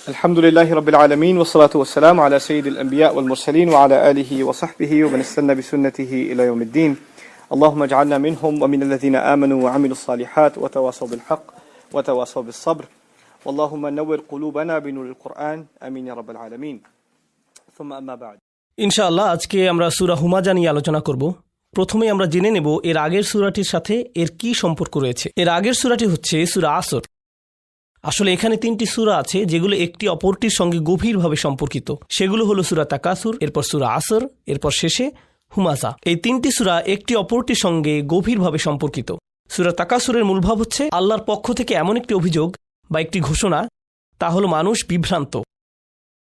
Alhamdulillahi Rabbil Alameen wa salatu wa salam ala Sayyidil Anbiya wal Mursaleen wa ala alihi wa sahbihi wa man istanna bi sunnatihi ila yawmiddin. Allahumma ij'alna minhum wa min alladhina amanu wa 'amilus salihat wa tawasaw bil haqq wa tawasaw bis sabr. Wallahumma nawwir qulubana bi nuril Qur'an. Amin ya Rabbil Alameen. Thumma amma ba'd. ইনশাআল্লাহ আজকে আমরা সূরা হুমাযা নিয়ে আলোচনা করব। প্রথমে আমরা জেনে নেব এর আগের সূরাটির সাথে এর কি সম্পর্ক রয়েছে। এর আগের সূরাটি হচ্ছে সূরা আসর। আসলে এখানে তিনটি সূরা আছে যেগুলো একটি অপরটির সঙ্গে গভীরভাবে সম্পর্কিত। সেগুলো হলো সূরা তাকাসুর, এরপর সূরা আসর, এরপর শেষে হুমাযা। এই তিনটি সূরা একটি অপরটির সঙ্গে গভীরভাবে সম্পর্কিত। সূরা তাকাসুরের মূলভাব হচ্ছে আল্লাহর পক্ষ থেকে এমন একটি অভিযোগ বা একটি ঘোষণা, তা হলো মানুষ বিভ্রান্ত।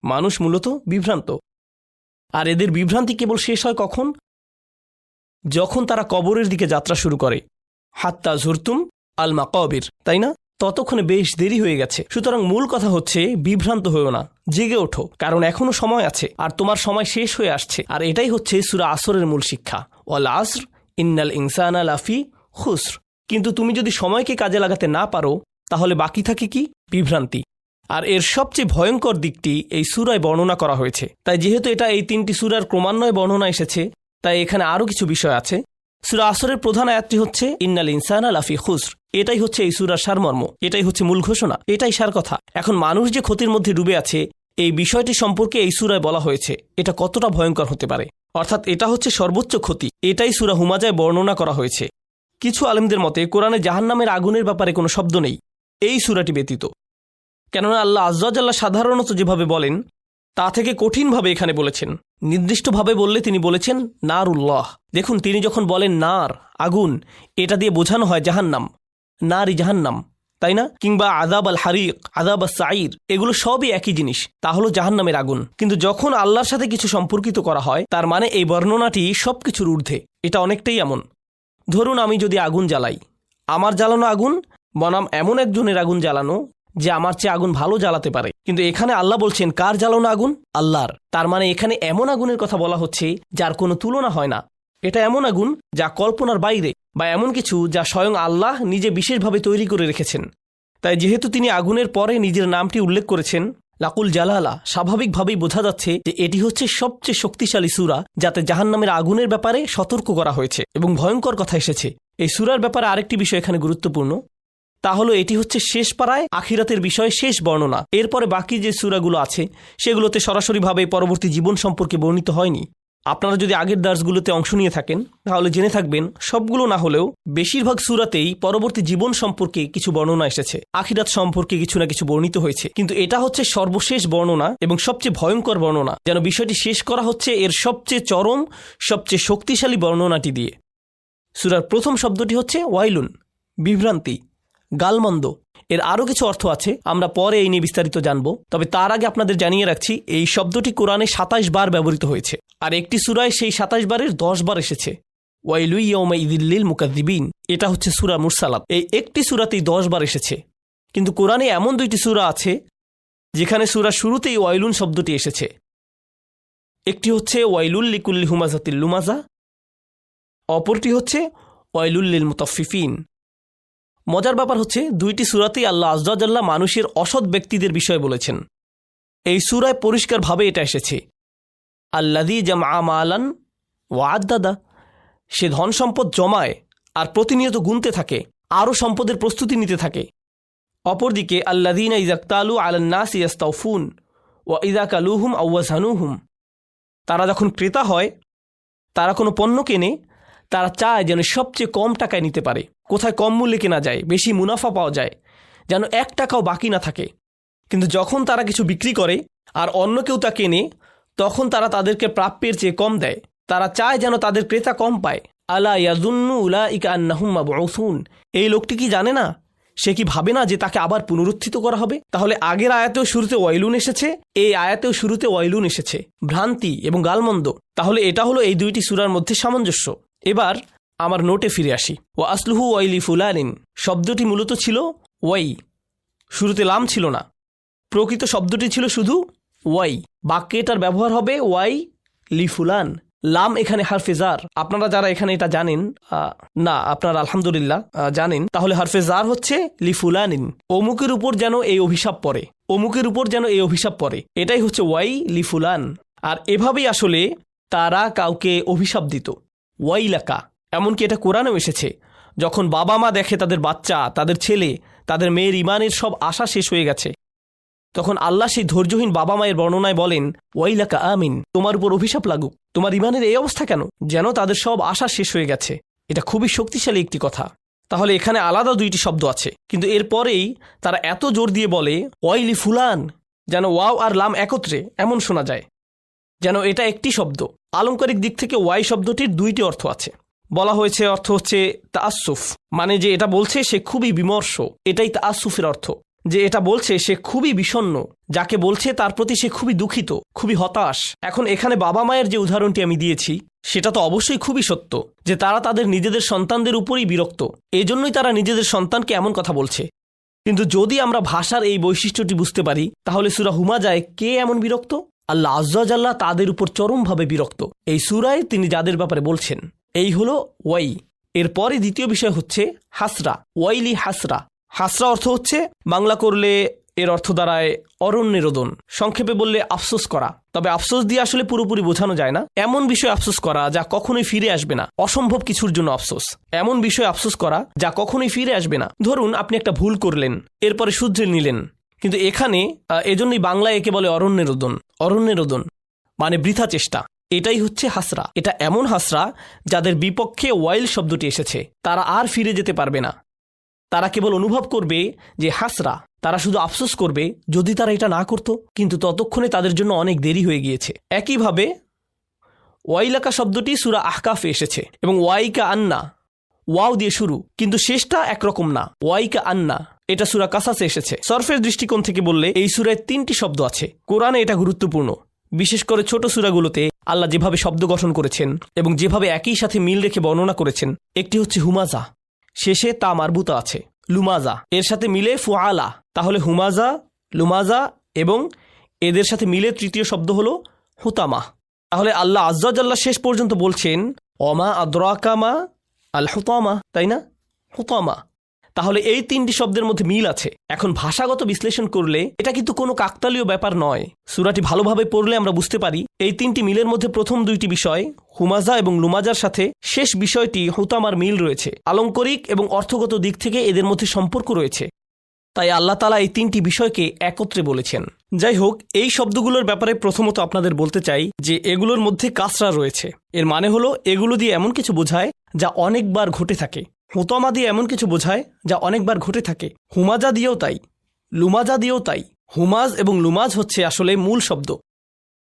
মানুষ মূলত বিভ্রান্ত। আর এদের বিভ্রান্তি কেবল শেষ হয় কখন? যখন তারা কবরের দিকে যাত্রা শুরু করে। হাত্তা জুরতুম আল মাকাবির, তাই না? ততক্ষণে বেশ দেরি হয়ে গেছে। সুতরাং মূল কথা হচ্ছে বিভ্রান্ত হয়েও না, জেগে ওঠো, কারণ এখনো সময় আছে আর তোমার সময় শেষ হয়ে আসছে। আর এটাই হচ্ছে সূরা আসরের মূল শিক্ষা, ওয়াল আসর ইন্নাল ইনসানা লাফি খুসর। কিন্তু তুমি যদি সময়কে কাজে লাগাতে না পারো তাহলে বাকি থাকে কি? বিভ্রান্তি। আর এর সবচেয়ে ভয়ঙ্কর দিকটি এই সূরায় বর্ণনা করা হয়েছে। তাই যেহেতু এটা এই তিনটি সূরার ক্রমান্বয়ে বর্ণনা এসেছে, তাই এখানে আরও কিছু বিষয় আছে। সূরা আসরের প্রধান আয়াতটি হচ্ছে ইন্নাল ইনসানা লাফি খুসর। এটাই হচ্ছে এই সূরার সারমর্ম, এটাই হচ্ছে মূল ঘোষণা, এটাই সার কথা। এখন মানুষ যে ক্ষতির মধ্যে ডুবে আছে এই বিষয়টি সম্পর্কে এই সূরায় বলা হয়েছে। এটা কতটা ভয়ঙ্কর হতে পারে, অর্থাৎ এটা হচ্ছে সর্বোচ্চ ক্ষতি। এটাই সূরা হুমাযায় বর্ণনা করা হয়েছে। কিছু আলেমদের মতে কোরআনে জাহান্নামের আগুনের ব্যাপারে কোনো শব্দ নেই এই সূরাটি ব্যতীত। কেননা আল্লাহ আযজা ওয়া জাল্লা সাধারণত যেভাবে বলেন তা থেকে কঠিনভাবে এখানে বলেছেন। নির্দিষ্টভাবে বললে তিনি বলেছেন নারুল্লাহ। দেখুন, তিনি যখন বলেন নার, আগুন, এটা দিয়ে বোঝানো হয় জাহান্নাম, নারী জাহান্নাম, তাই না? কিংবা আযাব আল হারিক, আযাব আস সাঈর, এগুলো সবই একই জিনিস, তা হলো জাহান্নামের আগুন। কিন্তু যখন আল্লাহর সাথে কিছু সম্পর্কিত করা হয় তার মানে এই বর্ণনাটি সবকিছুর ঊর্ধ্বে। এটা অনেকটাই এমন, ধরুন আমি যদি আগুন জ্বালাই, আমার জ্বালানো আগুন বনাম এমন একজনের আগুন জ্বালানো যে আমার চেয়ে আগুন ভালো জ্বালাতে পারে। কিন্তু এখানে আল্লাহ বলছেন কার জ্বালানো আগুন? আল্লাহর। তার মানে এখানে এমন আগুনের কথা বলা হচ্ছে যার কোনো তুলনা হয় না। এটা এমন আগুন যা কল্পনার বাইরে, বা এমন কিছু যা স্বয়ং আল্লাহ নিজে বিশেষভাবে তৈরি করে রেখেছেন। তাই যেহেতু তিনি আগুনের পরে নিজের নামটি উল্লেখ করেছেন লাকুল জালালা, স্বাভাবিকভাবেই বোঝা যাচ্ছে যে এটি হচ্ছে সবচেয়ে শক্তিশালী সূরা যাতে জাহান্নামের আগুনের ব্যাপারে সতর্ক করা হয়েছে এবং ভয়ঙ্কর কথা এসেছে। এই সূরার ব্যাপারে আরেকটি বিষয় এখানে গুরুত্বপূর্ণ, তা হলো এটি হচ্ছে শেষ পাড়ায় আখিরাতের বিষয়ে শেষ বর্ণনা। এরপরে বাকি যে সূরাগুলো আছে সেগুলোতে সরাসরিভাবে পরবর্তী জীবন সম্পর্কে বর্ণিত হয়নি। আপনারা যদি আগের দার্সগুলোতে অংশ নিয়ে থাকেন তাহলে জেনে থাকবেন সবগুলো না হলেও বেশিরভাগ সূরাতেই পরবর্তী জীবন সম্পর্কে কিছু বর্ণনা এসেছে, আখিরাত সম্পর্কে কিছু না কিছু বর্ণিত হয়েছে। কিন্তু এটা হচ্ছে সর্বশেষ বর্ণনা এবং সবচেয়ে ভয়ঙ্কর বর্ণনা, যেন বিষয়টি শেষ করা হচ্ছে এর সবচেয়ে চরম, সবচেয়ে শক্তিশালী বর্ণনাটি দিয়ে। সূরার প্রথম শব্দটি হচ্ছে ওয়াইলুন, বিভ্রান্তি, গালমন্দ। এর আরও কিছু অর্থ আছে, আমরা পরে এই নিয়ে বিস্তারিত জানব। তবে তার আগে আপনাদের জানিয়ে রাখছি এই শব্দটি কোরআনে ২৭ বার ব্যবহৃত হয়েছে, আর একটি সূরায় সেই ২৭ বারের ১০ বার এসেছে। ওয়াইলু ইয়াউমাইযিল লিল মুকাযযিবিন, এটা হচ্ছে সূরা মুরসালাত। এই একটি সূরাতেই ১০ বার এসেছে। কিন্তু কোরআনে এমন দুইটি সূরা আছে যেখানে সূরার শুরুতেই ওয়াইলুন শব্দটি এসেছে। একটি হচ্ছে ওয়াইলুল লিকুল্লি হুমাযাতিল লুমাযা, অপরটি হচ্ছে ওয়াইলুল লিল মুতাফফিফিন। মজার ব্যাপার হচ্ছে দুইটি সূরাতেই আল্লাহ আযজা ওয়া জাল্লা মানুষের অসৎ ব্যক্তিদের বিষয়ে বলেছেন। এই সূরায় পরিষ্কারভাবে এটা এসেছে, আল্লাযী জামআ মালান ওয়া আদ্দাদা, সে ধন সম্পদ জমায় আর প্রতিনিয়ত গুনতে থাকে, আরও সম্পদের প্রস্তুতি নিতে থাকে। অপরদিকে আল্লাযীনা ইযা ইকতালু আলান নাসি ইস্তাওফুন ওয়া ইযা কালুহুম আও ওয়াজানুহুম, তারা যখন ক্রেতা হয়, তারা কোনো পণ্য কেনে, তারা চায় যেন সবচেয়ে কম টাকায় নিতে পারে, কোথায় কম মূল্যে কেনা যায়, বেশি মুনাফা পাওয়া যায়, যেন ১ টাকাও বাকি না থাকে। কিন্তু যখন তারা কিছু বিক্রি করে আর অন্য কেউ তা কেনে, তখন তারা তাদেরকে প্রাপ্যের চেয়ে কম দেয়। তারা চায় যেন তাদের ক্রেতা কম পায়। আলা ইয়াযুন্নু উলাইকা আন্নাহুম মাবউসুন, এই লোকটি কি জানে না, সে কি ভাবে না যে তাকে আবার পুনরুত্থিত করা হবে? তাহলে আগের আয়াতেও শুরুতে ওয়াইলুন এসেছে, এই আয়াতেও শুরুতে ওয়াইলুন এসেছে, ভ্রান্তি এবং গালমন্দ। তাহলে এটা হলো এই দুইটি সূরার মধ্যে সামঞ্জস্য। এবার আমার নোটে ফিরে আসি। ওয়া আসলুহু ওয়াইলি ফুলানিন, শব্দটি মূলত ছিল ওয়াই, শুরুতে লাম ছিল না। প্রকৃত শব্দটি ছিল শুধু ওয়াই। বাক্যে এটার ব্যবহার হবে ওয়াই লি ফুলান, লাম এখানে হারফে জার। আপনারা যারা এখানে এটা জানেন না, আপনারা আলহামদুলিল্লাহ জানেন, তাহলে হারফে জার হচ্ছে লি ফুলানিন, অমুকের উপর যেন এই অভিশাপ পড়ে। অমুকের উপর যেন এই অভিশাপ পড়ে, এটাই হচ্ছে ওয়াই লি ফুলান। আর এভাবেই আসলে তারা কাউকে অভিশাপ দিত, ওয়াইলাকা। এমনকি এটা কোরআনেও এসেছে, যখন বাবা মা দেখে তাদের বাচ্চা, তাদের ছেলে, তাদের মেয়ের ইমানের সব আশা শেষ হয়ে গেছে, তখন আল্লাহ সেই ধৈর্যহীন বাবা মায়ের বর্ণনায় বলেন, ওয়াইলাকা আমিন, তোমার উপর অভিশাপ লাগুক, তোমার ইমানের এই অবস্থা কেন, যেন তাদের সব আশা শেষ হয়ে গেছে। এটা খুবই শক্তিশালী একটি কথা। তাহলে এখানে আলাদা দুইটি শব্দ আছে, কিন্তু এরপরেই তারা এত জোর দিয়ে বলে ওয়াইলি ফুলান, যেন ওয়াও আর লাম একত্রে এমন শোনা যায়, যেন এটা একটি শব্দ। আলংকারিক দিক থেকে ওয়াই শব্দটির দুইটি অর্থ আছে। বলা হয়েছে অর্থ হচ্ছে তাআসসুফ, মানে যে এটা বলছে সে খুবই বিমর্ষ, এটাই তাআসসুফের অর্থ। যে এটা বলছে সে খুবই বিষণ্ণ, যাকে বলছে তার প্রতি সে খুবই দুঃখিত, খুবই হতাশ। এখন এখানে বাবা মায়ের যে উদাহরণটি আমি দিয়েছি সেটা তো অবশ্যই খুবই সত্য, যে তারা তাদের নিজেদের সন্তানদের উপরই বিরক্ত, এজন্যই তারা নিজেদের সন্তানকে এমন কথা বলছে। কিন্তু যদি আমরা ভাষার এই বৈশিষ্ট্যটি বুঝতে পারি, তাহলে সূরা হুমাজায় কে এমন বিরক্ত? আল্লাহ আজ্জা ওয়া জাল্লা তাদের উপর চরমভাবে বিরক্ত। এই সূরায় তিনি যাদের ব্যাপারে বলছেন, এই হলো ওয়াই। এরপরে দ্বিতীয় বিষয় হচ্ছে হাসরা, ওয়াইলি হাসরা। হাসরা অর্থ হচ্ছে, বাংলা করলে এর অর্থ দাঁড়ায় অরণ্যরোদন, সংক্ষেপে বললে আফসোস করা। তবে আফসোস দিয়ে আসলে পুরোপুরি বোঝানো যায় না। এমন বিষয় আফসোস করা যা কখনোই ফিরে আসবে না, অসম্ভব কিছুর জন্য আফসোস। এমন বিষয় আফসোস করা যা কখনোই ফিরে আসবে না। ধরুন আপনি একটা ভুল করলেন, এরপরে শুধরে নিলেন, কিন্তু এখানে এজন্যই বাংলায় একে বলে অরণ্যরোদন। অরণ্যরোদন মানে বৃথা চেষ্টা। এটাই হচ্ছে হাসরা। এটা এমন হাসরা যাদের বিপক্ষে ওয়াইল শব্দটি এসেছে, তারা আর ফিরে যেতে পারবে না। তারা কেবল অনুভব করবে যে হাসরা, তারা শুধু আফসোস করবে যদি তারা এটা না করত, কিন্তু ততক্ষণে তাদের জন্য অনেক দেরি হয়ে গিয়েছে। একইভাবে ওয়াইলাকা শব্দটি সূরা আহকাফে এসেছে এবং ওয়াইকা আন্না, ওয়াও দিয়ে শুরু, কিন্তু শেষটা একরকম না, ওয়াইকা আন্না। এটা সূরা কাসাসে এসেছে। সরফের দৃষ্টিকোণ থেকে বললে এই সূরায় 3টি শব্দ আছে। কোরআনে এটা গুরুত্বপূর্ণ, বিশেষ করে ছোট সূরাগুলোতে আল্লাহ যেভাবে শব্দ গঠন করেছেন এবং যেভাবে একই সাথে মিল রেখে বর্ণনা করেছেন। একটি হচ্ছে হুমাজা, শেষে তা মারবুতা আছে, লুমাজা, এর সাথে মিলে ফুআলা, তাহলে হুমাজা, লুমাজা, এবং এদের সাথে মিলে তৃতীয় শব্দ হলো হুতামা। তাহলে আল্লাহ আজ্জা ওয়া জাল্লা শেষ পর্যন্ত বলছেন অমা আদরাকা মা আল হুতামা, তাই না? হুতামা। তাহলে এই 3টি শব্দের মধ্যে মিল আছে। এখন ভাষাগত বিশ্লেষণ করলে এটা কিন্তু কোনো কাকতালীয় ব্যাপার নয়। সূরাটি ভালোভাবে পড়লে আমরা বুঝতে পারি এই 3টি মিলের মধ্যে প্রথম 2টি বিষয় হুমাজা এবং লুমাজার সাথে শেষ বিষয়টি হুতামার মিল রয়েছে। আলংকারিক এবং অর্থগত দিক থেকে এদের মধ্যে সম্পর্ক রয়েছে। তাই আল্লাহ তাআলা এই 3টি বিষয়কে একত্রে বলেছেন। যাই হোক, এই শব্দগুলোর ব্যাপারে প্রথমত আপনাদের বলতে চাই যে এগুলোর মধ্যে কাসরা রয়েছে। এর মানে হলো এগুলো দিয়ে এমন কিছু বোঝায় যা অনেকবার ঘটে থাকে। হুতামা দিয়ে এমন কিছু বোঝায় যা অনেকবার ঘটে থাকে। হুমাজা দিয়েও তাই, লুমাজা দিয়েও তাই। হুমাজ এবং লুমাজ হচ্ছে আসলে মূল শব্দ।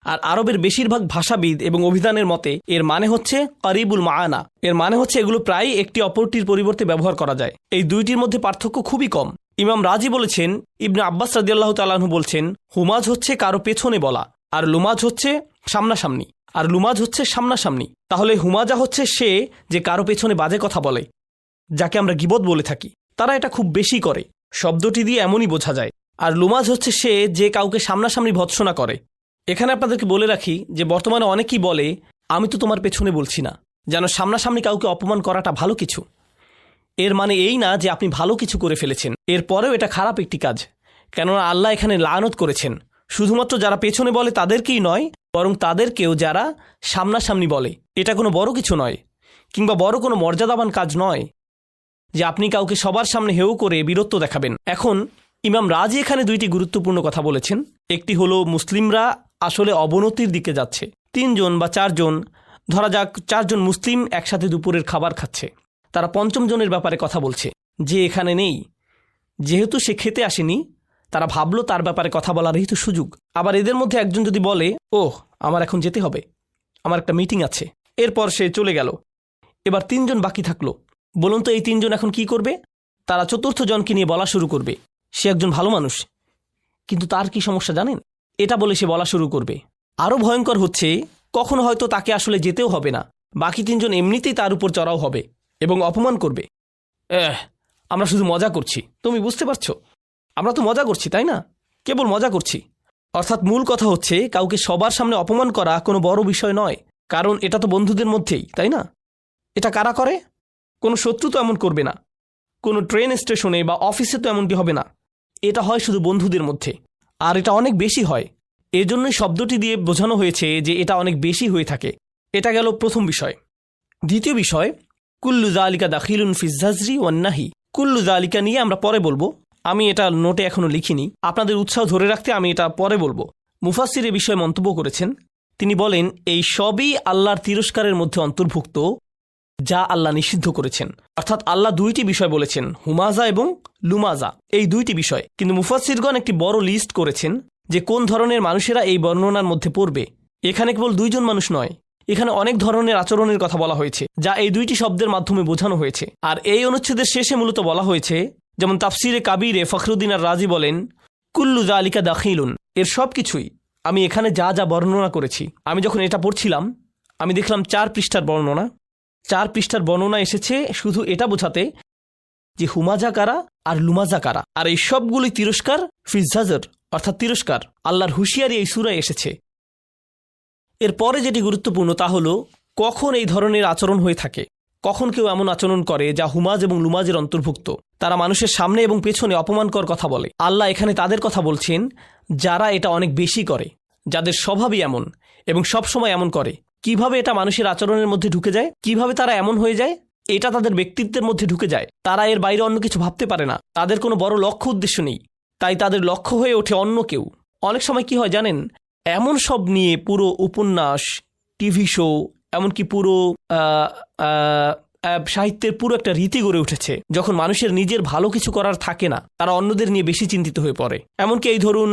আর আরবের বেশিরভাগ ভাষাবিদ এবং অভিধানের মতে এর মানে হচ্ছে কারিবুল মাআনা। এর মানে হচ্ছে এগুলো প্রায় একটি অপরটির পরিবর্তে ব্যবহার করা যায়। এই দুইটির মধ্যে পার্থক্য খুবই কম। ইমাম রাজি বলেছেন, ইবনে আব্বাস রাদিয়াল্লাহু তাআলা আনহু বলছেন, হুমাজ হচ্ছে কারো পেছনে বলা, আর লুমাজ হচ্ছে সামনাসামনি, আর লুমাজ হচ্ছে সামনাসামনি। তাহলে হুমাজা হচ্ছে সে যে কারো পেছনে বাজে কথা বলে, যাকে আমরা গীবত বলে থাকি। তারা এটা খুব বেশি করে, শব্দটি দিয়ে এমনই বোঝা যায়। আর লুমাজ হচ্ছে সে যে কাউকে সামনাসামনি ভৎসনা করে। এখানে আপনাদেরকে বলে রাখি যে বর্তমানে অনেকেই বলে আমি তো তোমার পেছনে বলছি না, যেন সামনাসামনি কাউকে অপমান করাটা ভালো কিছু। এর মানে এই না যে আপনি ভালো কিছু করে ফেলেছেন, এরপরেও এটা খারাপ একটি কাজ। কেননা আল্লাহ এখানে লানত করেছেন শুধুমাত্র যারা পেছনে বলে তাদেরকেই নয়, বরং তাদেরকেও যারা সামনাসামনি বলে। এটা কোনো বড় কিছু নয়, কিংবা বড় কোনো মর্যাদাবান কাজ নয় যে আপনি কাউকে সবার সামনে হেউ করে বীরত্ব দেখাবেন। এখন ইমাম রাজি এখানে 2টি গুরুত্বপূর্ণ কথা বলেছেন। একটি হলো মুসলিমরা আসলে অবনতির দিকে যাচ্ছে। 3 জন বা 4 জন, ধরা যাক 4 জন মুসলিম একসাথে দুপুরের খাবার খাচ্ছে। তারা 5ম জনের ব্যাপারে কথা বলছে যে এখানে নেই। যেহেতু সে খেতে আসেনি, তারা ভাবলো তার ব্যাপারে কথা বলারই তো সুযোগ। আবার এদের মধ্যে একজন যদি বলে, ওহ আমার এখন যেতে হবে, আমার একটা মিটিং আছে, এরপর সে চলে গেল। এবার 3 জন বাকি থাকলো। বলুন তো এই 3 জন এখন কি করবে? তারা 4র্থ জনকে নিয়ে বলা শুরু করবে, সে একজন ভালো মানুষ, কিন্তু তার কি সমস্যা জানেন? এটা বলে সে বলা শুরু করবে। আরও ভয়ঙ্কর হচ্ছে, কখনো হয়তো তাকে আসলে যেতেও হবে না, বাকি 3 জন এমনিতেই তার উপর চড়াও হবে এবং অপমান করবে। আমরা শুধু মজা করছি, তুমি বুঝতে পারছো? আমরা তো মজা করছি, তাই না? কেবল মজা করছি। অর্থাৎ মূল কথা হচ্ছে কাউকে সবার সামনে অপমান করা কোনো বড় বিষয় নয়, কারণ এটা তো বন্ধুদের মধ্যেই, তাই না? এটা কারা করে? কোনো শত্রু তো এমন করবে না, কোনো ট্রেন স্টেশনে বা অফিসে তো এমনটি হবে না। এটা হয় শুধু বন্ধুদের মধ্যে। আর এটা অনেক বেশি হয়। এজন্যই শব্দটি দিয়ে বোঝানো হয়েছে যে এটা অনেক বেশি হয়ে থাকে। এটা গেল প্রথম বিষয়। দ্বিতীয় বিষয়, কুল্লু যালিকা দাখিলুন ফি যাজরি ওয়ান নাহি। কুল্লু যালিকা নিয়ে আমরা পরে বলবো, আমি এটা নোটে এখনো লিখিনি, আপনাদের উৎসাহ ধরে রাখতে আমি এটা পরে বলবো। মুফাসসির এ বিষয়ে মন্তব্য করেছেন, তিনি বলেন এই সবই আল্লাহর তিরস্কারের মধ্যে অন্তর্ভুক্ত যা আল্লাহ নিষিদ্ধ করেছেন। অর্থাৎ আল্লাহ দুইটি বিষয় বলেছেন, হুমাজা এবং লুমাজা, এই দুইটি বিষয়। কিন্তু মুফাসসিরগণ একটি বড় লিস্ট করেছেন যে কোন ধরনের মানুষেরা এই বর্ণনার মধ্যে পড়বে। এখানে কেবল দুইজন মানুষ নয়, এখানে অনেক ধরনের আচরণের কথা বলা হয়েছে যা এই দুইটি শব্দের মাধ্যমে বোঝানো হয়েছে। আর এই অনুচ্ছেদের শেষে মূলত বলা হয়েছে, যেমন তাফসিরে কাবিরে ফখরুদ্দিন আর রাজি বলেন, কুল্লু যালিকা দাখিলুন, এর সব কিছুই আমি এখানে যা যা বর্ণনা করেছি। আমি যখন এটা পড়ছিলাম আমি দেখলাম 4 পৃষ্ঠার বর্ণনা। 4 পৃষ্ঠার বর্ণনা এসেছে শুধু এটা বোঝাতে যে হুমাজা কারা আর লুমাজা কারা। আর এই সবগুলোই তিরস্কার ফি যাজর, অর্থাৎ তিরস্কার, আল্লাহর হুঁশিয়ারি এই সূরায় এসেছে। এরপরে যেটি গুরুত্বপূর্ণ তা হলো কখন এই ধরনের আচরণ হয়ে থাকে, কখন কেউ এমন আচরণ করে যা হুমাজ এবং লুমাজের অন্তর্ভুক্ত। তারা মানুষের সামনে এবং পেছনে অপমানকর কথা বলে। আল্লাহ এখানে তাদের কথা বলছেন যারা এটা অনেক বেশি করে, যাদের স্বভাবই এমন এবং সবসময় এমন করে। কিভাবে এটা মানুষের আচরণের মধ্যে ঢুকে যায়, কিভাবে তারা এমন হয়ে যায়, এটা তাদের ব্যক্তিত্বের মধ্যে ঢুকে যায়। তারা এর বাইরে অন্য কিছু ভাবতে পারে না, তাদের কোনো বড় লক্ষ্য উদ্দেশ্য নেই, তাই তাদের লক্ষ্য হয়ে ওঠে অন্য কেউ। অনেক সময় কি হয় জানেন, এমন সব নিয়ে পুরো উপন্যাস, টিভি শো, এমনকি পুরো সাহিত্যের পুরো একটা রীতি গড়ে উঠেছে। যখন মানুষের নিজের ভালো কিছু করার থাকে না, তারা অন্যদের নিয়ে বেশি চিন্তিত হয়ে পড়ে। এমনকি এই ধরুন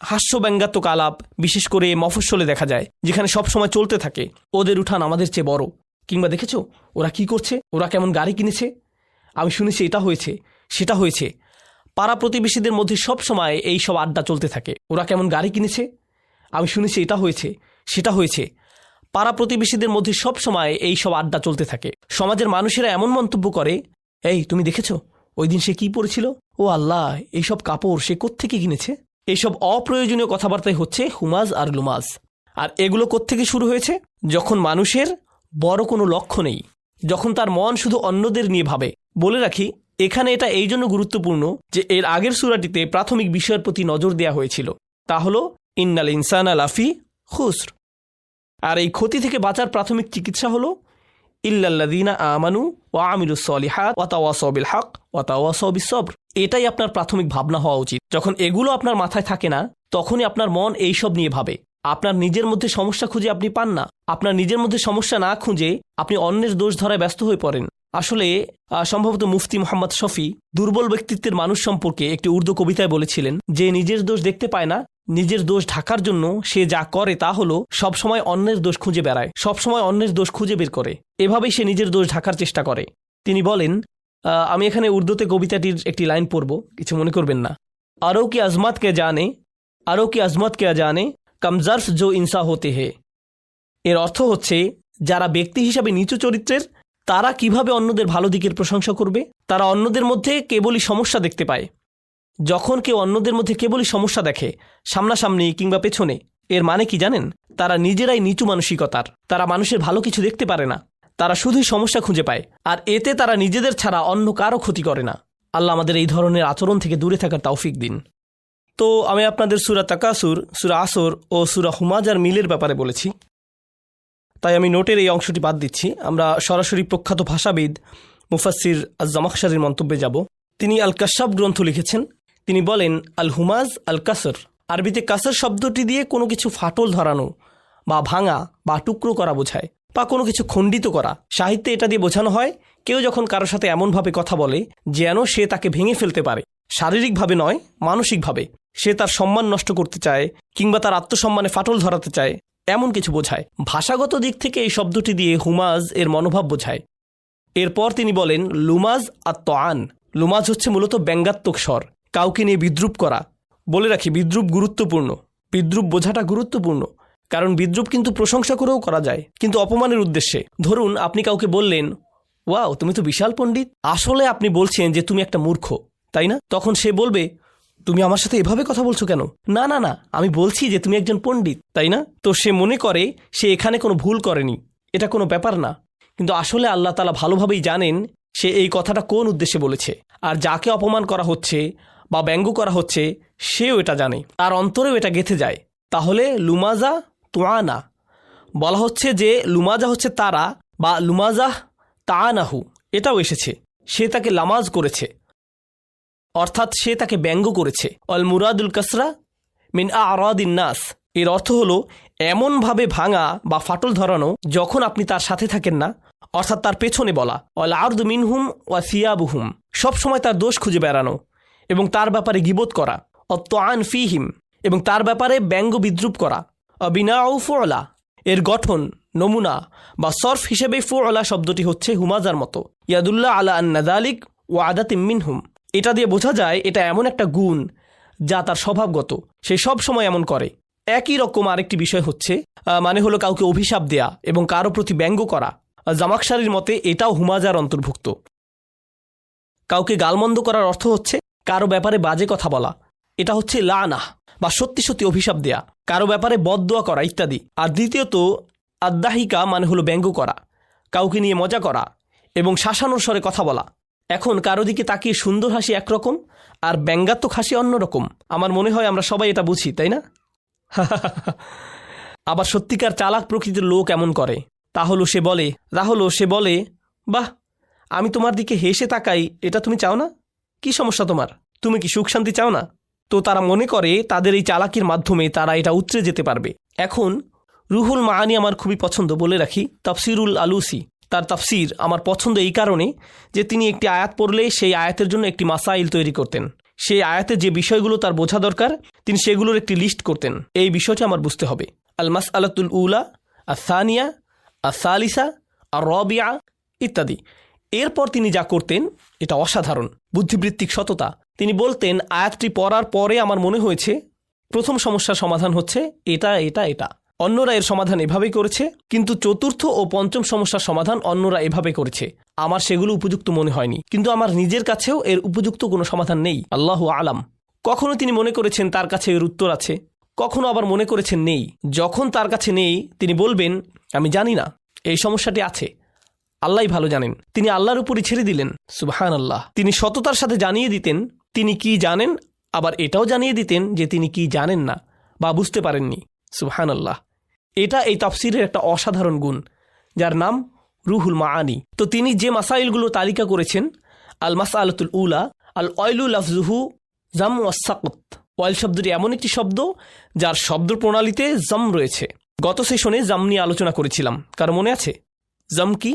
হাস্য ব্যঙ্গাত্মক আলাপ, বিশেষ করে মফস্বলে দেখা যায়, যেখানে সব সময় চলতে থাকে ওদের উঠান আমাদের চেয়ে বড়, কিংবা দেখেছো ওরা কি করছে, ওরা কেমন গাড়ি কিনেছে, আমি শুনেছি এটা হয়েছে সেটা হয়েছে। পাড়া প্রতিবেশীদের মধ্যে সব সময় এই সব আড্ডা চলতে থাকে। ওরা কেমন গাড়ি কিনেছে, আমি শুনেছি এটা হয়েছে সেটা হয়েছে। পাড়া প্রতিবেশীদের মধ্যে সব সময় এই সব আড্ডা চলতে থাকে। সমাজের মানুষেরা এমন মন্তব্য করে, এই তুমি দেখেছো ওই দিন সে কি পরেছিল, ও আল্লাহ এইসব কাপড় সে কোত্থেকে কিনেছে। এইসব অপ্রয়োজনীয় কথাবার্তাই হচ্ছে হুমাজ আর লুমাজ। আর এগুলো কোত্থেকে শুরু হয়েছে, যখন মানুষের বড় কোনো লক্ষ্য নেই, যখন তার মন শুধু অন্যদের নিয়ে ভাবে। বলে রাখি, এখানে এটা এই জন্য গুরুত্বপূর্ণ যে এর আগের সূরাটিতে প্রাথমিক বিষয়ের প্রতি নজর দেওয়া হয়েছিল, তা হলো ইন্নাল ইনসানা লাফি খুসর। আর এই ক্ষতি থেকে বাঁচার প্রাথমিক চিকিৎসা হলো ইল্লাল্লাযীনা আমানু ওয়া আমিলুস সলিহাত ওয়া তাওয়াসাউ বিল হক ওয়া তাওয়াসাউ বিস সবর। এটাই আপনার প্রাথমিক ভাবনা হওয়া উচিত। যখন এগুলো আপনার মাথায় থাকে না, তখনই আপনার মন এইসব নিয়ে ভাবে। আপনার নিজের মধ্যে সমস্যা খুঁজে আপনি পান না, আপনার নিজের মধ্যে সমস্যা না খুঁজে আপনি অন্যের দোষ ধরায় ব্যস্ত হয়ে পড়েন। আসলে সম্ভবত মুফতি মোহাম্মদ শফি দুর্বল ব্যক্তিত্বের মানুষ সম্পর্কে একটি উর্দু কবিতায় বলেছিলেন যে নিজের দোষ দেখতে পায় না, নিজের দোষ ঢাকার জন্য সে যা করে তা হলো সবসময় অন্যের দোষ খুঁজে বেড়ায়, সবসময় অন্যের দোষ খুঁজে বের করে। এভাবেই সে নিজের দোষ ঢাকার চেষ্টা করে। তিনি বলেন, আমি এখানে উর্দুতে কবিতাটির একটি লাইন পড়ব, কিছু মনে করবেন না। আরও কি আজমত কে জানে, আরও কি আজমত কে জানে, কমজর্ফ জো ইনসা হতে হে। এর অর্থ হচ্ছে, যারা ব্যক্তি হিসাবে নিচু চরিত্রের তারা কিভাবে অন্যদের ভালো দিকের প্রশংসা করবে। তারা অন্যদের মধ্যে কেবলই সমস্যা দেখতে পায়। যখন কেউ অন্যদের মধ্যে কেবলই সমস্যা দেখে, সামনাসামনি কিংবা পেছনে, এর মানে কি জানেন, তারা নিজেরাই নিচু মানসিকতার। তারা মানুষের ভালো কিছু দেখতে পারে না, তারা শুধুই সমস্যা খুঁজে পায়। আর এতে তারা নিজেদের ছাড়া অন্য কারো ক্ষতি করে না। আল্লাহ আমাদের এই ধরনের আচরণ থেকে দূরে থাকার তৌফিক দিন। তো আমি আপনাদের সূরা তাকাসুর, সূরা আসর ও সূরা হুমাজার মিলের ব্যাপারে বলেছি, তাই আমি নোটের এই অংশটি বাদ দিচ্ছি। আমরা সরাসরি প্রখ্যাত ভাষাবিদ মুফাসসির আজ-জামাখশারির মন্তব্যে যাব। তিনি আল কাশাফ গ্রন্থ লিখেছেন। তিনি বলেন, আল হুমাজ আল কাসর, আরবিতে কাসর শব্দটি দিয়ে কোনো কিছু ফাটল ধরানো বা ভাঙা বা টুকরো করা বোঝায়, বা কোনো কিছু খণ্ডিত করা। সাহিত্যে এটা দিয়ে বোঝানো হয় কেউ যখন কারোর সাথে এমনভাবে কথা বলে যেন সে তাকে ভেঙে ফেলতে পারে, শারীরিকভাবে নয় মানসিকভাবে। সে তার সম্মান নষ্ট করতে চায় কিংবা তার আত্মসম্মানে ফাটল ধরাতে চায়, এমন কিছু বোঝায়। ভাষাগত দিক থেকে এই শব্দটি দিয়ে হুমাজ এর মনোভাব বোঝায়। এরপর তিনি বলেন, লুমাজ আত-তাআন। লুমাজ হচ্ছে মূলত ব্যঙ্গাত্মক স্বর, কাউকে নিয়ে বিদ্রুপ করা। বলে রাখি, বিদ্রুপ গুরুত্বপূর্ণ, বিদ্রুপ বোঝাটা গুরুত্বপূর্ণ, কারণ বিদ্রুপ কিন্তু প্রশংসা করেও করা যায়, কিন্তু অপমানের উদ্দেশ্যে। ধরুন আপনি কাউকে বললেন, ওয়াও তুমি তো বিশাল পণ্ডিত, আসলে আপনি বলছেন যে তুমি একটা মূর্খ, তাই না? তখন সে বলবে, তুমি আমার সাথে এভাবে কথা বলছো কেন? না না না, আমি বলছি যে তুমি একজন পণ্ডিত, তাই না? তো সে মনে করে সে এখানে কোনো ভুল করেনি, এটা কোনো ব্যাপার না। কিন্তু আসলে আল্লাহ তাআলা ভালোভাবেই জানেন সে এই কথাটা কোন উদ্দেশ্যে বলেছে। আর যাকে অপমান করা হচ্ছে বা ব্যঙ্গ করা হচ্ছে সেও এটা জানে, তার অন্তরেও এটা গেঁথে যায়। তাহলে লুমাজা তোয়ানা বলা হচ্ছে যে লুমাজা হচ্ছে তারা, বা লুমাজাহ তাআনাহু এটাও এসেছে, সে তাকে লামাজ করেছে, অর্থাৎ সে তাকে ব্যঙ্গ করেছে। অল মুরাদুল কাসরা মিন আরাদিন নাস, এর অর্থ হলো এমনভাবে ভাঙা বা ফাটল ধরানো যখন আপনি তার সাথে থাকেন না, অর্থাৎ তার পেছনে বলা। অল আরদ মিনহুম ওয়া সিয়াবুহুম, সবসময় তার দোষ খুঁজে বেড়ানো এবং তার ব্যাপারে গীবত করা। অত্তাআন ফিহিম, এবং তার ব্যাপারে ব্যঙ্গ বিদ্রুপ করা। অবিনাউ ফুআলা, এর গঠন নমুনা বা সরফ হিসেবে ফুআলা শব্দটি হচ্ছে হুমাজার মতো। ইয়াদুল্লাহ আলা আন্না যালিক ওয়া আদাতিম মিনহুম, এটা দিয়ে বোঝা যায় এটা এমন একটা গুণ যা তার স্বভাবগত, সে সব সময় এমন করে। একই রকম আরেকটি বিষয় হচ্ছে মানে হলো কাউকে অভিশাপ দেয়া এবং কারো প্রতি ব্যঙ্গ করা। জামাকশারির মতে এটাও হুমাজার অন্তর্ভুক্ত। কাউকে গালমন্দ করার অর্থ হচ্ছে কারো ব্যাপারে বাজে কথা বলা, এটা হচ্ছে লানাহ বা সত্যি সত্যি অভিশাপ দেয়া, কারো ব্যাপারে বদদোয়া করা ইত্যাদি। আর দ্বিতীয়ত আদ্দাহিকা মানে হলো ব্যঙ্গ করা, কাউকে নিয়ে মজা করা এবং শাসানোর স্বরে কথা বলা। এখন কারো দিকে তাকিয়ে সুন্দর হাসি একরকম আর ব্যঙ্গাত্মক হাসি অন্যরকম। আমার মনে হয় আমরা সবাই এটা বুঝি, তাই না? আবার সত্যিকার চালাক প্রকৃতির লোক এমন করে, তাহলে সে বলে বাহ, আমি তোমার দিকে হেসে তাকাই, এটা তুমি চাও না? কি সমস্যা তোমার? তুমি কি সুখ শান্তি চাও না? তো তারা মনে করে তাদের এই চালাকির মাধ্যমে তারা এটা উতরে যেতে পারবে। এখন রুহুল মাআনি আমার খুবই পছন্দ, বলে রাখি। তাফসিরুল আলুসি, তার তাফসির আমার পছন্দ এই কারণে যে তিনি একটি আয়াত পড়লে সেই আয়াতের জন্য একটি মাসাইল তৈরি করতেন। সেই আয়াতে যে বিষয়গুলো তার বোঝা দরকার তিনি সেগুলোর একটি লিস্ট করতেন। এই বিষয়টি আমার বুঝতে হবে। আল মাসআলাতুল উলা, আস-সানিয়া, আস-সালিসা, আর-রাবিআ ইত্যাদি। এরপর তিনি যা করতেন এটা অসাধারণ বুদ্ধিবৃত্তিক সততা। তিনি বলতেন আয়াতটি পড়ার পরে আমার মনে হয়েছে প্রথম সমস্যার সমাধান হচ্ছে এটা এটা এটা, অন্যরা এর সমাধান এভাবেই করেছে, কিন্তু চতুর্থ ও পঞ্চম সমস্যার সমাধান অন্যরা এভাবে করেছে, আমার সেগুলো উপযুক্ত মনে হয়নি, কিন্তু আমার নিজের কাছেও এর উপযুক্ত কোনো সমাধান নেই, আল্লাহু আলাম। কখনো তিনি মনে করেছেন তার কাছে এর উত্তর আছে, কখনো আবার মনে করেছেন নেই। যখন তার কাছে নেই তিনি বলবেন আমি জানি না, এই সমস্যাটি আছে, আল্লাহই ভালো জানেন। তিনি আল্লাহর উপরই ছেড়ে দিলেন। সুবহানাল্লাহ। তিনি সততার সাথে জানিয়ে দিতেন তিনি কি জানেন, আবার এটাও জানিয়ে দিতেন যে তিনি কি জানেন না বা বুঝতে পারেননি। সুবহানাল্লাহ। এটা এই তাফসিরের একটা অসাধারণ গুণ যার নাম রুহুল মাআনি। তো তিনি যে মাসাইলগুলো তালিকা করেছেন, আল মাসআলাতুল উলা, আল ওয়াইলু লাফজুহু জাম ওয়াস সাকত। ওয়াইল শব্দটি এমন একটি শব্দ যার শব্দ প্রণালীতে জাম রয়েছে। গত সেশনে জাম নিয়ে আলোচনা করেছিলাম, কার মনে আছে? জাম কি?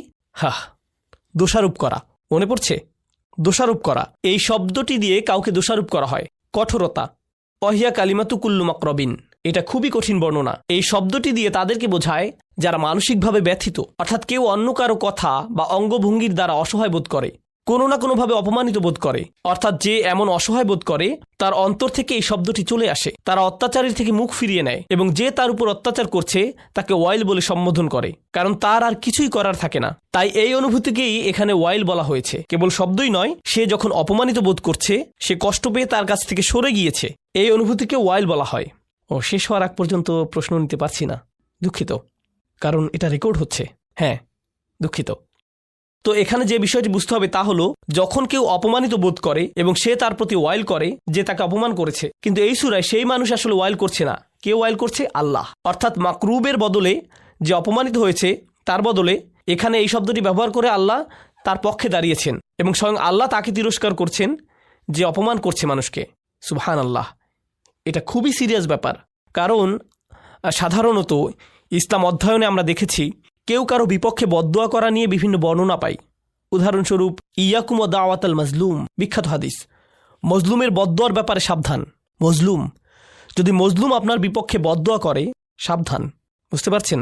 দোষারোপ করা, মনে পড়ছে? দোষারোপ করা, এই শব্দটি দিয়ে কাউকে দোষারোপ করা হয়। কঠোরতা, অহিয়া কালিমাতু কুল্লু মাকরবিন, এটা খুবই কঠিন বর্ণনা। এই শব্দটি দিয়ে তাদেরকে বোঝায় যারা মানসিকভাবে ব্যথিত, অর্থাৎ কেউ অন্য কারো কথা বা অঙ্গভঙ্গির দ্বারা অসহায় বোধ করে, কোনো না কোনোভাবে অপমানিত বোধ করে, অর্থাৎ যে এমন অসহায় বোধ করে তার অন্তর থেকে এই শব্দটি চলে আসে, তারা অত্যাচারীর থেকে মুখ ফিরিয়ে নেয় এবং যে তার উপর অত্যাচার করছে তাকে ওয়াইল বলে সম্বোধন করে, কারণ তার আর কিছুই করার থাকে না। তাই এই অনুভূতিকেই এখানে ওয়াইল বলা হয়েছে। কেবল শব্দই নয়, সে যখন অপমানিত বোধ করছে, সে কষ্ট পেয়ে তার কাছ থেকে সরে গিয়েছে, এই অনুভূতিকে ওয়াইল বলা হয়। শেষ হওয়ার আগ পর্যন্ত প্রশ্ন নিতে পারছি না, দুঃখিত, কারণ এটা রেকর্ড হচ্ছে। হ্যাঁ, দুঃখিত। তো এখানে যে বিষয়টি বুঝতে হবে তা হলো, যখন কেউ অপমানিত বোধ করে এবং সে তার প্রতি ওয়াইল করে যে তাকে অপমান করেছে, কিন্তু এই সূরায় সেই মানুষ আসলে ওয়াইল করছে না। কে ওয়াইল করছে? আল্লাহ। অর্থাৎ মাকরুবের বদলে যে অপমানিত হয়েছে তার বদলে এখানে এই শব্দটি ব্যবহার করে আল্লাহ তার পক্ষে দাঁড়িয়েছেন এবং স্বয়ং আল্লাহ তাকে তিরস্কার করছেন যে অপমান করছে মানুষকে। সুবহানাল্লাহ। এটা খুবই সিরিয়াস ব্যাপার, কারণ সাধারণত ইসলাম অধ্যয়নে আমরা দেখেছি কেউ কারো বিপক্ষে বদদোয়া করা নিয়ে বিভিন্ন বর্ণনা পাই। উদাহরণস্বরূপ ইয়াকুম ওয়া দাওয়াতাল মাজলুম, বিখ্যাত হাদিস। মজলুমের বদদোয়ার ব্যাপারে সাবধান। যদি মজলুম আপনার বিপক্ষে বদদোয়া করে, সাবধান। বুঝতে পারছেন?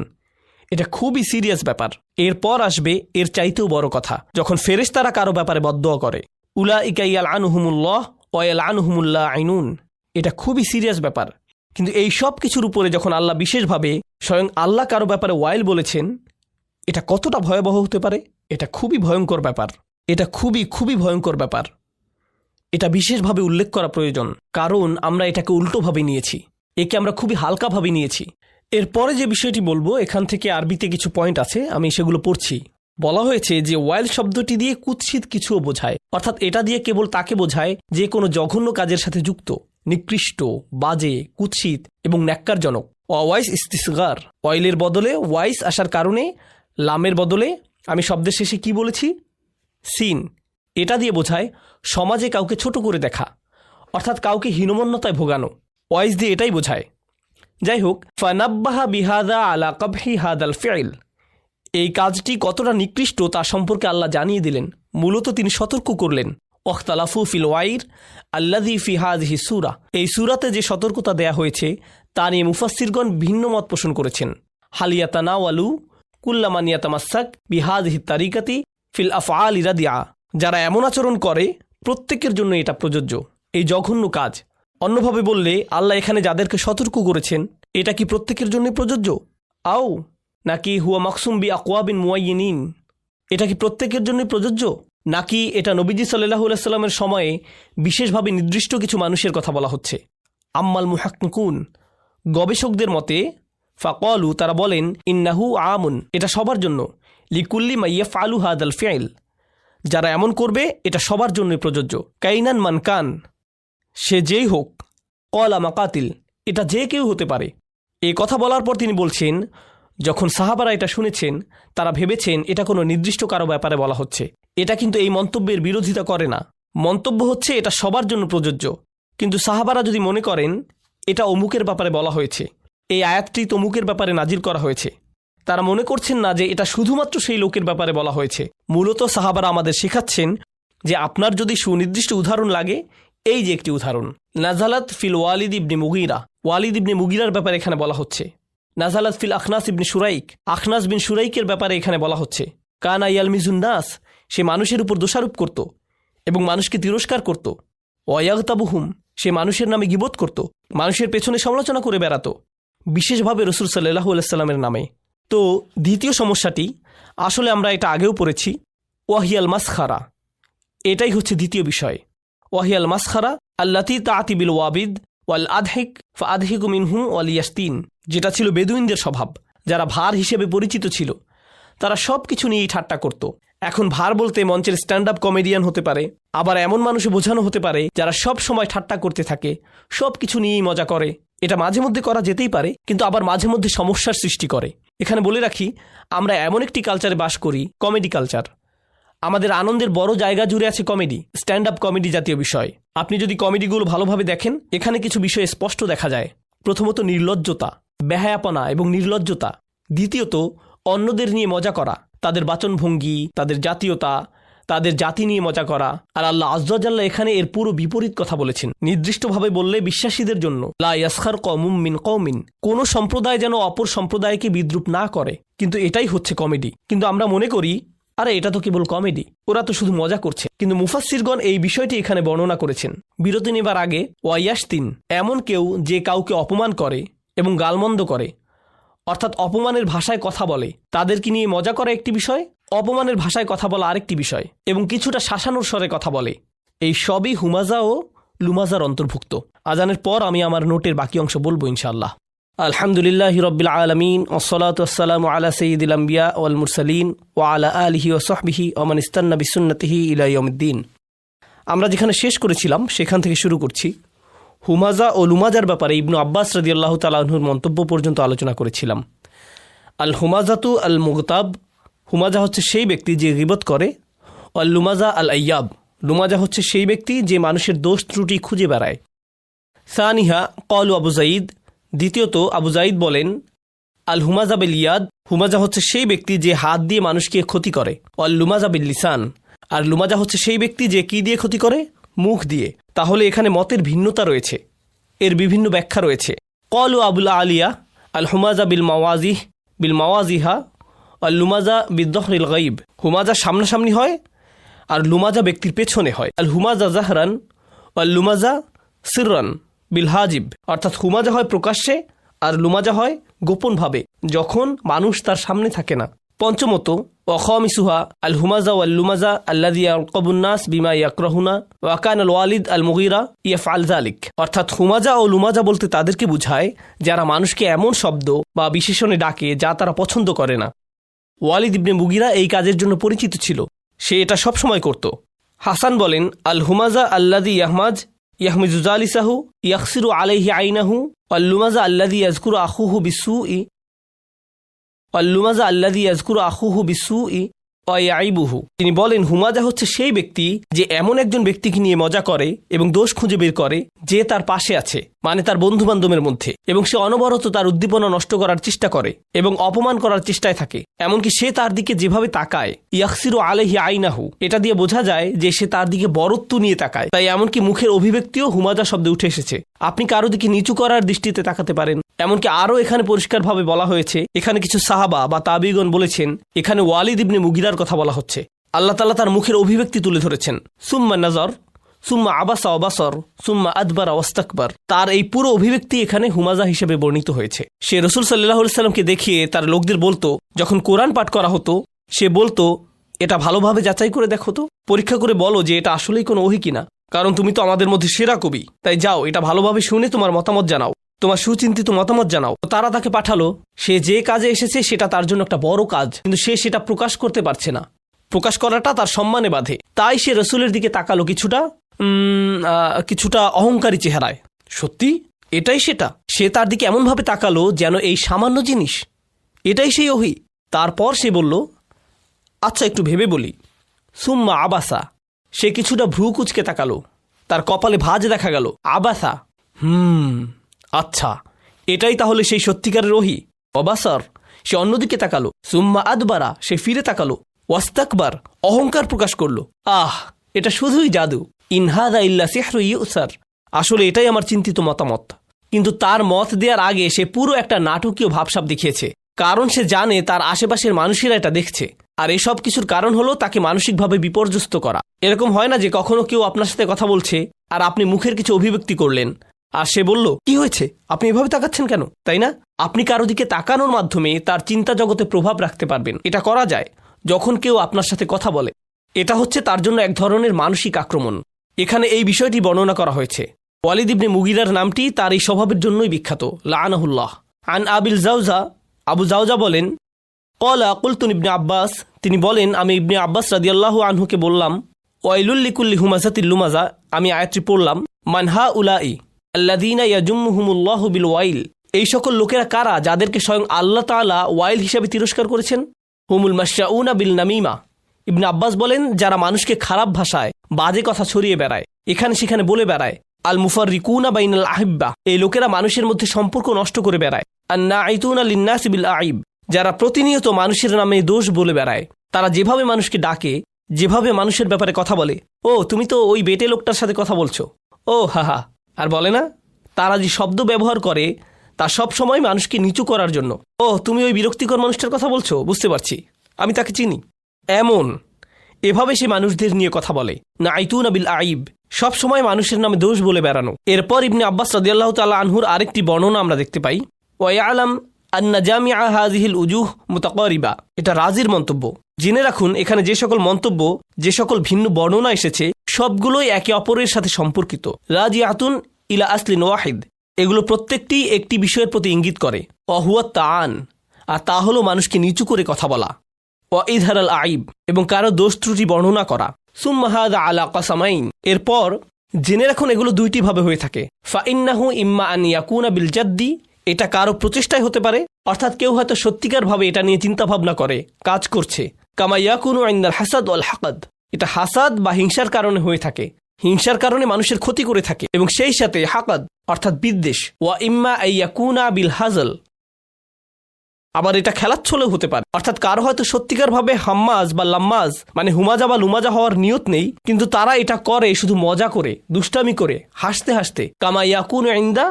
এটা খুবই সিরিয়াস ব্যাপার। এরপর আসবে এর চাইতেও বড় কথা, যখন ফেরেশতারা কারো ব্যাপারে বদদোয়া করে। উলাইকা ইয়ালআনুহুমুল্লাহ ওয়া ইয়ালআনুহুমুল লাঈনুন। এটা খুবই সিরিয়াস ব্যাপার। কিন্তু এই সব কিছুর উপরে যখন আল্লাহ বিশেষভাবে স্বয়ং আল্লাহ কারো ব্যাপারে ওয়াইল বলেছেন, এটা কতটা ভয়াবহ হতে পারে? এটা খুবই ভয়ঙ্কর ব্যাপার। এটা খুবই খুবই ভয়ঙ্কর ব্যাপার। এটা বিশেষভাবে উল্লেখ করা প্রয়োজন, কারণ আমরা এটাকে উল্টোভাবে নিয়েছি, একে আমরা খুবই হালকাভাবে নিয়েছি। এরপরে যে বিষয়টি বলবো, এখান থেকে আরবিতে কিছু পয়েন্ট আছে, আমি সেগুলো পড়ছি। বলা হয়েছে যে ওয়াইল শব্দটি দিয়ে কুৎসিত কিছুও বোঝায়, অর্থাৎ এটা দিয়ে কেবল তাকে বোঝায় যে কোনো জঘন্য কাজের সাথে যুক্ত, নিকৃষ্ট, বাজে, কুৎসিত এবং ন্যাক্কারজনক। ওয়াইস ইস্তিসগার, ওয়াইলের বদলে ওয়াইস আসার কারণে লামের বদলে আমি শব্দের শেষে কি বলেছি? সিন। এটা দিয়ে বোঝায় সমাজে কাউকে ছোট করে দেখা, অর্থাৎ কাউকে হীনমন্যতায় ভোগানো। ওয়াইস দিয়ে এটাই বোঝায়। যাই হোক, ফানাব্বাহা বিহাদা আলা কাবহি হাদাল ফিল, এই কাজটি কতটা নিকৃষ্ট তা সম্পর্কে আল্লাহ জানিয়ে দিলেন। মূলত তিনি সতর্ক করলেন। ওখতালাফু ফিল ওয়াইর আল্লাযী ফি হাযিহি সূরা, এই সূরাতে যে সতর্কতা দেয়া হয়েছে তা নিয়ে মুফাসসিরগণ ভিন্ন মত পোষণ করেছেন। হাল ইয়াতানাওয়ালু কুল্লা মান ইয়াতামাসসাক বিহাযিহি তারিকাতি ফিল আফআলি রাদিআ, যারা এমন আচরণ করে প্রত্যেকের জন্য এটা প্রযোজ্য, এই জঘন্য কাজ। অন্যভাবে বললে আল্লাহ এখানে যাদেরকে সতর্ক করেছেন এটা কি প্রত্যেকের জন্য প্রযোজ্য? আও নাকি হুয়া মাকসুম বি আকওয়াবিন মুআয়্যিনিন, এটা কি প্রত্যেকের জন্য প্রযোজ্য, নাকি এটা নবীজি সাল্লাল্লাহু আলাইহি সাল্লামের সময়ে বিশেষভাবে নির্দিষ্ট কিছু মানুষের কথা বলা হচ্ছে? আম্মাল মুহাক্কিকুন, গবেষকদের মতে ফাকালু, তারা বলেন ইন্নাহু আমুন, এটা সবার জন্য, লিকুল্লি মাইয়াফআলু হাদাল ফিল, যারা এমন করবে এটা সবার জন্যই প্রযোজ্য। কাইনান মানকান, সে যেই হোক, কলা মাকাতিল, এটা যে কেউ হতে পারে। এই কথা বলার পর তিনি বলছেন, যখন সাহাবারা এটা শুনেছেন তারা ভেবেছেন এটা কোনো নির্দিষ্ট কারো ব্যাপারে বলা হচ্ছে। এটা কিন্তু এই মন্তব্যের বিরোধিতা করে না। মন্তব্য হচ্ছে এটা সবার জন্য প্রযোজ্য। কিন্তু সাহাবারা যদি মনে করেন এটা অমুকের ব্যাপারে বলা হয়েছে, এই আয়াতটি তমুকের ব্যাপারে নাজিল করা হয়েছে, তারা মনে করছেন না যে এটা শুধুমাত্র সেই লোকের ব্যাপারে বলা হয়েছে। মূলত সাহাবারা আমাদের শেখাচ্ছেন যে আপনার যদি সুনির্দিষ্ট উদাহরণ লাগে, এই যে একটি উদাহরণ, নাজালাত ফিল ওয়ালিদ ইবনে মুগীরা, ওয়ালিদ ইবনে মুগীরার ব্যাপারে এখানে বলা হচ্ছে। নাজালাত ফিল আখনাস ইবনে শুরাইক, আখনাস বিন শুরাইকের ব্যাপারে এখানে বলা হচ্ছে। কানা ইয়ালমিজুন নাস, সে মানুষের উপর দোষারোপ করত এবং মানুষকে তিরস্কার করত। ওয়ায়াগতাবুহুম, সে মানুষের নামে গীবত করত, মানুষের পেছনে সমালোচনা করে বেড়াতো, বিশেষভাবে রাসূল সাল্লাল্লাহু আলাইহি সাল্লামের নামে। তো দ্বিতীয় সমস্যাটি, আসলে আমরা এটা আগেও পড়েছি, ওয়াহিয়াল মাসখারা, এটাই হচ্ছে দ্বিতীয় বিষয়। ওয়াহিয়াল মাসখারা আল্লাতী তাআতি বিল ওয়াবিদ ওয়াল আদহিক ফাআদহিকু মিনহুম ওয়াল ইয়াস্তিন, যেটা ছিল বেদুইনদের স্বভাব, যারা ভার হিসেবে পরিচিত ছিল। তারা সব কিছু নিয়েই ঠাট্টা করত। এখন ভার বলতে মঞ্চের স্ট্যান্ড আপ কমেডিয়ান হতে পারে, আবার এমন মানুষে বোঝানো হতে পারে যারা সব সময় ঠাট্টা করতে থাকে, সব কিছু নিয়েই মজা করে। এটা মাঝে মধ্যে করা যেতেই পারে, কিন্তু আবার মাঝে মধ্যে সমস্যার সৃষ্টি করে। এখানে বলে রাখি, আমরা এমন একটি কালচারে বাস করি, কমেডি কালচার। আমাদের আনন্দের বড় জায়গা জুড়ে আছে কমেডি, স্ট্যান্ড আপ কমেডি জাতীয় বিষয়। আপনি যদি কমেডিগুলো ভালোভাবে দেখেন, এখানে কিছু বিষয় স্পষ্ট দেখা যায়। প্রথমত নির্লজ্জতা, বেহায়াপনা এবং নির্লজ্জতা। দ্বিতীয়ত অন্যদের নিয়ে মজা করা, তাদের বাচনভঙ্গি, তাদের জাতীয়তা, তাদের জাতি নিয়ে মজা করা। আর আল্লাহ আয্যা ওয়া জাল্লা এখানে এর পুরো বিপরীত কথা বলেছেন। নির্দিষ্টভাবে বললে বিশ্বাসীদের জন্য, লা ইয়াসখার কওমুম মিন কওমিন, কোন সম্প্রদায় যেন অপর সম্প্রদায়কে বিদ্রুপ না করে। কিন্তু এটাই হচ্ছে কমেডি। কিন্তু আমরা মনে করি আরে এটা তো কেবল কমেডি, ওরা তো শুধু মজা করছে। কিন্তু মুফাসসিরগণ এই বিষয়টি এখানে বর্ণনা করেছেন। বিরতি নেবার আগে, ওয়াইয়াস্তিন, এমন কেউ যে কাউকে অপমান করে এবং গালমন্দ করে, অর্থাৎ অপমানের ভাষায় কথা বলে, তাদেরকে নিয়ে মজা করা একটি বিষয়, অপমানের ভাষায় কথা বলা আরেকটি বিষয়, এবং কিছুটা শাসানোর স্বরে কথা বলে। এই সবই হুমাজা ও লুমাজার অন্তর্ভুক্ত। আজানের পর আমি আমার নোটের বাকি অংশ বলবো ইনশাআল্লাহ। আলহামদুলিল্লাহি রাব্বিল আলামিন ওয়াসসালাতু ওয়াসসালামু আলা সাইয়্যিদিল আমবিয়া ওয়াল মুরসালিন ওয়া আলা আলিহি ওয়া সাহবিহি ওয়া মান ইস্তান্না বিসুন্নতিহি ইলা ইয়াউমিদ্দিন। আমরা যেখানে শেষ করেছিলাম সেখান থেকে শুরু করছি। হুমাজা ও লুমাজার ব্যাপারে ইবনু আব্বাস রাদিয়াল্লাহু তাআলা আনহুর মন্তব্য পর্যন্ত আলোচনা করেছিলাম। আল হুমাজাতু আল মুগতাব, হুমাজা হচ্ছে সেই ব্যক্তি যে গীবত করে। আল লুমাজা আল আইয়াব, লুমাজা হচ্ছে সেই ব্যক্তি যে মানুষের দোষ ত্রুটি খুঁজে বেড়ায়। সানিহা ক্বালু আবু যাইদ, দ্বিতীয়ত আবু যাইদ বলেন, আল হুমাজা বিল ইয়াদ, হুমাজা হচ্ছে সেই ব্যক্তি যে হাত দিয়ে মানুষকে ক্ষতি করে। আল লুমাজা বিল লিসান, আর লুমাজা হচ্ছে সেই ব্যক্তি যে কি দিয়ে ক্ষতি করে? মুখ দিয়ে। তাহলে এখানে মতের ভিন্নতা রয়েছে, এর বিভিন্ন ব্যাখ্যা রয়েছে। ক্বালু আবুল আলিয়া আল হুমাজা বিল মাওয়াজিহা আল লুমাজা বিদ্দহরিল গাইব, হুমাজা সামনাসামনি হয় আর লুমাজা ব্যক্তির পেছনে হয়। আল হুমাজা জাহরান আল লুমাজা সিররান বিল হাজিব, অর্থাৎ হুমাজা হয় প্রকাশ্যে আর লুমাজা হয় গোপনভাবে, যখন মানুষ তার সামনে থাকে না। পঞ্চমত ওয়াখামিসুহা আল হুমাজা ওয়াল লুমাজা আল্লাযী ইয়ারকাবুন নাস বিমা ইয়াকরাহুনা ওয়া কানা আল ওয়ালিদ আল মুগীরা ইয়াফআল যালিক, অর্থাৎ হুমাজা ও লুমাজা বলতে তাদেরকে বোঝায় যারা মানুষকে এমন শব্দ বা বিশেষণে ডাকে যা তারা পছন্দ করে না। ওয়ালিদ ইবনে মুগিরা এই কাজের জন্য পরিচিত ছিল, সে এটা সবসময় করত। হাসান বলেন, আল হুমাজা আল্লাদি ইয়াহমিজু জালিসাহু ইয়াকসিরু আলাইহি আইনাহু আল্লুমাজা আল্লাদি ইয়াজকুরু আখুহু বিসুই অয়াইবুহু। তিনি বলেন, হুমাজা হচ্ছে সেই ব্যক্তি যে এমন একজন ব্যক্তিকে নিয়ে মজা করে এবং দোষ খুঁজে বের করে যে তার পাশে আছে, মানে তার বন্ধু বান্ধবের মধ্যে, এবং সে অনবরত তার উদ্দীপনা নষ্ট করার চেষ্টা করে এবং অপমান করার চেষ্টায় থাকে। এমনকি সে তার দিকে যেভাবে তাকায়, ইয়াকসিরু আলাইহি আইনাহু, এটা দিয়ে বোঝা যায় যে সে তার দিকে বরত্ব নিয়ে তাকায়। তাই এমনকি মুখের অভিব্যক্তিও হুমাজা শব্দে উঠে এসেছে। আপনি কারো দিকে নিচু করার দৃষ্টিতে তাকাতে পারেন। এমনকি আরও এখানে পরিষ্কারভাবে বলা হয়েছে, এখানে কিছু সাহাবা বা তাবিগণ বলেছেন এখানে ওয়ালিদ ইবনে মুগিরার কথা বলা হচ্ছে। আল্লাহ তাআলা তার মুখের অভিব্যক্তি তুলে ধরেছেন, সুম্মা নাজর সুম্মা আবাসা ওয়াবাসর সুম্মা আদবারা ওয়াস্তাকবার। তার এই পুরো অভিব্যক্তি এখানে হুমাজা হিসেবে বর্ণিত হয়েছে। সে রাসূল সাল্লাল্লাহু আলাইহি সাল্লামকে দেখিয়ে তার লোকদের বলতো, যখন কোরআন পাঠ করা হতো সে বলতো, এটা ভালোভাবে যাচাই করে দেখো তো, পরীক্ষা করে বলো যে এটা আসলেই কোনো ওহী কিনা, কারণ তুমি তো আমাদের মধ্যে সেরা কবি, তাই যাও এটা ভালোভাবে শুনে তোমার মতামত জানাও, তোমার সুচিন্তিত মতামত জানাও। তারা তাকে পাঠালো। সে যে কাজে এসেছে সেটা তার জন্য একটা বড় কাজ, কিন্তু সে সেটা প্রকাশ করতে পারছে না। প্রকাশ করাটা তার সম্মানে বাধে। তাই সে রসুলের দিকে তাকালো কিছুটা অহংকারী চেহারায়। সত্যি এটাই সেটা। সে তার দিকে এমনভাবে তাকালো যেন এই সামান্য জিনিস এটাই সেই ওহী। তারপর সে বলল, আচ্ছা একটু ভেবে বলি। সুম্মা আবাসা, সে কিছুটা ভ্রু কুচকে তাকালো, তার কপালে ভাঁজ দেখা গেল। আবাসা, আচ্ছা এটাই তাহলে সেই সত্যিকারের ওহী। অবাসর, সে অন্যদিকে তাকালো। সুম্মা আদবারা, সে ফিরে তাকালো। ওয়াস্তাকবার, অহংকার প্রকাশ করলো। এটা শুধুই জাদু। ইনহাদা ইল্লা সিহরু ইউসার, আসলে এটাই আমার চিন্তিত মতামত। কিন্তু তার মত দেওয়ার আগে সে পুরো একটা নাটকীয় ভাবসাব দেখিয়েছে, কারণ সে জানে তার আশেপাশের মানুষেরা এটা দেখছে। আর এসব কিছুর কারণ হলো তাকে মানসিকভাবে বিপর্যস্ত করা। এরকম হয় না যে কখনো কেউ আপনার সাথে কথা বলছে আর আপনি মুখের কিছু অভিব্যক্তি করলেন আর সে বলল, কি হয়েছে, আপনি এভাবে তাকাচ্ছেন কেন, তাই না? আপনি কারো দিকে তাকানোর মাধ্যমে তার চিন্তা জগতে প্রভাব রাখতে পারবেন। এটা করা যায় যখন কেউ আপনার সাথে কথা বলে। এটা হচ্ছে তার জন্য এক ধরনের মানসিক আক্রমণ। এখানে এই বিষয়টি বর্ণনা করা হয়েছে। ওয়ালিদ ইবনে মুগিরার নামটি তার এই স্বভাবের জন্যই বিখ্যাত, লাআনাহুল্লাহ। আন আবিল জাওজা, আবু জাওজা বলেন, ক্বালা কুলতু ইবনে আব্বাস, তিনি বলেন আমি ইবনে আব্বাস রাদিয়াল্লাহু আনহুকে বললাম, ওয়াইলুল লিকুল্লি হুমাজাতিল লুমাজা, আমি আয়াতটি পড়লাম, মানহা উলাই আল্লাযীনা ইয়াজুম্মুহুমুল্লাহু বিল ওয়াইল, এই সকল লোকেরা কারা যাদেরকে স্বয়ং আল্লাহ তাআলা ওয়াইল হিসাবে তিরস্কার করেছেন? হুমুল মাশাউনা বিল নামিমা। ইবনে আব্বাস বলেন, যারা মানুষকে খারাপ ভাষায় বাজে কথা ছড়িয়ে বেড়ায়, এখানে সেখানে বলে বেড়ায়। আল মুফাররিকুনা বাইনাল আহিব্বা, এই লোকেরা মানুষের মধ্যে সম্পর্ক নষ্ট করে বেড়ায়। আন-নাঈতুনা লিন-নাসি বিল আইব, যারা প্রতিনিয়ত মানুষের নামে দোষ বলে বেড়ায়। তারা যেভাবে মানুষকে ডাকে, যেভাবে মানুষের ব্যাপারে কথা বলে, ও তুমি তো ওই বেটে লোকটার সাথে কথা বলছো, ও হা, আর বলে না, তারা যে শব্দ ব্যবহার করে তা সব সময় মানুষকে নিচু করার জন্য। ও তুমি ওই বিরক্তিকর মানুষটার কথা বলছো, বুঝতে পারছি, আমি তাকে চিনি। এভাবে সে মানুষদের নিয়ে কথা বলে। নাঈতুনা বিল আইব, সব সময় মানুষের নামে দোষ বলে বেড়ানো। এরপর ইবনে আব্বাস রাদিয়াল্লাহু তাআলা আনহুর আরেকটি বর্ণনা আমরা দেখতে পাই, ওয়া ইয়ালাম আন্না জামিআ হাযিহিল উজুহ মুতাকারিবা, এটা রাজির মন্তব্য। জেনে রাখুন এখানে যে সকল মন্তব্য, যে সকল ভিন্ন বর্ণনা এসেছে সবগুলোই একে অপরের সাথে সম্পর্কিত। রাজিআতুন ইলা আসলিন ওয়াহিদ, এগুলো প্রত্যেকটি একটি বিষয়ের প্রতি ইঙ্গিত করে। ওয়াহুয়া তাআন, আর তা হলো মানুষকে নিচু করে কথা বলা। ওয়া ইযহারাল আইব, এবং কারো দোষ ত্রুটি বর্ণনা করা। সুম্মা হাযা আলা কাসামাইন, এরপর জেনে রাখুন এগুলো দুইটি ভাবে হয়ে থাকে। ফাইন্নাহু ইম্মা আন ইয়াকুনা বিল জাদ্দি, এটা কারো প্রচেষ্টায় হতে পারে, অর্থাৎ কেউ হয়তো সত্যিকারভাবে এটা নিয়ে চিন্তা ভাবনা করে কাজ করছে। কামা ইয়াকুনু ইনদাল হাসাদ ওয়াল হাকাদ, এটা হাসাদ বা হিংসার কারণে হয়ে থাকে, হিংসার কারণে মানুষের ক্ষতি করে থাকে, এবং সেই সাথে হাকাদ অর্থাৎ বিদ্বেষ। ওয়া ইম্মা ইয়াকুনা বিল হাজল, আবার এটা খেলাচ্ছলেও হতে পারে, অর্থাৎ কারো হয়তো সত্যিকারভাবে হাম্মাজ বা লাম্মাজ মানে হুমাজা বা লুমাজা হওয়ার নিয়ত নেই, কিন্তু তারা এটা করে শুধু মজা করে, দুষ্টামি করে, হাসতে হাসতে। কামা ইয়াকুনু ইনদা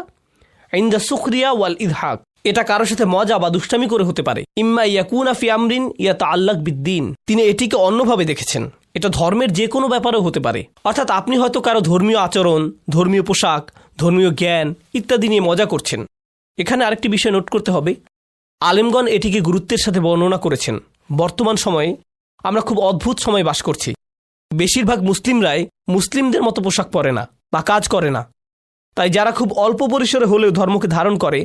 সুখরিয়া ওয়াল ইদহাক, এটা কারোর সাথে মজা বা দুষ্টামি করে হতে পারে। ইম্মা ইয়াকুনা ফি আমরিন ইয়াতাআল্লাক বিদ্দিন, তিনি এটিকে অন্যভাবে দেখেছেন, এটা ধর্মের যে কোনো ব্যাপারেও হতে পারে। অর্থাৎ আপনি হয়তো কারো ধর্মীয় আচরণ, ধর্মীয় পোশাক, ধর্মীয় জ্ঞান ইত্যাদি নিয়ে মজা করছেন। এখানে আরেকটি বিষয় নোট করতে হবে, আলেমগণ এটিকে গুরুত্বের সাথে বর্ণনা করেছেন। বর্তমান সময়ে আমরা খুব অদ্ভুত সময় বাস করছি। বেশিরভাগ মুসলিমরাই মুসলিমদের মতো পোশাক পরে না বা কাজ করে না। তাই যারা খুব অল্প পরিসরে হলেও ধর্মকে ধারণ করে,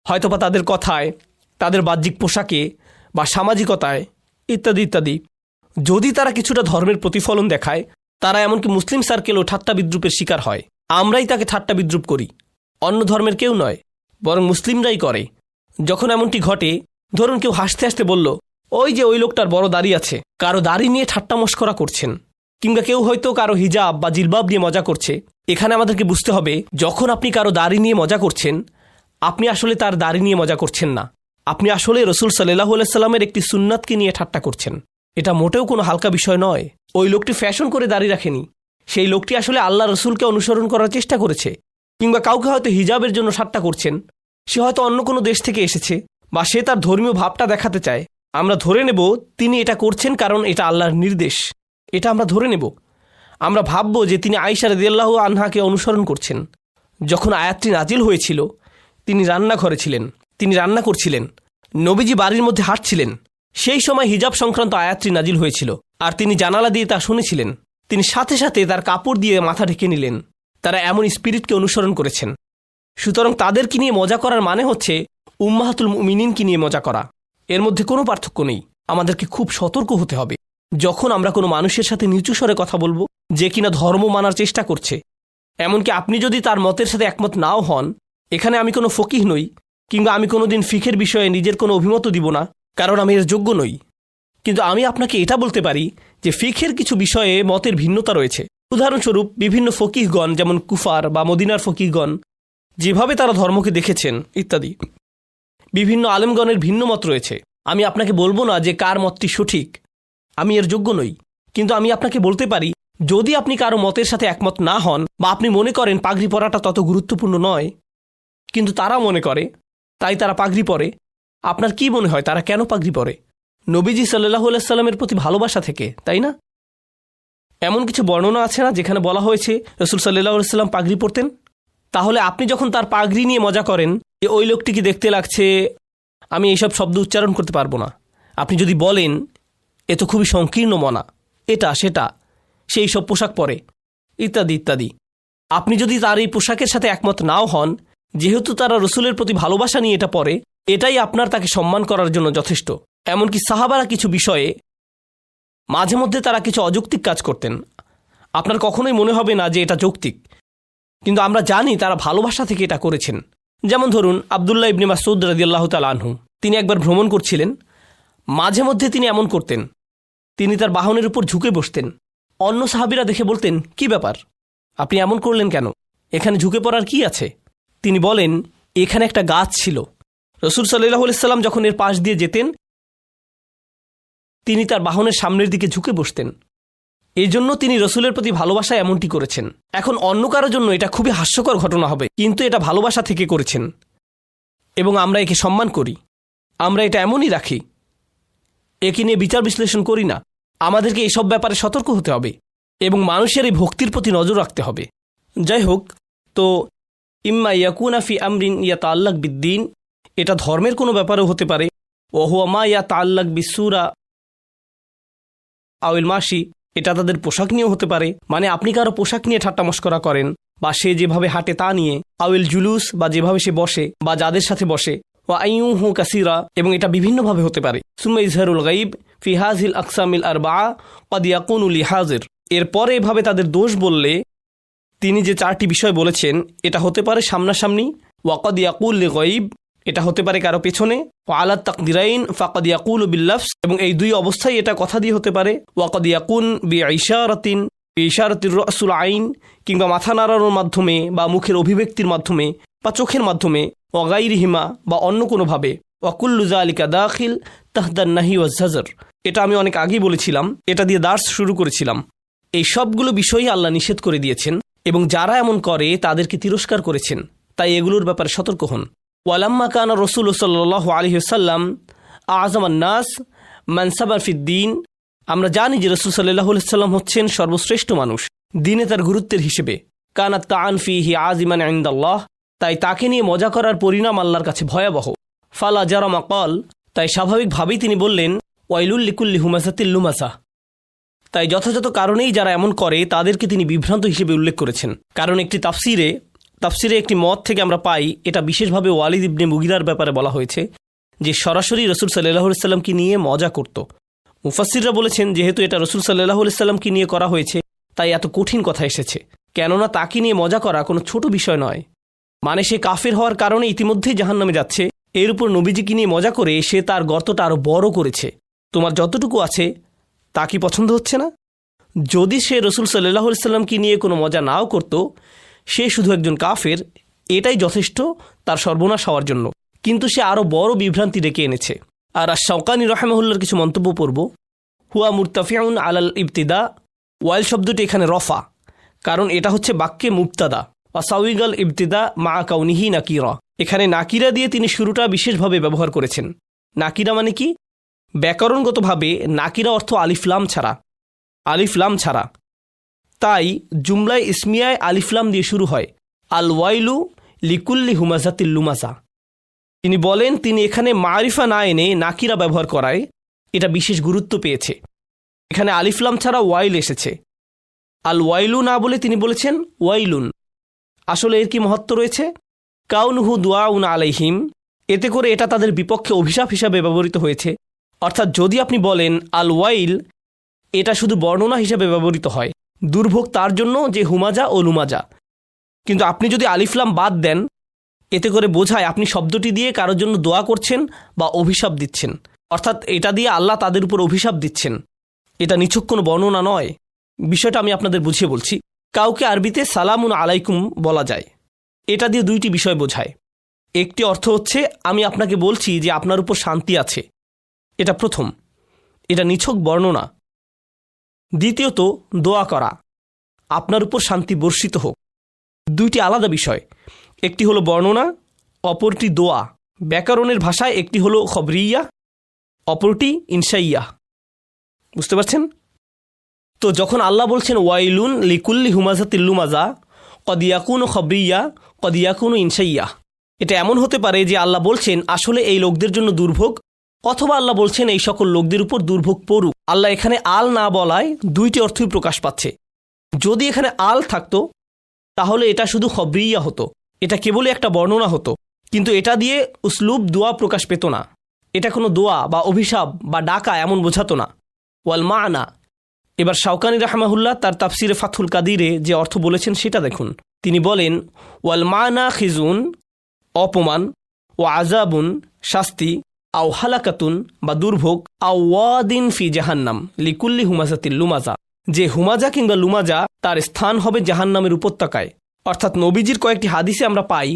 হয়তোবা তাদের কথায়, তাদের বাহ্যিক পোশাকে বা সামাজিকতায় ইত্যাদি ইত্যাদি। যদি তারা কিছুটা ধর্মের প্রতিফলন দেখায়, তারা এমনকি মুসলিম সার্কেলও ঠাট্টা বিদ্রুপের শিকার হয়। আমরাই তাকে ঠাট্টা বিদ্রুপ করি, অন্য ধর্মের কেউ নয়, বরং মুসলিমরাই করে। যখন এমনটি ঘটে, ধরুন কেউ হাসতে হাসতে বলল, ওই যে ওই লোকটার বড় দাড়ি আছে, কারো দাড়ি নিয়ে ঠাট্টা মশকরা করছেন, কিংবা কেউ হয়তো কারো হিজাব বা জিলবাব নিয়ে মজা করছে। এখানে আমাদেরকে বুঝতে হবে, যখন আপনি কারো দাড়ি নিয়ে মজা করছেন, আপনি আসলে তার দাড়ি নিয়ে মজা করছেন না, আপনি আসলে রসুল সাল্লাল্লাহু আলাইহি সাল্লামের একটি সুন্নাতকে নিয়ে ঠাট্টা করছেন। এটা মোটেও কোনো হালকা বিষয় নয়। ওই লোকটি ফ্যাশন করে দাড়ি রাখেনি, সেই লোকটি আসলে আল্লাহ রসুলকে অনুসরণ করার চেষ্টা করেছে। কিংবা কাউকে হয়তো হিজাবের জন্য ঠাট্টা করছেন, সে হয়তো অন্য কোনো দেশ থেকে এসেছে, বা সে তার ধর্মীয় ভাবটা দেখাতে চায়। আমরা ধরে নেব তিনি এটা করছেন কারণ এটা আল্লাহর নির্দেশ, এটা আমরা ধরে নেব। আমরা ভাবব যে তিনি আয়েশা রাদিয়াল্লাহু আনহাকে অনুসরণ করছেন। যখন আয়াতটি নাজিল হয়েছিল, তিনি রান্নাঘরে ছিলেন, তিনি রান্না করছিলেন, নবীজি বাড়ির মধ্যে হাঁটছিলেন। সেই সময় হিজাব সংক্রান্ত আয়াতটি নাজিল হয়েছিল, আর তিনি জানালা দিয়ে তা শুনেছিলেন। তিনি সাথে সাথে তার কাপড় দিয়ে মাথা ঢেকে নিলেন। তারা এমন স্পিরিটকে অনুসরণ করেছেন। সুতরাং তাদেরকে নিয়ে মজা করার মানে হচ্ছে উম্মাহাতুল মুমিনিনকে নিয়ে মজা করা। এর মধ্যে কোনো পার্থক্য নেই। আমাদেরকে খুব সতর্ক হতে হবে যখন আমরা কোনো মানুষের সাথে নিচু স্বরে কথা বলবো, যে কিনা ধর্ম মানার চেষ্টা করছে। এমনকি আপনি যদি তার মতের সাথে একমত নাও হন, এখানে আমি কোনো ফকিহ নই, কিংবা আমি কোনো দিন ফিকের বিষয়ে নিজের কোনো অভিমতও দিব না, কারণ আমি এর যোগ্য নই। কিন্তু আমি আপনাকে এটা বলতে পারি যে ফিকের কিছু বিষয়ে মতের ভিন্নতা রয়েছে। উদাহরণস্বরূপ, বিভিন্ন ফকিহগণ, যেমন কুফার বা মদিনার ফকিহগণ, যেভাবে তারা ধর্মকে দেখেছেন ইত্যাদি। বিভিন্ন আলেমগণের ভিন্ন মত রয়েছে। আমি আপনাকে বলবো না যে কার মতটি সঠিক, আমি এর যোগ্য নই। কিন্তু আমি আপনাকে বলতে পারি, যদি আপনি কারো মতের সাথে একমত না হন, বা আপনি মনে করেন পাগড়ি পরাটা তত গুরুত্বপূর্ণ নয়, কিন্তু তারা মনে করে, তাই তারা পাগড়ি পরে, আপনার কি মনে হয় তারা কেন পাগড়ি পরে? নবীজি সাল্লাল্লাহু আলাইহি সাল্লামের প্রতি ভালোবাসা থেকে, তাই না? এমন কিছু বর্ণনা আছে না যেখানে বলা হয়েছে রাসূল সাল্লাল্লাহু আলাইহি সাল্লাম পাগড়ি পরতেন? তাহলে আপনি যখন তার পাগড়ি নিয়ে মজা করেন যে ওই লোকটি কি দেখতে লাগছে, আমি এইসব শব্দ উচ্চারণ করতে পারবো না, আপনি যদি বলেন এ তো খুবই সংকীর্ণ মনা, এটা সেটা, সেই সব পোশাক পরে ইত্যাদি ইত্যাদি, আপনি যদি তার এই পোশাকের সাথে একমত নাও হন, যেহেতু তারা রসুলের প্রতি ভালোবাসা নিয়ে এটা পরে, এটাই আপনার তাকে সম্মান করার জন্য যথেষ্ট। এমনকি সাহাবারা কিছু বিষয়ে মাঝে মধ্যে তারা কিছু অযৌক্তিক কাজ করতেন, আপনার কখনোই মনে হবে না যে এটা যৌক্তিক, কিন্তু আমরা জানি তারা ভালোবাসা থেকে এটা করেছেন। যেমন ধরুন আব্দুল্লাহ ইবনে মাসউদ রাদিয়াল্লাহু তাআলা আনহু, তিনি একবার ভ্রমণ করছিলেন। মাঝে মধ্যে তিনি এমন করতেন, তিনি তার বাহনের উপর ঝুঁকে বসতেন। অন্য সাহাবীরা দেখে বলতেন, কি ব্যাপার, আপনি এমন করলেন কেন, এখানে ঝুঁকে পড়ার কি আছে? তিনি বলেন, এখানে একটা গাছ ছিল, রাসূল সাল্লাল্লাহু আলাইহি সাল্লাম যখন এর পাশ দিয়ে যেতেন, তিনি তার বাহনের সামনের দিকে ঝুঁকে বসতেন। এই জন্য তিনি রসুলের প্রতি ভালোবাসায় এমনটি করেছেন। এখন অন্য কারোর জন্য এটা খুবই হাস্যকর ঘটনা হবে, কিন্তু এটা ভালোবাসা থেকে করেছেন, এবং আমরা একে সম্মান করি। আমরা এটা এমনই রাখি, একে নিয়ে বিচার বিশ্লেষণ করি না। আমাদেরকে এসব ব্যাপারে সতর্ক হতে হবে এবং মানুষের এই ভক্তির প্রতি নজর রাখতে হবে। যাই হোক, তো ইম্মা ইয়াকুনা ফি আমরিন ইয়াতাআল্লাক বিদ্দিন, এটা ধর্মের কোনো ব্যাপারেও হতে পারে। ওয়া হুয়া মা ইয়াতাআল্লাক বিসসূরা আউল মাশি, এটা তাদের পোশাক নিয়েও হতে পারে, মানে আপনি কারো পোশাক নিয়ে ঠাট্টা মশকরা করেন, বা সে যেভাবে হাঁটে তা নিয়ে। আউল জুলুস, বা যেভাবে সে বসে বা যাদের সাথে বসে। ওয়া আইয়ুহু কাসীরা, এবং এটা বিভিন্নভাবে হতে পারে। সুম্মা ইজহারুল গায়ব ফি হাযিল আকসামিল আরবাআ ক্বাদ ইয়াকুনু লিহাজির, এরপরে এভাবে তাদের দোষ বললে তিনি যে চারটি বিষয় বলেছেন, এটা হতে পারে সামনাসামনি, ওয়া ক্বাদ ইয়াকুল লিগায়ব, এটা হতে পারে কারো পেছনে, ওয়া আলা তাকদিরাইন ফাকাদ ইয়াকুলু বিল্লাফস, এবং এই দুই অবস্থায় এটা কথা দিয়ে হতে পারে। ওয়া ক্বাদ ইয়াকুন বিইশারাতিন ইশারাতির রাসুল আইন, কিংবা মাথা নাড়ানোর মাধ্যমে বা মুখের অভিব্যক্তির মাধ্যমে বা চোখের মাধ্যমে, ওয়া গায়রিহিমা, বা অন্য কোনোভাবে। ওয়া কুল্লু যালিকা দাখিল তাহদান নাহি ওয়াজ জাজর, এটা আমি অনেক আগেই বলেছিলাম, এটা দিয়ে দার্স শুরু করেছিলাম। এই সবগুলো বিষয়ই আল্লাহ নিষেধ করে দিয়েছেন, এবং যারা এমন করে তাদেরকে তিরস্কার করেছেন। তাই এগুলোর ব্যাপারে সতর্ক হন। ওয়ালাম্মা কানা রাসূল সাল্লাল্লাহু আলাইহি ওয়াসাল্লাম আযমান নাস মানসাবান ফিদ্দিন, আমরা জানি যে রাসূল সাল্লাল্লাহু আলাইহি ওয়াসাল্লাম হচ্ছেন সর্বশ্রেষ্ঠ মানুষ দিনে তার গুরুত্বের হিসেবে। কানাত তাআন ফিহি আযিমান ইনদাল্লাহ, তাই তাকে নিয়ে মজা করার পরিণাম আল্লাহর কাছে ভয়াবহ। ফালা জারামা ক্বাল, তাই স্বাভাবিকভাবেই তিনি বললেন, ওয়াইলুল লিকুল্লি হুমাযাতিল লুমাযা, তাই যথাযথ কারণেই যারা এমন করে তাদেরকে তিনি বিভ্রান্ত হিসেবে উল্লেখ করেছেন। কারণ একটি তাফসিরে একটি মত থেকে আমরা পাই, এটা বিশেষভাবে ওয়ালিদ ইবনে মুগিরার ব্যাপারে বলা হয়েছে, যে সরাসরি রাসূল সাল্লাল্লাহু আলাইহি ওয়াসাল্লামকে নিয়ে মজা করত, মুফাসসিররা বলেছেন যেহেতু এটা রাসূল সাল্লাল্লাহু আলাইহি সাল্লামকে নিয়ে করা হয়েছে তাই এত কঠিন কথা এসেছে, কেননা তাকে নিয়ে মজা করা কোনো ছোট বিষয় নয়। মানে সে কাফের হওয়ার কারণে ইতিমধ্যেই জাহান্নামে যাচ্ছে, এর উপর নবীজিকে নিয়ে মজা করে সে তার গর্তটা আরও বড় করেছে। তোমার যতটুকু আছে তা কি পছন্দ হচ্ছে না? যদি সে রাসূল সাল্লাল্লাহু আলাইহি সাল্লামকে নিয়ে কোনো মজা নাও করত, সে শুধু একজন কাফের, এটাই যথেষ্ট তার সর্বনাশ হওয়ার জন্য। কিন্তু সে আরও বড় বিভ্রান্তি ডেকে এনেছে। আর আশ-শাওকানি রাহিমাহুল্লাহর কিছু মন্তব্য পড়ব। হুয়া মুরতাফিউন আলাল ইবতিদা, ওয়াইল শব্দটি এখানে রফা, কারণ এটা হচ্ছে বাক্যে মুবতাদা। ওয়াসাউইগাল ইবতিদা মা কাউনিহি নাকিরা, এখানে নাকিরা দিয়ে তিনি শুরুটা বিশেষভাবে ব্যবহার করেছেন। নাকিরা মানে কি? ব্যাকরণগতভাবে নাকিরা অর্থ আলিফলাম ছাড়া, আলিফলাম ছাড়া। তাই জুমলায় ইসমিয়ায় আলিফলাম দিয়ে শুরু হয়। আল ওয়াইলু লিকুল্লি হুমাজাতিল লুমাজা। তিনি বলেন তিনি এখানে মারিফা না এনে নাকিরা ব্যবহার করায় এটা বিশেষ গুরুত্ব পেয়েছে। এখানে আলিফলাম ছাড়া ওয়াইল এসেছে। আল ওয়াইলু না বলে তিনি বলেছেন ওয়াইলুন। আসলে এর কি মহত্ব রয়েছে? কাউনুহু দুআউন আলাইহিম, এতে করে এটা তাদের বিপক্ষে অভিশাপ হিসাবে ব্যবহৃত হয়েছে। অর্থাৎ যদি আপনি বলেন আল ওয়াইল, এটা শুধু বর্ণনা হিসাবে ব্যবহৃত হয়, দুর্ভোগ তার জন্য যে হুমাজা ও লুমাজা। কিন্তু আপনি যদি আলিফলাম বাদ দেন, এতে করে বোঝায় আপনি শব্দটি দিয়ে কারোর জন্য দোয়া করছেন বা অভিশাপ দিচ্ছেন। অর্থাৎ এটা দিয়ে আল্লাহ তাদের উপর অভিশাপ দিচ্ছেন। এটা নিছক কোনো বর্ণনা নয়। বিষয়টা আমি আপনাদের বুঝিয়ে বলছি। কাউকে আরবিতে সালামুন আলাইকুম বলা যায়, এটা দিয়ে দুইটি বিষয় বোঝায়। একটি অর্থ হচ্ছে আমি আপনাকে বলছি যে আপনার উপর শান্তি আছে, এটা প্রথম, এটা নিছক বর্ণনা। দ্বিতীয়ত দোয়া করা, আপনার উপর শান্তি বর্ষিত হোক। দুইটি আলাদা বিষয়, একটি হলো বর্ণনা, অপরটি দোয়া। ব্যাকরণের ভাষায় একটি হলো খবরিয়া, অপরটি ইনশাইয়া। বুঝতে পারছেন? তো যখন আল্লাহ বলছেন ওয়াইলুন লিকুল্লি হুমাজাতিল লুমাজা, কদ ইয়াকুনু খবরিয়া কদ ইয়াকুনু ইনশাইয়া, এটা এমন হতে পারে যে আল্লাহ বলছেন আসলে এই লোকদের জন্য দুর্ভোগ, অথবা আল্লাহ বলছেন এই সকল লোকদের উপর দুর্ভোগ পড়ুক। আল্লাহ এখানে আল না বলায় দুইটি অর্থই প্রকাশ পাচ্ছে। যদি এখানে আল থাকতো তাহলে এটা শুধু খবরিয়া হতো, এটা কেবলই একটা বর্ণনা হতো, কিন্তু এটা দিয়ে উসলুব দোয়া প্রকাশ পেত না। এটা কোনো দোয়া বা অভিশাপ বা ডাকা এমন বোঝাতো না। ওয়াল মানা, এবার শাওকানি রাহমাহুল্লাহ তার তাফসিরে ফাথুল কাদিরে যে অর্থ বলেছেন সেটা দেখুন। তিনি বলেন ওয়াল মানা খিজুন, অপমান, ও আজাবুন, শাস্তি, আও হালাকাতুন বা দুর্ভোগ, আও ওয়াদিন ফি জাহান্নাম লিকুল্লি হুমাজাতিল লুমাজা, যে হুমাজা কিংবা লুমাজা তার স্থান হবে জাহান্নামের উপত্যকায়। অর্থাৎ নবীজির কয়েকটি হাদিসে আমরা পাই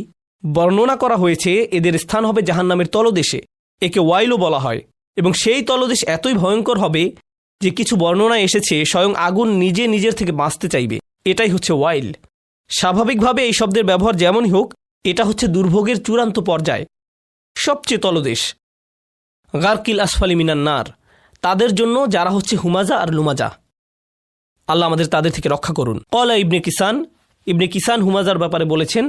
বর্ণনা করা হয়েছে এদের স্থান হবে জাহান্নামের তলদেশে, একে ওয়াইলও বলা হয়। এবং সেই তলদেশ এতই ভয়ঙ্কর হবে যে কিছু বর্ণনায় এসেছে স্বয়ং আগুন নিজে নিজের থেকে বাঁচতে চাইবে। এটাই হচ্ছে ওয়াইল। স্বাভাবিকভাবে এই শব্দের ব্যবহার যেমনই হোক, এটা হচ্ছে দুর্ভোগের চূড়ান্ত পর্যায়, সবচেয়ে তলদেশ। গারকিল আসফালি মিনান নার, তাদের জন্য যারা হচ্ছে হুমাজা আর লুমাজা। আল্লাহ আমাদের তাদের থেকে রক্ষা করুন। কলা ইবনে কিসান, ইবনে কিসান হুমাজার ব্যাপারে বলেছেন,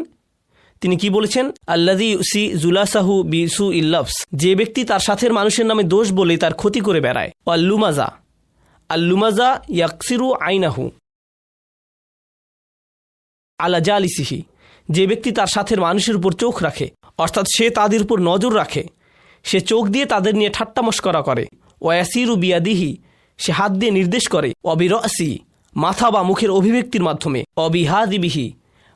তিনি কি বলেছেন? আল্লাযী ইউসি জুলাসাহু বিসু ইল্লাফস, যে ব্যক্তি তার সাথের মানুষের নামে দোষ বলে তার ক্ষতি করে বেড়ায়। ওয়াল লুমাজা, আল লুমাজা ইয়াকসিরু আইনাহু আলা জালিসিহি, যে ব্যক্তি তার সাথের মানুষের উপর চোখ রাখে, অর্থাৎ সে তাদের উপর নজর রাখে, সে চোখ দিয়ে তাদের নিয়ে ঠাট্টা মশকরা করে। ওয়াসিরু বিয়াদিহি, সে হাত দিয়ে নির্দেশ করে। অবিরসি, মাথা বা মুখের অভিব্যক্তির মাধ্যমে। অবিহাদিবিহি,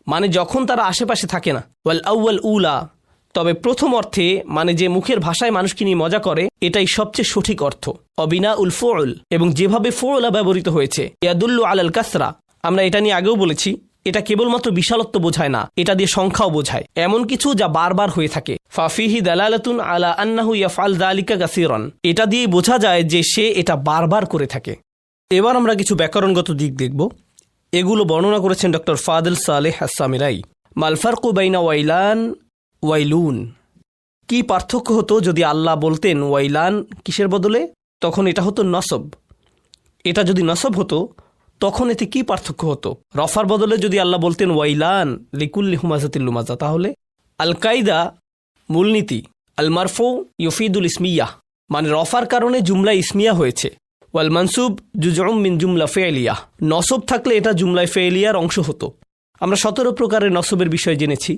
মানে যখন তারা আশেপাশে থাকে না। ওয়াল আউয়াল উলা, তবে প্রথম অর্থে মানে যে মুখের ভাষায় মানুষকে নিয়ে মজা করে, এটাই সবচেয়ে সঠিক অর্থ। অবিনা উল ফুল, এবং যেভাবে ফুলা ব্যবহৃত হয়েছে। ইয়াদুল্লু আলাল কাসরা, আমরা এটা নিয়ে আগেও বলেছি, এটা কেবলমাত্র বিশালত্ব বোঝায় না, এটা দিয়ে সংখ্যাও বোঝায়, এমন কিছু যা বারবার হয়ে থাকে। ফাফিহি দালালাতুন আলা আন্নাহু ইয়াফআল যালিকা কাসীরান, এটা দিয়ে বোঝা যায় যে সে এটা বারবার করে থাকে। এবার আমরা কিছু ব্যাকরণগত দিক দেখব। এগুলো বর্ণনা করেছেন ডক্টর ফাদল সালেহ আস-সামিরাই। মাল ফারকু বাইনা ওয়াইলান ওয়াইলুন, কি পার্থক্য হতো যদি আল্লাহ বলতেন ওয়াইলান কিসের বদলে? তখন এটা হতো নসব। এটা যদি নসব হতো তখন এতে কি পার্থক্য হতো? রফার বদলে যদি আল্লাহ বলতেন ওয়াইলান লিকুল্লি হুমাজাতিল লুমাজা, তাহলে আল কায়দা, মূলনীতি, আল মারফু ইউফিদুল ইসমিয়া, মানে রফার কারণে জুমলা ইসমিয়া হয়েছে। ওয়াল মানসুব জুজউম মিন জুমলা ফেলিয়া, নসব থাকলে এটা জুমলায় ফেলিয়ার অংশ হতো। আমরা 17 প্রকারের নসবের বিষয় জেনেছি।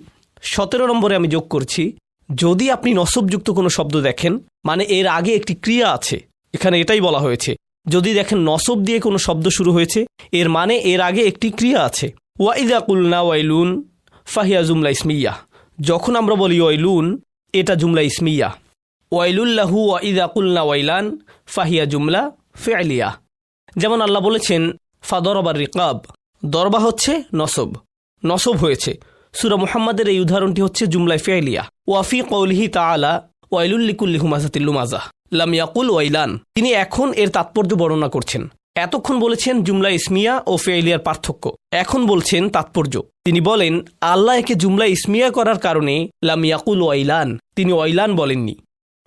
17 নম্বরে আমি যোগ করছি, যদি আপনি নসবযুক্ত কোনো শব্দ দেখেন, মানে এর আগে একটি ক্রিয়া আছে, এখানে এটাই বলা হয়েছে। যদি দেখেন নসব দিয়ে কোনো শব্দ শুরু হয়েছে, এর মানে এর আগে একটি ক্রিয়া আছে। ওয়াইদা কুলনা ওয়াইলুন ফাহিয়া জুমলা ইসমিয়া। যখন আমরা বলি ওয়াইলুন, এটা জুমলা ইসমিয়া। ওয়াইলুল্লাহু ওয়াইদা কুলনা ওয়াইলান ফাহিয়া জুমলা ফেলিয়া। যেমন আল্লাহ বলেছেন ফাদরবার রিকাব, দরবা হচ্ছে নসব, নসব হয়েছে। সূরা মুহাম্মাদের এই উদাহরণটি হচ্ছে জুমলায় ফেলিয়া। ওয়াফি কওলিহি তাআলা ওয়াইলুল লিকুল্লি হুমাযাতিল লুমাযা লাম ইয়াকুল ওয়াইলান। তিনি এখন এর তাৎপর্য বর্ণনা করছেন। এতক্ষণ বলেছেন জুমলা ইসমিয়া ও ফেলিয়ার পার্থক্য, এখন বলছেন তাৎপর্য। তিনি বলেন আল্লাহ একে জুমলা ইসমিয়া করার কারণে লাম ইয়াকুল ওয়াইলান, তিনি ওয়াইলান বলেননি।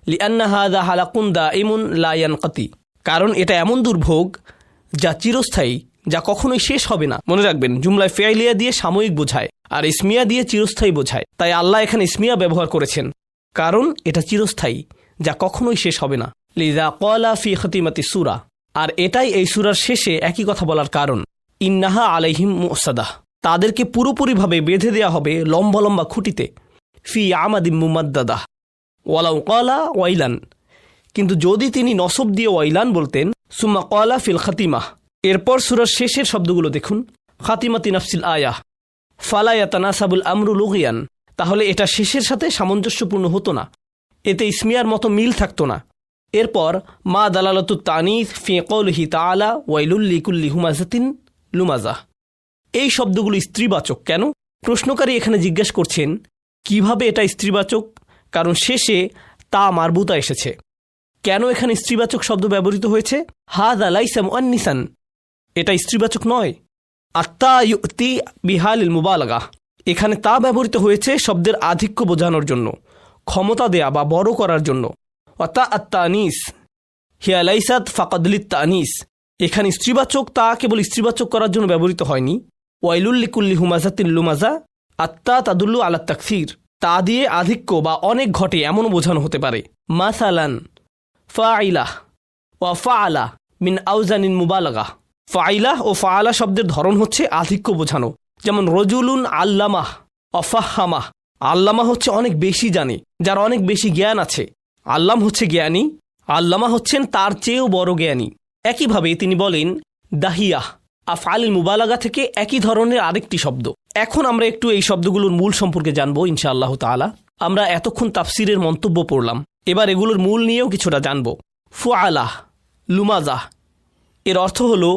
লিআন্না হাযা হালাকুন দাইমুন লা ইয়ানকাতি, কারণ এটা এমন দুর্ভোগ যা চিরস্থায়ী, যা কখনোই শেষ হবে না। মনে রাখবেন, জুমলায় ফেলিয়া দিয়ে সাময়িক বোঝায় আর ইসমিয়া দিয়ে চিরস্থায়ী বোঝায়। তাই আল্লাহ এখানে ইসমিয়া ব্যবহার করেছেন, কারণ এটা চিরস্থায়ী, যা কখনোই শেষ হবে না। লিযা ক্বালা ফি খাতিমাতি সূরা, আর এটাই এই সূরার শেষে একই কথা বলার কারণ। ইন্নাহা আলাইহিম মুসাদাহ, তাদেরকে পুরোপুরিভাবে বেঁধে দেয়া হবে লম্বা লম্বা খুঁটিতে। ফি আমাদিম মুমাদ্দাদাহ ওয়ালাউ ক্বালা ওয়াইলান, কিন্তু যদি তিনি নসব দিয়ে ওয়াইলান বলতেন। সুম্মা ক্বালা ফিল খাতিমাহ, এরপর সূরার শেষের শব্দগুলো দেখুন। খাতিমাতি নাফসিল আয়াহ ফালা ইয়াতানাসাবুল আমরু লুগিয়ান, তাহলে এটা শেষের সাথে সামঞ্জস্যপূর্ণ হতো না, এতে ইসমিয়ার মতো মিল থাকতো না। এরপর মা দালালাতুত তানিস ফি কওলিহি তাআলা ওয়াইলুল লিকুল্লি হুমাযাতিন লুমাযা, এই শব্দগুলো স্ত্রীবাচক কেন? প্রশ্নকারী এখানে জিজ্ঞেস করছেন কিভাবে এটা স্ত্রীবাচক, কারণ শেষে তা মারবুতা এসেছে। কেন এখানে স্ত্রীবাচক শব্দ ব্যবহৃত হয়েছে? হাযা লাইসা মুআন্নিসান, এটা স্ত্রীবাচক নয়। আত্তা ইউতি বিহালিল মুবালাগা, এখানে তা ব্যবহৃত হয়েছে শব্দের আধিক্য বোঝানোর জন্য, ক্ষমতা দেয়া বা বড় করার জন্য। অতা আত্তানিস হিয়া লাইসাত ফাকাদলিত তানিস, এখানে স্ত্রীবাচক তা কেবল স্ত্রীবাচক করার জন্য ব্যবহৃত হয়নি। ওয়াইলুল লিকুল্লি হুমাযাতিল লুমাযা, আত্তা তাদুল্লু আলা তাকসির, তা দিয়ে আধিক্য বা অনেক ঘটে এমনও বোঝানো হতে পারে। মাসালান ফাইলাহ ওয়া ফাআলা মিন আউজানিন মুবালাগা, ফাইলাহ ও ফাআলা শব্দের ধরন হচ্ছে আধিক্য বোঝানো। যেমন রজুলুন আল্লামাহ অফাহামাহ, আল্লামা হচ্ছে অনেক বেশি জানে, যার অনেক বেশি জ্ঞান আছে। আল্লাম হচ্ছে জ্ঞানী, আল্লামা হচ্ছেন তার চেয়েও বড় জ্ঞানী। একইভাবে তিনি বলেন দাহিয়াহ, আফআলিল মুবালাগা থেকে একই ধরনের আরেকটি শব্দ। এখন আমরা একটু এই শব্দগুলোর মূল সম্পর্কে জানবো ইনশাআল্লাহ তাআলা। আমরা এতক্ষণ তাফসিরের মন্তব্য পড়লাম, এবার এগুলোর মূল নিয়েও কিছুটা জানব। ফুআলাহ, লুমাজাহ, এর অর্থ হলো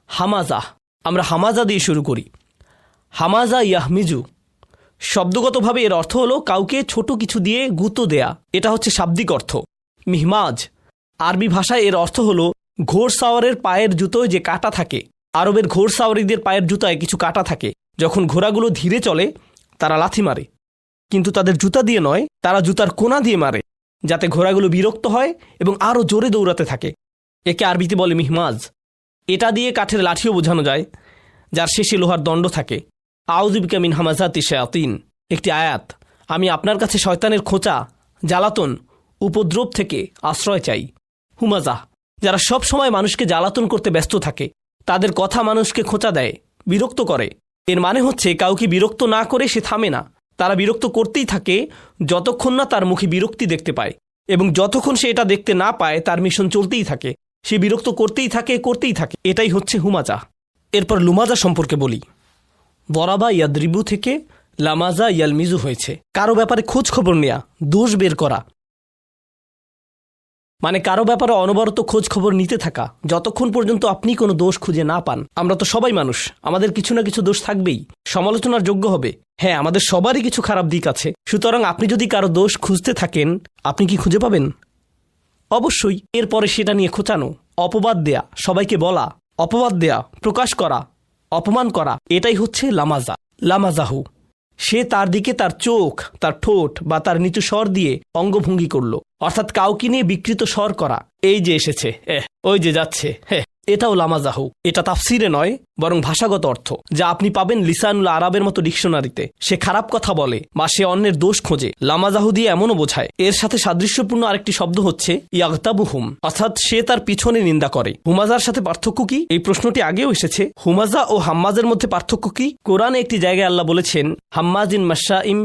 হামাজা। আমরা হামাজা দিয়ে শুরু করি। হামাজা ইয়াহমিজু, শব্দগতভাবে এর অর্থ হলো কাউকে ছোট কিছু দিয়ে গুঁতো দেয়া, এটা হচ্ছে শাব্দিক অর্থ। মিহমাজ, আরবি ভাষায় এর অর্থ হলো ঘোড়সাওয়ারের পায়ের জুতোয় যে কাঁটা থাকে। আরবের ঘোড়সাওয়ারিদের পায়ের জুতায় কিছু কাঁটা থাকে। যখন ঘোড়াগুলো ধীরে চলে তারা লাথি মারে, কিন্তু তাদের জুতা দিয়ে নয়, তারা জুতার কোনা দিয়ে মারে, যাতে ঘোড়াগুলো বিরক্ত হয় এবং আরও জোরে দৌড়াতে থাকে। একে আরবিতে বলে মিহমাজ। এটা দিয়ে কাঠের লাঠিও বোঝানো যায়, যার শেষে লোহার দণ্ড থাকে। আউযু বিকা মিন হামাযাতি শায়াতিন, একটি আয়াত। আমি আপনার কাছে শয়তানের খোঁচা, জ্বালাতন, উপদ্রব থেকে আশ্রয় চাই। হুমাজা, যারা সব সময় মানুষকে জ্বালাতন করতে ব্যস্ত থাকে, তাদের কথা মানুষকে খোঁচা দেয়, বিরক্ত করে। এর মানে হচ্ছে কাউকে বিরক্ত না করে সে থামে না, তারা বিরক্ত করতেই থাকে যতক্ষণ না তার মুখে বিরক্তি দেখতে পায়, এবং যতক্ষণ সে এটা দেখতে না পায় তার মিশন চলতেই থাকে, সে বিরক্ত করতেই থাকে। এটাই হচ্ছে হুমাজা। এরপর লুমাজা সম্পর্কে বলি। দরাবা ইয়াদরিবু থেকে লামাজা ইয়ালমিজু হয়েছে। কারো ব্যাপারে খোঁজ খবর নেয়া, দোষ বের করা, মানে কারো ব্যাপারে অনবরত খোঁজ খবর নিতে থাকা যতক্ষণ পর্যন্ত আপনি কোনো দোষ খুঁজে না পান। আমরা তো সবাই মানুষ, আমাদের কিছু না কিছু দোষ থাকবেই, সমালোচনার যোগ্য হবে। হ্যাঁ, আমাদের সবারই কিছু খারাপ দিক আছে। সুতরাং আপনি যদি কারো দোষ খুঁজতে থাকেন, আপনি কি খুঁজে পাবেন? অবশ্যই। এরপরে সেটা নিয়ে খোঁচানো, অপবাদ দেয়া, সবাইকে বলা, অপবাদ দেয়া, প্রকাশ করা, অপমান করা, এটাই হচ্ছে লামাজা। লামাজাহু, সে তার দিকে তার চোখ, তার ঠোঁট বা তার নিচু স্বর দিয়ে অঙ্গভঙ্গি করল, অর্থাৎ কাউকে নিয়ে বিকৃত স্বর করা। এই যে এসেছে, ওই যে যাচ্ছে, এটাও লামাজাহু। এটা তাফসিরে নয়, বরং ভাষাগত অর্থ, যা আপনি পাবেন লিসানুল আরাবের মতো ডিকশনারিতে। সে খারাপ কথা বলে বা সে অন্যের দোষ খোঁজে, লামাজাহু দিয়ে এমনও বোঝায়। এর সাথে সাদৃশ্যপূর্ণ আরেকটি শব্দ হচ্ছে ইয়াগতাবুহুম, অর্থাৎ সে তার পিছনে নিন্দা করে। হুমাজার সাথে পার্থক্য কি? এই প্রশ্নটি আগেও এসেছে। হুমাজা ও হাম্মাজের মধ্যে পার্থক্য কি? কোরআনে একটি জায়গায় আল্লাহ বলেছেন হাম্মাজিন মাশাইম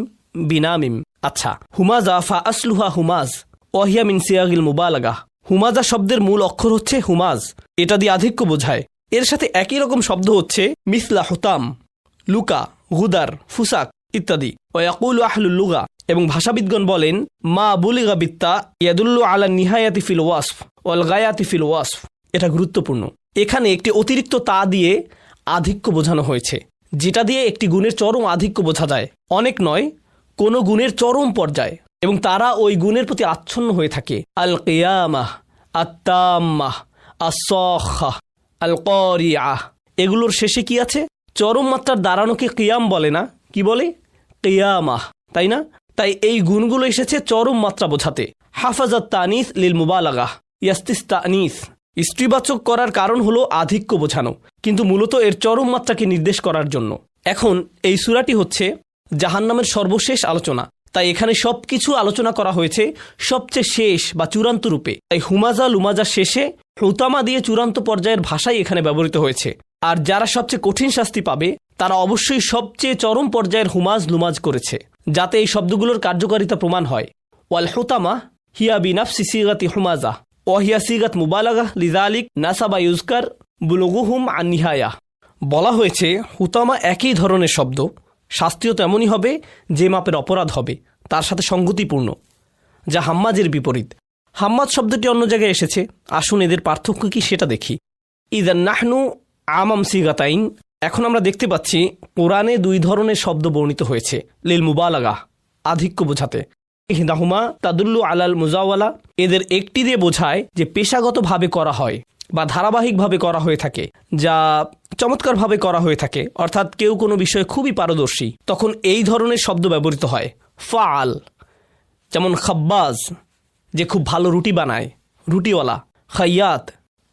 বিনামিম। আচ্ছা, হুমাজা ফা আসলুহা হুমাজ ওয়াহিয়া মিন সিয়াগিল মুবালাগা। হুমাজা শব্দের মূল অক্ষর হচ্ছে হুমাজ, এটা দিয়ে আধিক্য বোঝায়। এর সাথে একই রকম শব্দ হচ্ছে মিসলা হুতাম, লুকা, গুদার, ফুসাক ইত্যাদি। ওয়াকুলু আহলুল লুগা, এবং ভাষাবিদগণ বলেন মা বুলিগা বিত্তা ইয়াদুল্লু আলা নিহায়াতি ফিল ওয়াসফ ওয়াল গায়াতি ফিল ওয়াসফ। এটা গুরুত্বপূর্ণ। এখানে একটি অতিরিক্ত তা দিয়ে আধিক্য বোঝানো হয়েছে, যেটা দিয়ে একটি গুণের চরম আধিক্য বোঝা যায়। অনেক নয়, কোনো গুণের চরম পর্যায়, এবং তারা ওই গুণের প্রতি আচ্ছন্ন হয়ে থাকে। আল কিয়ামাহ, আত্তাম্মাহ, আসসাখাহ, আল কারিআহ, এগুলোর শেষে কি আছে? চরম মাত্রার দাঁড়ানোকে কিয়াম বলে না, কি বলে? কিয়ামাহ, তাই না? তাই এই গুণগুলো এসেছে চরম মাত্রা বোঝাতে। হাফাজাত তানিস লিল মুবালাগাহ, ইয়াস্তিস তানিস, স্ত্রীবাচক করার কারণ হলো আধিক্য বোঝানো, কিন্তু মূলত এর চরম মাত্রাকে নির্দেশ করার জন্য। এখন এই সূরাটি হচ্ছে জাহান্নামের সর্বশেষ আলোচনা, তাই এখানে সবকিছু আলোচনা করা হয়েছে সবচেয়ে শেষ বা চূড়ান্ত রূপে। তাই হুমাজা লুমাজা শেষে হুতামা দিয়ে চূড়ান্ত পর্যায়ের ভাষাই এখানে ব্যবহৃত হয়েছে। আর যারা সবচেয়ে কঠিন শাস্তি পাবে তারা অবশ্যই সবচেয়ে চরম পর্যায়ের হুমাজ লুমাজ করেছে, যাতে এই শব্দগুলোর কার্যকারিতা প্রমাণ হয়। ওয়াল হুতামা হিয়া বিনাফসি সিগাতি হুমাজা ওয়াহিয়া সিগাত মুবালাগাহ লিযালিক নাসাবা ইউজকার বুলুগুহুম আন নিহায়া। বলা হয়েছে হুতামা একই ধরনের শব্দ, শাস্তিও তেমনই হবে যে মাপের অপরাধ হবে, তার সাথে সঙ্গতিপূর্ণ, যা হাম্মাজের বিপরীত। হাম্মাজ শব্দটি অন্য জায়গায় এসেছে, আসুন এদের পার্থক্য কি সেটা দেখি। ইদান নাহনু আমাম সিগাতাইন, এখন আমরা দেখতে পাচ্ছি কোরআনে দুই ধরনের শব্দ বর্ণিত হয়েছে লিল মুবালাগা, আধিক্য বোঝাতে। ইহদাহুমা তাদুল্লু আলাল মুজাওয়ালা, এদের একটি দিয়ে বোঝায় যে পেশাগতভাবে করা হয় বা ধারাবাহিকভাবে করা হয়ে থাকে, যা চমৎকারভাবে করা হয়ে থাকে, অর্থাৎ কেউ কোনো বিষয়ে খুবই পারদর্শী, তখন এই ধরনের শব্দ ব্যবহৃত হয়। ফাআল, যেমন খাব্বাজ, যে খুব ভালো রুটি বানায়, রুটিওয়ালা। খাইয়াত,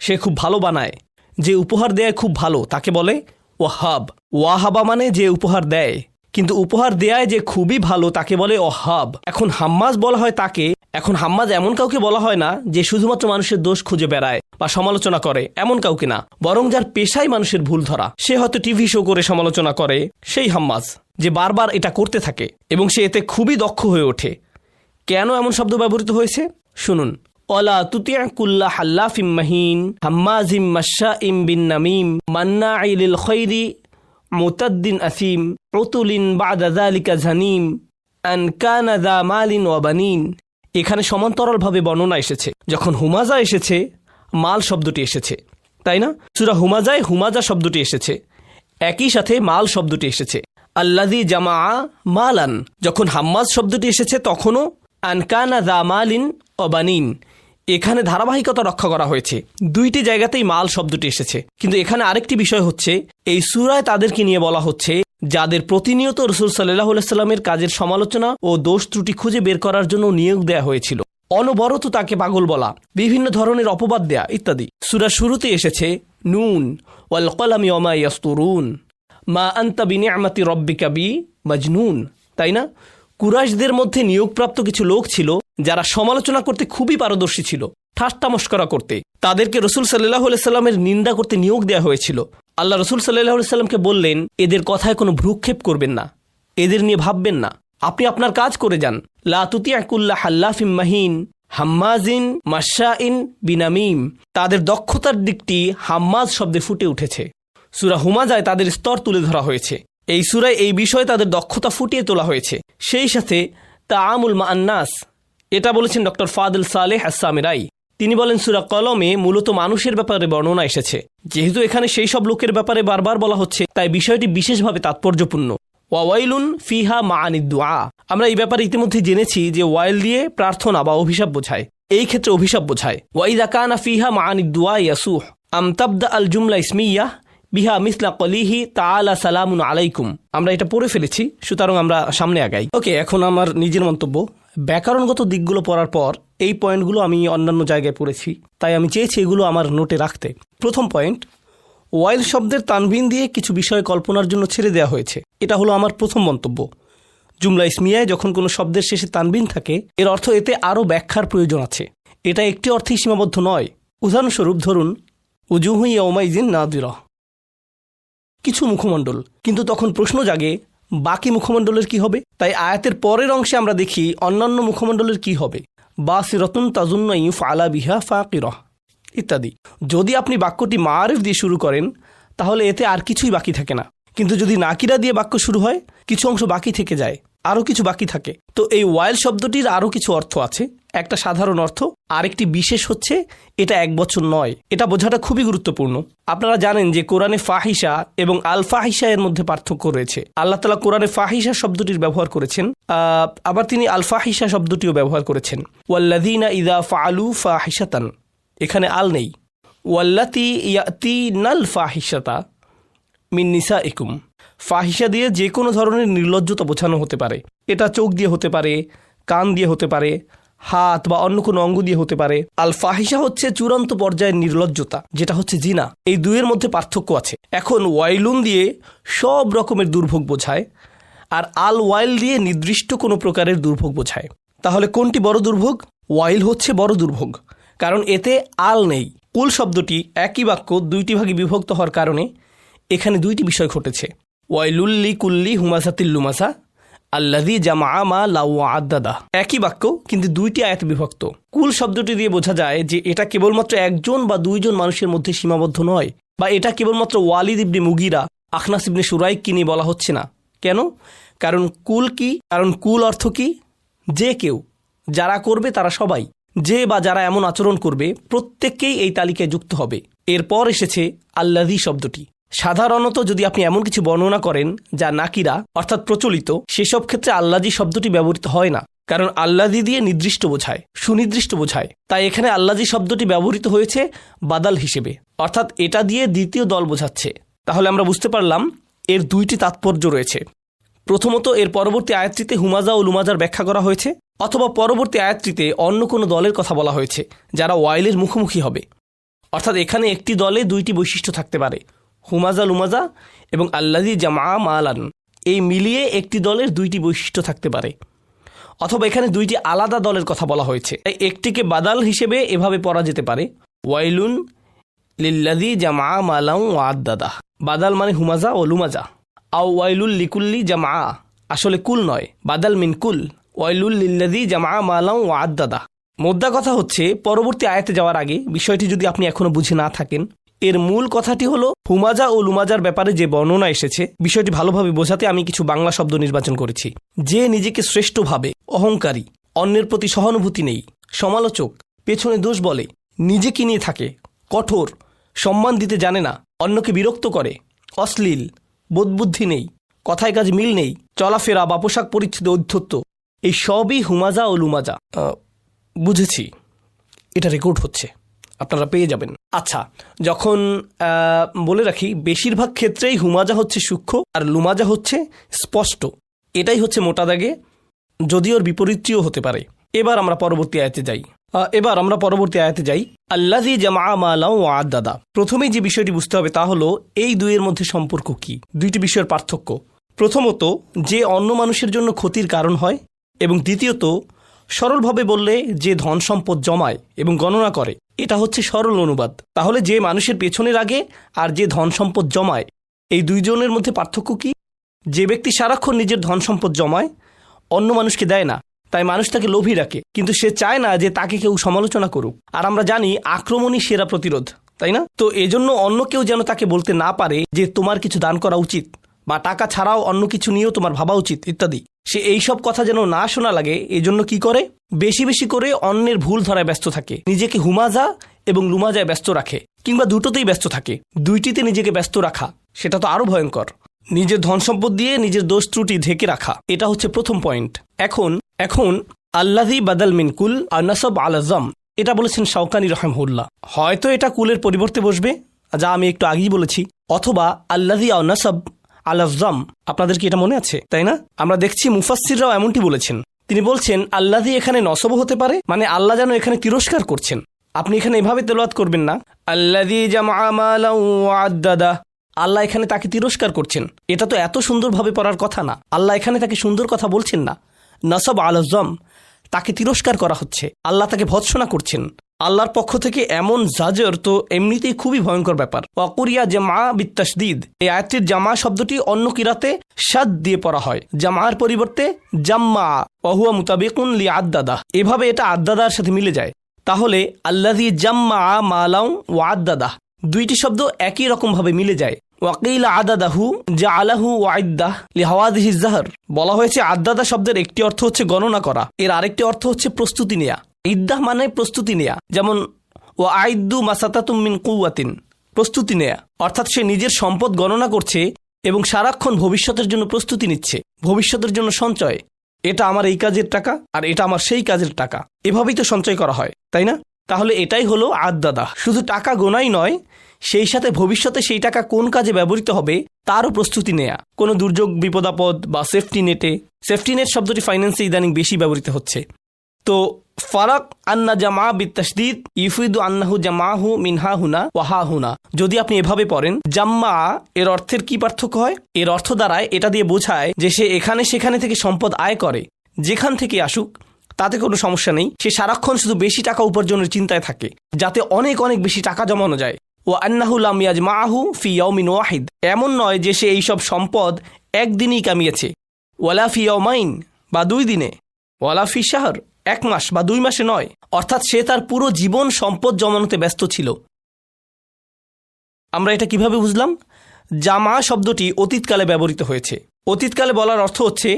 সে খুব ভালো বানায়। যে উপহার দেয় খুব ভালো, তাকে বলে ওয়াহাব। ওয়াহাবা মানে যে উপহার দেয়, কিন্তু উপহার দেয় যে খুবই ভালো, তাকে বলে ওয়াহাব। এখন হাম্মাজ বলা হয় তাকে, এখন হাম্মাজ এমন কাউকে বলা হয় না যে শুধুমাত্র মানুষের দোষ খুঁজে বেড়ায় বা সমালোচনা করে, এমন কাউকে না, বরং যার পেশায় মানুষের ভুল ধরা। সে হয়তো টিভি শো করে সমালোচনা করে, সেই হাম্মাজ, যে বারবার এটা করতে থাকে এবং সে এতে খুবই দক্ষ হয়ে ওঠে। কেন এমন শব্দ ব্যবহৃত হয়েছে শুনুন। ওয়ালা তুতি' কুল্লা হাল্লাফিম মাহিন হাম্মাজিম মাশশাইম বিন নামিম মান্না'i লিল খায়রি মুতাদ্দিন আসিম উতুলিন বা'দা যালিকা জানিম আন কানা যা মালিন ওয়া বানিন। এখানে সমান্তরালভাবে বর্ণনা এসেছে। যখন হুমাজা এসেছে, মাল শব্দটি এসেছে, তাই না? সূরা হুমাজায় হুমাজা শব্দটি এসেছে, একই সাথে মাল শব্দটি এসেছে। আল্লাযী জামা মালান, যখন হাম্মাজ শব্দটি এসেছে তখনও আনকানা যা মালিন অবানিন। এখানে ধারাবাহিকতা রক্ষা করা হয়েছে, দুইটি জায়গাতেই মাল শব্দটি এসেছে। কিন্তু এখানে আরেকটি বিষয় হচ্ছে, এই সূরায় তাদেরকে নিয়ে বলা হচ্ছে যাদের প্রতিনিয়ত রাসূল সাল্লাল্লাহু আলাইহি সাল্লামের কাজের সমালোচনা ও দোষ ত্রুটি খুঁজে বের করার জন্য নিয়োগ দেয়া হয়েছিল। অনবরত তাকে পাগল বলা, বিভিন্ন ধরনের অপবাদ দেয়া ইত্যাদি। সূরার শুরুতে এসেছে নুন ওয়াল কলামি ওয়া মা ইয়াসতুরুন মা আনতা বিনিআমাতি রাব্বিকা বিমাজনুন, তাই না? কুরাইশদের মধ্যে নিয়োগপ্রাপ্ত কিছু লোক ছিল যারা সমালোচনা করতে খুবই পারদর্শী ছিল, ঠাট্টা মশকরা করতে। তাদেরকে রাসূল সাল্লাল্লাহু আলাইহি সাল্লামের নিন্দা করতে নিয়োগ দেওয়া হয়েছিল। আল্লাহ রাসূল সাল্লাল্লাহু আলাইহি সাল্লামকে বললেন, এদের কথায় কোনো ভ্রুক্ষেপ করবেন না, এদের নিয়ে ভাববেন না, আপনি আপনার কাজ করে যান। লা তুতি' কুল্লা হাল্লাফিম মাহিন হাম্মাজিন মাশশাইন বিনামিম, তাদের দক্ষতার দিকটি হাম্মাজ শব্দে ফুটে উঠেছে। সূরা হুমাজায় তাদের স্তর তুলে ধরা হয়েছে, এই সূরায় এই বিষয়ে তাদের দক্ষতা ফুটিয়ে তোলা হয়েছে। সেই সাথে তাআমুল মা আন্নাস, এটা বলেছেন ডক্টর ফাদল সালেহ আস-সামিরাই। তিনি বলেন সূরা কলমে মূলত মানুষের ব্যাপারে বর্ণনা এসেছে, যেহেতু এখানে সেই সব লোকের ব্যাপারে বারবার বলা হচ্ছে, তাই বিষয়টি বিশেষভাবে তাৎপর্যপূর্ণ। ওয়াইলুন ফিহা মাআনিদ দুআ, আমরা এই ব্যাপারে ইতিমধ্যে জেনেছি যে ওয়াইল দিয়ে প্রার্থনা বা অভিশাপ বোঝায়, এই ক্ষেত্রে অভিশাপ বোঝায়। ওয়াইদা কানা ফিহা মাআনিদ দুআ ইয়াসুহ আম তাবদা আল জুমলা ইসমিয়াহ বিহা মিসলা কলিহি তাআলা সালামুন আলাইকুম। আমরা এটা পড়ে ফেলেছি, সুতরাং আমরা সামনে আগাই। ওকে, এখন আমার নিজের মন্তব্য। ব্যাকরণগত দিকগুলো পড়ার পর এই পয়েন্টগুলো আমি অন্যান্য জায়গায় পড়েছি, তাই আমি চেয়েছি এগুলো আমার নোটে রাখতে। প্রথম পয়েন্ট, ওয়াইল শব্দের তানবিন দিয়ে কিছু বিষয় কল্পনার জন্য ছেড়ে দেওয়া হয়েছে, এটা হলো আমার প্রথম মন্তব্য। জুমলা ইসমিয়ায় যখন কোনো শব্দের শেষে তানবিন থাকে, এর অর্থ এতে আরও ব্যাখ্যার প্রয়োজন আছে, এটা একটি অর্থেই সীমাবদ্ধ নয়। উদাহরণস্বরূপ ধরুন উজুহু ইয়াওমাইজিন নাদিরা, কিছু মুখমণ্ডল, কিন্তু তখন প্রশ্ন জাগে বাকি মুখমণ্ডলের কি হবে? তাই আয়াতের পরের অংশে আমরা দেখি অন্যান্য মুখমণ্ডলের কি হবে। বাসিরাতুন তাজুন্নু ইউফআলা বিহা ফাকিরাহ ইত্যাদি। যদি আপনি বাক্যটি মারিফ দিয়ে শুরু করেন তাহলে এতে আর কিছুই বাকি থাকে না, কিন্তু যদি নাকিরা দিয়ে বাক্য শুরু হয় কিছু অংশ বাকি থেকে যায়, আরও কিছু বাকি থাকে। তো এই ওয়াইল শব্দটির আরও কিছু অর্থ আছে। একটা সাধারণ অর্থ, আরেকটি বিশেষ হচ্ছে এটা এক বছর নয়। এটা বোঝাটা খুবই গুরুত্বপূর্ণ। আপনারা জানেন যে কোরআনে ফাহিশা এবং আল ফাহিশা এর মধ্যে পার্থক্য রয়েছে। আল্লাহ তাআলা কোরআনে ফাহিশা শব্দটির ব্যবহার করেছেন, আবার তিনি আল ফাহিশা শব্দটিও ব্যবহার করেছেন। ওয়াল্লাযীনা ইযা ফাআলু ফাহিশাতান, এখানে আল নেই। ওয়াল্লাতী ইয়াতিনাল ফাহিশাতা মিন নিসাইকুম, ফাহিশা দিয়ে যে কোনো ধরনের নির্লজ্জতা বোঝানো হতে পারে। এটা চোখ দিয়ে হতে পারে, কান দিয়ে হতে পারে, হাত বা অন্য কোনো অঙ্গ দিয়ে হতে পারে। আল ফাহিশা হচ্ছে চূড়ান্ত পর্যায়ের নির্লজ্জতা, যেটা হচ্ছে জিনা। এই দুইয়ের মধ্যে পার্থক্য আছে। এখন ওয়াইলুন দিয়ে সব রকমের দুর্ভোগ বোঝায়, আর আল ওয়াইল দিয়ে নির্দিষ্ট কোনো প্রকারের দুর্ভোগ বোঝায়। তাহলে কোনটি বড় দুর্ভোগ? ওয়াইল হচ্ছে বড় দুর্ভোগ, কারণ এতে আল নেই। কুল শব্দটি একই বাক্য দুইটি ভাগে বিভক্ত হওয়ার কারণে এখানে দুইটি বিষয় ঘটেছে। ওয়াইলুল্লি কুল্লি হুমাসাতিল লুমাসা আল্লাযী জামআ মা লাউ আদাদা, একই বাক্য কিন্তু দুইটি আয়াতে বিভক্ত। কুল শব্দটি দিয়ে বোঝা যায় যে এটা কেবলমাত্র একজন বা দুইজন মানুষের মধ্যে সীমাবদ্ধ নয়, বা এটা কেবলমাত্র ওয়ালিদ ইবনে মুগিরা, আখনাস ইবনে শুরাইককে নিয়ে বলা হচ্ছে না। কেন? কারণ কুল কি? কারণ কুল অর্থ কি? যে কেউ, যারা করবে তারা সবাই, যে বা যারা এমন আচরণ করবে প্রত্যেককেই এই তালিকায় যুক্ত হবে। এরপর এসেছে আল্লাযী শব্দটি। সাধারণত যদি আপনি এমন কিছু বর্ণনা করেন যা নাকিরা অর্থাৎ প্রচলিত, সেসব ক্ষেত্রে আল্লাযী শব্দটি ব্যবহৃত হয় না, কারণ আল্লাযী দিয়ে নির্দিষ্ট বোঝায়, সুনির্দিষ্ট বোঝায়। তাই এখানে আল্লাযী শব্দটি ব্যবহৃত হয়েছে বাদাল হিসেবে, অর্থাৎ এটা দিয়ে দ্বিতীয় দল বোঝাচ্ছে। তাহলে আমরা বুঝতে পারলাম এর দুইটি তাৎপর্য রয়েছে। প্রথমত, এর পরবর্তী আয়াতটিতে হুমাজা ও লুমাজার ব্যাখ্যা করা হয়েছে, অথবা পরবর্তী আয়াতটিতে অন্য কোনো দলের কথা বলা হয়েছে যারা ওয়াইলের মুখোমুখি হবে। অর্থাৎ এখানে একটি দলে দুইটি বৈশিষ্ট্য থাকতে পারে, হুমাজা লুমাজা এবং আল্লাযী জামআ মালান, এই মিলিয়ে একটি দলের দুইটি বৈশিষ্ট্য থাকতে পারে। অথবা এখানে দুইটি আলাদা দলের কথা বলা হয়েছে, তাই একটিকে বাদাল হিসেবে এভাবে পড়া যেতে পারে, ওয়াইলুন লিল্লাযী জামআ মালান ওয়া আদাদা। বাদাল মানে হুমাজা ও লুমাজা। আও ওয়াইলুল লিকুল্লি জামআ, আসলে কুল নয়, বাদাল মিন কুল, ওয়াইলুল লিল্লাযী জামআ মালান ওয়া আদাদা। মোদ্দা কথা হচ্ছে, পরবর্তী আয়াতে যাওয়ার আগে বিষয়টি যদি আপনি এখনো বুঝে না থাকেন, এর মূল কথাটি হলো হুমাজা ও লুমাজার ব্যাপারে যে বর্ণনা এসেছে, বিষয়টি ভালোভাবে বোঝাতে আমি কিছু বাংলা শব্দ নির্বাচন করেছি। যে নিজেকে শ্রেষ্ঠ ভাবে, অহংকারী, অন্যের প্রতি সহানুভূতি নেই, সমালোচক, পেছনে দোষ বলে, নিজেকে নিয়ে থাকে, কঠোর, সম্মান দিতে জানে না, অন্যকে বিরক্ত করে, অশ্লীল, বোধবুদ্ধি নেই, কথায় কাজ মিল নেই, চলাফেরা বা পোশাক পরিচ্ছদে অধ্যত্ত, এই সবই হুমাজা ও লুমাজা। বুঝেছি, এটা রেকর্ড হচ্ছে, আপনারা পেয়ে যাবেন। আচ্ছা, যখন বলে রাখি, বেশিরভাগ ক্ষেত্রেই হুমাজা হচ্ছে সূক্ষ্ম আর লুমাজা হচ্ছে স্পষ্ট, এটাই হচ্ছে মোটা দাগে, যদিও ওর বিপরীতটিও হতে পারে। এবার আমরা পরবর্তী আয়াতে যাই। আল্লাযী জামআ মালান ওয়া আদাদা। প্রথমেই যে বিষয়টি বুঝতে হবে তা হলো এই দুইয়ের মধ্যে সম্পর্ক কি, দুইটি বিষয়ের পার্থক্য। প্রথমত, যে অন্য মানুষের জন্য ক্ষতির কারণ হয়, এবং দ্বিতীয়ত, সরলভাবে বললে যে ধন সম্পদ জমায় এবং গণনা করে, এটা হচ্ছে সরল অনুবাদ। তাহলে যে মানুষের পেছনের আগে আর যে ধন সম্পদ জমায়, এই দুইজনের মধ্যে পার্থক্য কি? যে ব্যক্তি সারাক্ষণ নিজের ধন সম্পদ জমায়, অন্য মানুষকে দেয় না, তাই মানুষ তাকে লোভী রাখে, কিন্তু সে চায় না যে তাকে কেউ সমালোচনা করুক। আর আমরা জানি আক্রমণই সেরা প্রতিরোধ, তাই না? তো এজন্য অন্য কেউ যেন তাকে বলতে না পারে যে তোমার কিছু দান করা উচিত, বা টাকা ছাড়াও অন্য কিছু নিয়েও তোমার ভাবা উচিত ইত্যাদি। সে এইসব কথা যেন না শোনা লাগে, এজন্য কি করে? বেশি বেশি করে অন্যের ভুল ধরায় ব্যস্ত থাকে, নিজেকে হুমাজা এবং লুমাজায় ব্যস্ত রাখে, কিংবা দুটোতেই ব্যস্ত থাকে। দুইটিতে নিজেকে ব্যস্ত রাখা, সেটা তো আরো ভয়ঙ্কর। নিজের ধন সম্পদ দিয়ে নিজের দোষ ত্রুটি ঢেকে রাখা, এটা হচ্ছে প্রথম পয়েন্ট। এখন আল্লাযী বাদাল মিন কুল আর নাসাব আলা যাম, এটা বলেছেন শাওকানি রাহিমাহুল্লাহ। হয়তো এটা কুলের পরিবর্তে বসবে, যা আমি একটু আগেই বলেছি, অথবা আল্লাযী আও নাসাব আলা যাম। আপনাদের কি এটা মনে আছে, তাই না? আমরা দেখছি মুফাসসিররাও এমনটি বলেছেন। তিনি বলছেন আল্লাযী এখানে নসব হতে পারে, মানে আল্লাহ যেন এখানে তিরস্কার করছেন। আপনি এখানে এভাবে তেলাওয়াত করবেন না, আল্লাযী জামআ মালান ওয়া আদাদা। আল্লাহ এখানে তাকে তিরস্কার করছেন, এটা তো এত সুন্দরভাবে পড়ার কথা না। আল্লাহ এখানে তাকে সুন্দর কথা বলছেন না, নসব আলা যাম, তাকে তিরস্কার করা হচ্ছে, আল্লাহ তাকে ভৎসনা করছেন। আল্লাহর পক্ষ থেকে এমন জাজর তো এমনিতেই খুবই ভয়ঙ্কর ব্যাপার। ওয়াকুরিয়া জামা বিত্তাশদীদ, এই আয়াতটির জামা শব্দটি অন্য কিরাতে শাদ দিয়ে পড়া হয়, জামার পরিবর্তে জাম্মা, ওয়াহুয়া মুতাবিকুন লি আদ্দাদা, এভাবে এটা আদ্দাদার সাথে মিলে যায়। তাহলে আল্লাযী জাম্মা মালাউ ওয়া আদ্দাদা, দুইটি শব্দ একই রকমভাবে মিলে যায়। ওয়াকিল আদাদাহু জাআলাহু ওয়াইদ্দাহ লিহাওয়াদিহি যাহর, বলা হয়েছে আদ্দাদা শব্দের একটি অর্থ হচ্ছে গণনা করা, এর আরেকটি অর্থ হচ্ছে প্রস্তুতি নেয়া। ইদ্দাহ মানে প্রস্তুতি নেয়া, যেমন ওয়া আইদ্দু মাসাতাতুম মিন কুওয়াতিন, প্রস্তুতি নেয়া, অর্থাৎ সে নিজের সম্পদ গণনা করছে এবং সারাক্ষণ ভবিষ্যতের জন্য প্রস্তুতি নিচ্ছে, ভবিষ্যতের জন্য সঞ্চয়। এটা আমার এই কাজের টাকা আর এটা আমার সেই কাজের টাকা, এভাবেই তো সঞ্চয় করা হয়, তাই না? তাহলে এটাই হলো আদ্দাদা, শুধু টাকা গোনাই নয়, সেই সাথে ভবিষ্যতে সেই টাকা কোন কাজে ব্যবহৃত হবে তারও প্রস্তুতি নেয়া। কোনো দুর্যোগ বিপদাপদ বা সেফটি নেটে, সেফটি নেট শব্দটি ফাইন্যান্সে ইদানিং বেশি ব্যবহৃত হচ্ছে। তো ফারাক আন্না জামা বিত্তাশদীদ ইফিদু আন্নাহু জামাহু মিনহা হুনা ওয়াহা হুনা, যদি আপনি এভাবে পড়েন জাম্মা, এর অর্থের কি পার্থক্য হয়? এর অর্থ দ্বারায় এটা দিয়ে বোঝায় যে সে এখানে সেখানে থেকে সম্পদ আয় করে, যেখান থেকে আসুক তাতে কোনো সমস্যা নেই, সে সারাক্ষণ শুধু বেশি টাকা উপার্জনের চিন্তায় থাকে যাতে অনেক অনেক বেশি টাকা জমানো যায়। ও আন্নাহু লাম ইয়াজমাহু ফি ইয়াউমিন ওয়াহিদ, এমন নয় যে সে এইসব সম্পদ একদিনই কামিয়েছে, ওয়ালা ফি ইয়াউমাইন বা 2 দিনে, ওয়ালা ফি শাহর 1 মাস বা 2 মাসে নয়, অর্থাৎ সে তার পুরো জীবন সম্পদ জমানোতে ব্যস্ত ছিল। আমরা এটা কিভাবে বুঝলাম? জামা শব্দটি অতীতকালে ব্যবহৃত হয়েছে। অতীতকালে বলার অর্থ হচ্ছে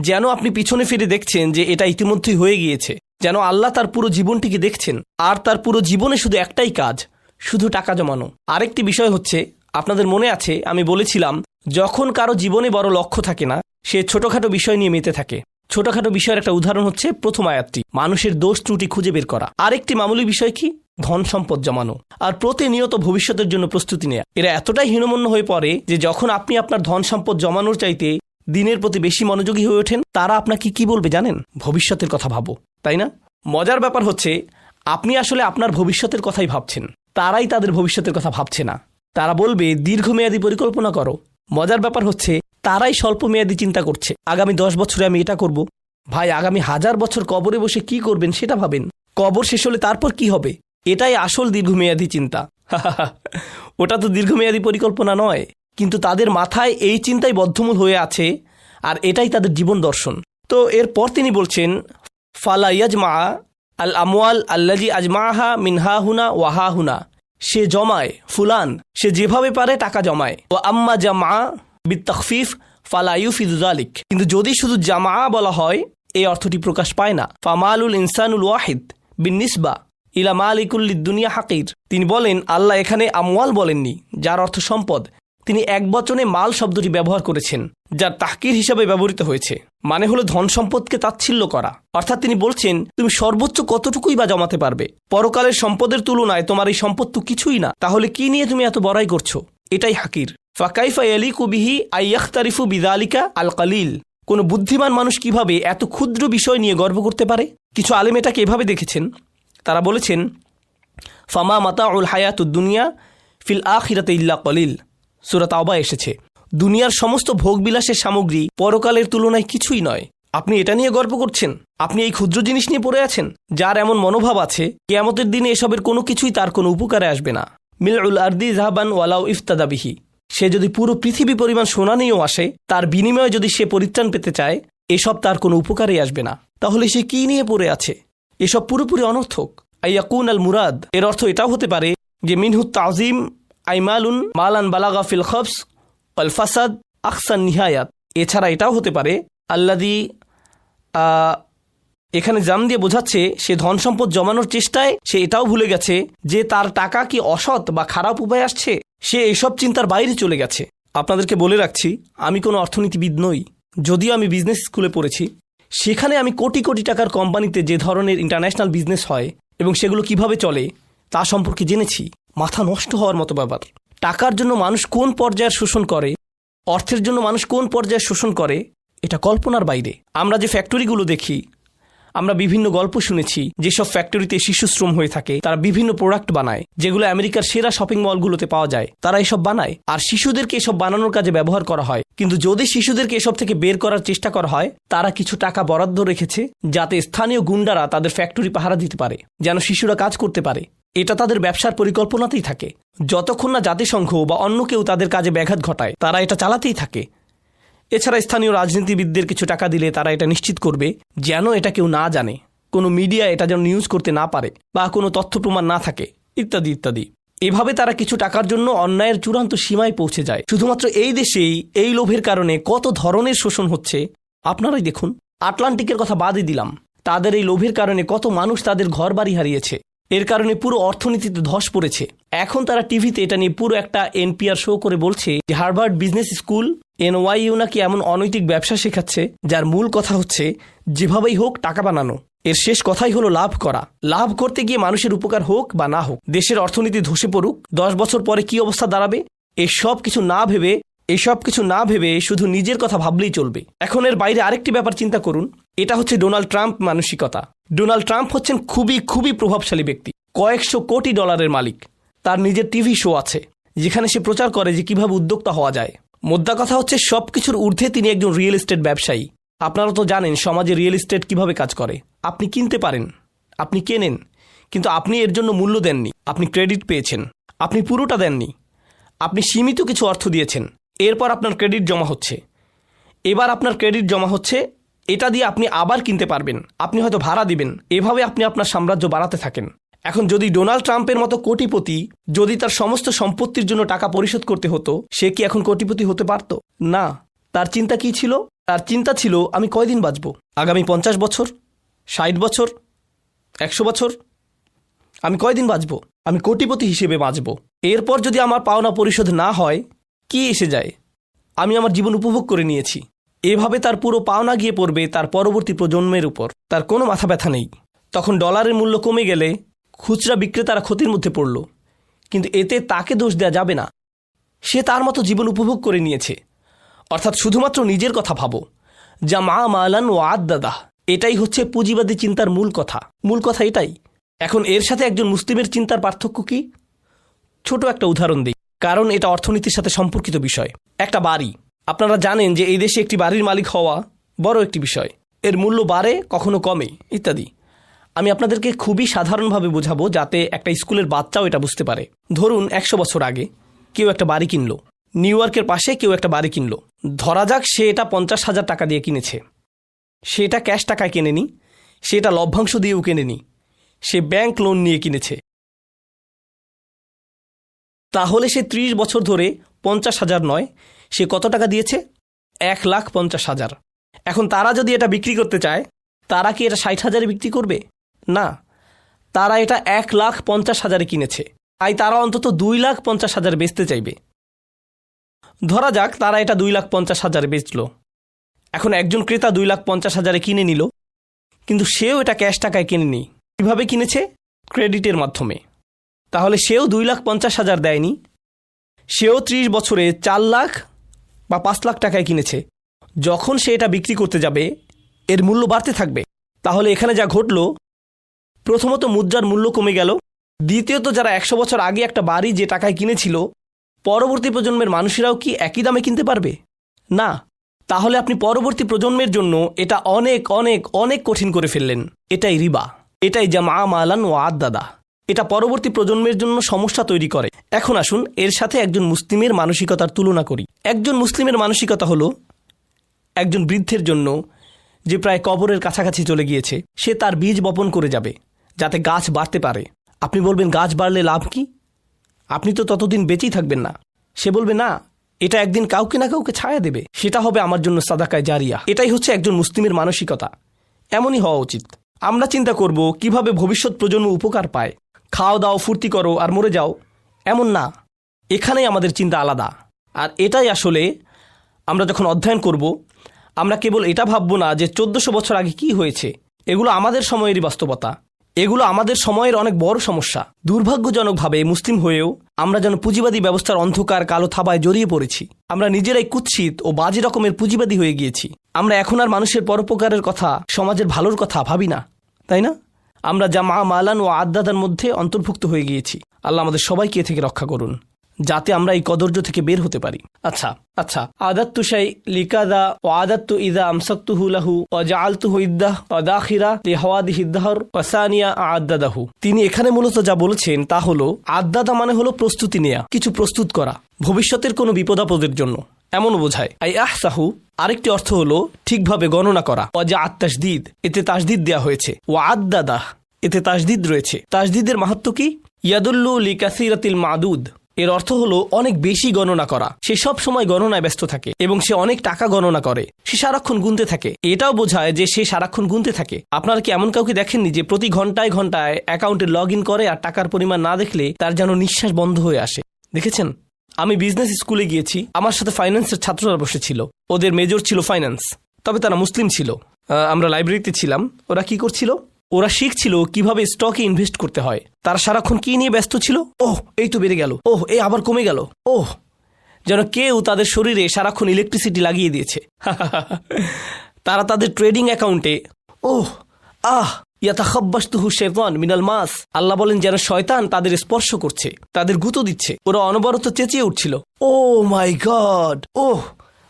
যেন আপনি পিছনে ফিরে দেখছেন যে এটা ইতিমধ্যেই হয়ে গিয়েছে, যেন আল্লাহ তার পুরো জীবনটিকে দেখছেন আর তার পুরো জীবনে শুধু একটাই কাজ, শুধু টাকা জমানো। আরেকটি বিষয় হচ্ছে, আপনাদের মনে আছে আমি বলেছিলাম যখন কারো জীবনে বড় লক্ষ্য থাকে না, সে ছোটখাটো বিষয় নিয়ে মেতে থাকে। ছোটখাটো বিষয়ের একটা উদাহরণ হচ্ছে প্রথম আয়াতটি, মানুষের দোষ ত্রুটি খুঁজে বের করা। আরেকটি মামুলি বিষয় কি? ধন সম্পদ জমানো আর প্রতিনিয়ত ভবিষ্যতের জন্য প্রস্তুতি নেয়া। এরা এতটাই হীনমন্য হয়ে পড়ে যে যখন আপনি আপনার ধন সম্পদ জমানোর চাইতে দিনের প্রতি বেশি মনোযোগী হয়ে ওঠেন, তারা আপনাকে কি বলবে জানেন? ভবিষ্যতের কথা ভাবো, তাই না? মজার ব্যাপার হচ্ছে আপনি আসলে আপনার ভবিষ্যতের কথাই ভাবছেন, তারাই তাদের ভবিষ্যতের কথা ভাবছে না। তারা বলবে দীর্ঘমেয়াদী পরিকল্পনা করো। মজার ব্যাপার হচ্ছে তারাই স্বল্প মেয়াদী চিন্তা করছে, আগামী 10 বছরে আমি এটা করব। ভাই, আগামী 1000 বছর কবরে বসে কি করবেন সেটা ভাবেন, কবর শেষ হলে তারপর কি হবে, এটাই আসল দীর্ঘমেয়াদী চিন্তা। ওটা তো দীর্ঘমেয়াদী পরিকল্পনা নয়, কিন্তু তাদের মাথায় এই চিন্তাই বদ্ধমূল হয়ে আছে আর এটাই তাদের জীবন দর্শন। তো এরপর তিনি বলছেন ফালা ইয়াজমা আল আমওয়াল আল্লাজি আজমাহা মিনহা হুনা ওয়াহা হুনা, সে জমায়, ফুলান সে যেভাবে পারে টাকা জমায়। ও আম্মা জামা বিত্তাখফিফ ফালা ইউফিদু যালিক, কিন্তু যদি শুধু জামা বলা হয় এই অর্থটি প্রকাশ পায় না। ফামালুল ইনসানুল ওয়াহিদ বিন্নিসবা ইলা মালিকুল্লিদ দুনিয়া হাকির, তিনি বলেন আল্লাহ এখানে আমওয়াল বলেননি যার অর্থ সম্পদ, তিনি এক বচনে মাল শব্দটি ব্যবহার করেছেন যার তাহকির হিসাবে ব্যবহৃত হয়েছে, মানে হলো ধন সম্পদকে তাচ্ছিল্য করা। অর্থাৎ তিনি বলছেন তুমি সর্বোচ্চ কতটুকুই বা জমাতে পারবে, পরকালের সম্পদের তুলনায় তোমার এই সম্পদ তো কিছুই না, তাহলে কি নিয়ে তুমি এত বড়াই করছো? এটাই হাকির। ফাকাইফা ইয়ালিকু বিহি আইয়াখতারিফু বিযালিকা আল কালিল, কোনো বুদ্ধিমান মানুষ কিভাবে এত ক্ষুদ্র বিষয় নিয়ে গর্ব করতে পারে? কিছু আলেম এটাকে এভাবে দেখেছেন, তারা বলেছেন ফামা মাতাউল হায়াতুদ দুনিয়া ফিল আখিরাতি ইল্লা কলিল, সূরা তাওবা এসেছে, দুনিয়ার সমস্ত ভোগবিলাসের সামগ্রী পরকালের তুলনায় কিছুই নয়। আপনি এটা নিয়ে গর্ব করছেন? আপনি এই ক্ষুদ্র জিনিস নিয়ে পড়ে আছেন? যার এমন মনোভাব আছে কিয়ামতের দিনে এসবের কোনো কিছুই তার কোনো উপকারে আসবে না। মিলউল আরদি যাহাবান ওয়ালাউ ইফতাদা বিহি, সে যদি পুরো পৃথিবী পরিমাণ সোনা নিয়েও আসে, তার বিনিময়ে যদি সে পরিত্রাণ পেতে চায়, এসব তার কোনো উপকারেই আসবে না। তাহলে সে কি নিয়ে পড়ে আছে? এসব পুরোপুরি অনর্থক। আইয়াকুন আল মুরাদ, এর অর্থ এটাও হতে পারে যে মিনহু তাজিম আইমালুন মালান বালাগা ফিল খবস আল ফাসাদ আকসান নিহায়াত। এছাড়া এটাও হতে পারে আল্লাদি, এখানে জাম দিয়ে বোঝাচ্ছে সে ধন সম্পদ জমানোর চেষ্টায় সে এটাও ভুলে গেছে যে তার টাকা কি অসৎ বা খারাপ উপায় আসছে, সে এসব চিন্তার বাইরে চলে গেছে। আপনাদেরকে বলে রাখছি, আমি কোনো অর্থনীতিবিদ নই, যদিও আমি বিজনেস স্কুলে পড়েছি। সেখানে আমি কোটি কোটি টাকার কোম্পানিতে যে ধরনের ইন্টারন্যাশনাল বিজনেস হয় এবং সেগুলো কিভাবে চলে তা সম্পর্কে জেনেছি। মাথা নষ্ট হওয়ার মতো ব্যাপার। টাকার জন্য মানুষ কোন পর্যায়ের শোষণ করে, অর্থের জন্য মানুষ কোন পর্যায়ে শোষণ করে, এটা কল্পনার বাইরে। আমরা যে ফ্যাক্টরিগুলো দেখি, আমরা বিভিন্ন গল্প শুনেছি যেসব ফ্যাক্টরিতে শিশু শ্রম হয়ে থাকে, তারা বিভিন্ন প্রোডাক্ট বানায় যেগুলো আমেরিকার সেরা শপিং মলগুলোতে পাওয়া যায়। তারা এসব বানায় আর শিশুদেরকে এসব বানানোর কাজে ব্যবহার করা হয়। কিন্তু যদি শিশুদেরকে এসব থেকে বের করার চেষ্টা করা হয়, তারা কিছু টাকা বরাদ্দ রেখেছে যাতে স্থানীয় গুন্ডারা তাদের ফ্যাক্টরি পাহারা দিতে পারে, যেন শিশুরা কাজ করতে পারে। এটা তাদের ব্যবসার পরিকল্পনাতেই থাকে। যতক্ষণ না জাতিসংঘ বা অন্য কেউ তাদের কাজে ব্যাঘাত ঘটায়, তারা এটা চালাতেই থাকে। এছাড়া স্থানীয় রাজনীতিবিদদের কিছু টাকা দিলে তারা এটা নিশ্চিত করবে যেন এটা কেউ না জানে, কোনো মিডিয়া এটা যেন নিউজ করতে না পারে বা কোনো তথ্য প্রমাণ না থাকে, ইত্যাদি ইত্যাদি। এভাবে তারা কিছু টাকার জন্য অন্যায়ের চূড়ান্ত সীমায় পৌঁছে যায়। শুধুমাত্র এই দেশেই এই লোভের কারণে কত ধরনের শোষণ হচ্ছে আপনারাই দেখুন। আটলান্টিকের কথা বাদই দিলাম, তাদের এই লোভের কারণে কত মানুষ তাদের ঘর বাড়ি হারিয়েছে। এর কারণে পুরো অর্থনীতিতে ধস পড়েছে। এখন তারা টিভিতে এটা নিয়ে পুরো একটা NPR শো করে বলছে যে হার্ভার্ড বিজনেস স্কুল NYU নাকি এমন অনৈতিক ব্যবসা শেখাচ্ছে যার মূল কথা হচ্ছে যেভাবেই হোক টাকা বানানো। এর শেষ কথাই হলো লাভ করা। লাভ করতে গিয়ে মানুষের উপকার হোক বা না হোক, দেশের অর্থনীতি ধসে পড়ুক, 10 বছর পরে কি অবস্থা দাঁড়াবে এসব কিছু না ভেবে শুধু নিজের কথা ভাবলেই চলবে। এখন এর বাইরে আরেকটি ব্যাপার চিন্তা করুন, এটা হচ্ছে ডোনাল্ড ট্রাম্প মানসিকতা। ডোনাল্ড ট্রাম্প হচ্ছেন খুবই প্রভাবশালী ব্যক্তি, কয়েকশো কোটি ডলারের মালিক। তার নিজের টিভি শো আছে যেখানে সে প্রচার করে যে কিভাবে উদ্যোক্তা হওয়া যায়। মোদ্দা কথা হচ্ছে সবকিছুর ঊর্ধ্বে তিনি একজন রিয়েল এস্টেট ব্যবসায়ী। আপনারা তো জানেন সমাজে রিয়েল এস্টেট কিভাবে কাজ করে। আপনি কিনতে পারেন, আপনি কেনেন, কিন্তু আপনি এর জন্য মূল্য দেননি। আপনি ক্রেডিট পেয়েছেন, আপনি পুরোটা দেননি, আপনি সীমিত কিছু অর্থ দিয়েছেন। এরপর আপনার ক্রেডিট জমা হচ্ছে, এবার আপনার ক্রেডিট জমা হচ্ছে, এটা দিয়ে আপনি আবার কিনতে পারবেন, আপনি হয়তো ভাড়া দিবেন। এভাবে আপনি আপনার সাম্রাজ্য বাড়াতে থাকেন। এখন যদি ডোনাল্ড ট্রাম্পের মতো কোটিপতি, যদি তার সমস্ত সম্পত্তির জন্য টাকা পরিশোধ করতে হতো, সে কি এখন কোটিপতি হতে পারত? না। তার চিন্তা কি ছিল? তার চিন্তা ছিল আমি কয়দিন বাঁচব, আগামী 50 বছর, 60 বছর, 100 বছর, আমি কয়দিন বাঁচব, আমি কোটিপতি হিসেবে বাঁচব। এরপর যদি আমার পাওনা পরিশোধ না হয় কি এসে যায়, আমি আমার জীবন উপভোগ করে নিয়েছি। এভাবে তার পুরো পাওনা গিয়ে পড়বে তার পরবর্তী প্রজন্মের উপর। তার কোনো মাথা ব্যথা নেই। তখন ডলারের মূল্য কমে গেলে খুচরা বিক্রেতারা ক্ষতির মধ্যে পড়ল, কিন্তু এতে তাকে দোষ দেওয়া যাবে না। সে তার মতো জীবন উপভোগ করে নিয়েছে। অর্থাৎ শুধুমাত্র নিজের কথা ভাবো, যা মা মালান ও আদাদা। এটাই হচ্ছে পুঁজিবাদী চিন্তার মূল কথা এটাই। এখন এর সাথে একজন মুসলিমের চিন্তার পার্থক্য কি? ছোট একটা উদাহরণ দিই, কারণ এটা অর্থনীতির সাথে সম্পর্কিত বিষয়। একটা বাড়ি, আপনারা জানেন যে এই দেশে একটি বাড়ির মালিক হওয়া বড় একটি বিষয়। এর মূল্য বাড়ে, কখনো কমে, ইত্যাদি। আমি আপনাদেরকে খুবই সাধারণভাবে বোঝাবো যাতে একটা স্কুলের বাচ্চাও এটা বুঝতে পারে। ধরুন 100 বছর আগে কেউ একটা বাড়ি কিনলো, নিউ ইয়র্কের পাশে কেউ একটা বাড়ি কিনলো। ধরা যাক সে এটা 50,000 টাকা দিয়ে কিনেছে। সে এটা ক্যাশ টাকায় কেনেনি, সে এটা লভ্যাংশ দিয়েও কেনেনি, সে ব্যাংক লোন নিয়ে কিনেছে। তাহলে সে 30 বছর ধরে 50,000 নয়, সে কত টাকা দিয়েছে? 1,50,000। এখন তারা যদি এটা বিক্রি করতে চায়, তারা কি এটা 60,000-এ বিক্রি করবে? না, তারা এটা 1,50,000-এ কিনেছে, তাই তারা অন্তত 2,50,000 বেচতে চাইবে। ধরা যাক তারা এটা 2,50,000-এ বেচল। এখন একজন ক্রেতা 2,50,000-এ কিনে নিল, কিন্তু সেও এটা ক্যাশ টাকায় কিনেনি। কীভাবে কিনেছে? ক্রেডিটের মাধ্যমে। তাহলে সেও 2,50,000 দেয়নি, সেও 30 বছরে 4 লাখ বা 5 লাখ টাকায় কিনেছে। যখন সে এটা বিক্রি করতে যাবে এর মূল্য বাড়তে থাকবে। তাহলে এখানে যা ঘটল, প্রথমত মুদ্রার মূল্য কমে গেল, দ্বিতীয়ত যারা 100 বছর আগে একটা বাড়ি যে টাকায় কিনেছিল, পরবর্তী প্রজন্মের মানুষেরাও কি একই দামে কিনতে পারবে? না। তাহলে আপনি পরবর্তী প্রজন্মের জন্য এটা অনেক অনেক অনেক কঠিন করে ফেললেন। এটাই রিবা, এটাই যা মা মালান ও আদাদা। এটা পরবর্তী প্রজন্মের জন্য সমস্যা তৈরি করে। এখন আসুন এর সাথে একজন মুসলিমের মানসিকতার তুলনা করি। একজন মুসলিমের মানসিকতা হলো একজন বৃদ্ধের জন্য যে প্রায় কবরের কাছাকাছি চলে গিয়েছে, সে তার বীজ বপন করে যাবে যাতে গাছ বাড়তে পারে। আপনি বলবেন গাছ বাড়লে লাভ কি? আপনি তো ততদিন বেঁচেই থাকবেন না। সে বলবে না, এটা একদিন কাউকে না কাউকে ছায়া দেবে, সেটা হবে আমার জন্য সাদাকায়ে জারিয়া। এটাই হচ্ছে একজন মুসলিমের মানসিকতা। এমনই হওয়া উচিত। আমরা চিন্তা করব কিভাবে ভবিষ্যৎ প্রজন্ম উপকার পায়। খাও দাও, ফুর্তি করো আর মরে যাও, এমন না। এখানেই আমাদের চিন্তা আলাদা। আর এটাই আসলে আমরা যখন অধ্যয়ন করব, আমরা কেবল এটা ভাববো না যে 1400 বছর আগে কি হয়েছে। এগুলো আমাদের সময়েরই বাস্তবতা। এগুলো আমাদের সময়ের অনেক বড় সমস্যা। দুর্ভাগ্যজনকভাবে মুসলিম হয়েও আমরা যেন পুঁজিবাদী ব্যবস্থার অন্ধকার কালো থাবায় জড়িয়ে পড়েছি। আমরা নিজেরাই কুৎসিত ও বাজে রকমের পুঁজিবাদী হয়ে গিয়েছি। আমরা এখন আর মানুষের পরোপকারের কথা, সমাজের ভালোর কথা ভাবি না, তাই না? আমরা জামা মালান ও আদাদার মধ্যে অন্তর্ভুক্ত হয়ে গিয়েছি। আল্লাহ আমাদের সবাইকে এ থেকে রক্ষা করুন, যাতে আমরা এই কদর্য থেকে বের হতে পারি। আচ্ছা আদাত্তু শাই লিকাদা ও আদাত্তু ইদা আমসাকতুহু লাহু ওয়া জাআলতুহু ইদ্দাহ ওয়া দাখিরা লিহাওয়াদিহি দাহর ওয়া সানিয়া আদাদাহু। তিনি এখানে মূলত যা বলেছেন তা হলো, আদাদা মানে হলো প্রস্তুতি নেয়া, কিছু প্রস্তুত করা ভবিষ্যতের কোনো বিপদাপদের জন্য, এমনও বোঝায়। আই আহসাহু আরেকটি অর্থ হলো ঠিকভাবে গণনা করা। ওয়া জাআত তাসদীদ, এতে তাসদীদ দেয়া হয়েছে। ওয়া আদাদাহ, এতে তাসদীদ রয়েছে। তাসদীদের মাহাত্ম্য কি? ইয়াদুল্লু লিকাসিরাতিল মাদুদ, এর অর্থ হলো অনেক বেশি গণনা করা। সে সব সময় গণনায় ব্যস্ত থাকে এবং সে অনেক টাকা গণনা করে, সে সারাক্ষণ গুনতে থাকে। এটাও বোঝায় যে সে সারাক্ষণ গুনতে থাকে। আপনারা কি এমন কাউকে দেখেননি যে প্রতি ঘন্টায় ঘন্টায় অ্যাকাউন্টে লগ ইন করে আর টাকার পরিমাণ না দেখলে তার যেন নিঃশ্বাস বন্ধ হয়ে আসে? দেখেছেন? আমি বিজনেস স্কুলে গিয়েছি, আমার সাথে ফাইন্যান্সের ছাত্ররা বসেছিল। ওদের মেজর ছিল ফাইন্যান্স, তবে তারা মুসলিম ছিল। আমরা লাইব্রেরিতে ছিলাম। ওরা কি করছিল? ওরা শিখছিল কিভাবে স্টকে ইনভেস্ট করতে হয়। তারা সারাক্ষণ কি নিয়ে ব্যস্ত ছিল? ওহ, এই তো বেড়ে গেল, ওহ এই আবার কমে গেল, ওহ যেন কেউ তাদের শরীরে সারাক্ষণ ইলেকট্রিসিটি লাগিয়ে দিয়েছে। তারা তাদের ট্রেডিং অ্যাকাউন্টে ওহ আহ ইয়াতাখাব্বাসতুহু শাইতান মিনাল মাস, আল্লাহ বলেন যেন শয়তান তাদের স্পর্শ করছে, তাদের গুঁতো দিচ্ছে। ওরা অনবরত চেঁচিয়ে উঠছিল, ও মাই গড, ওহ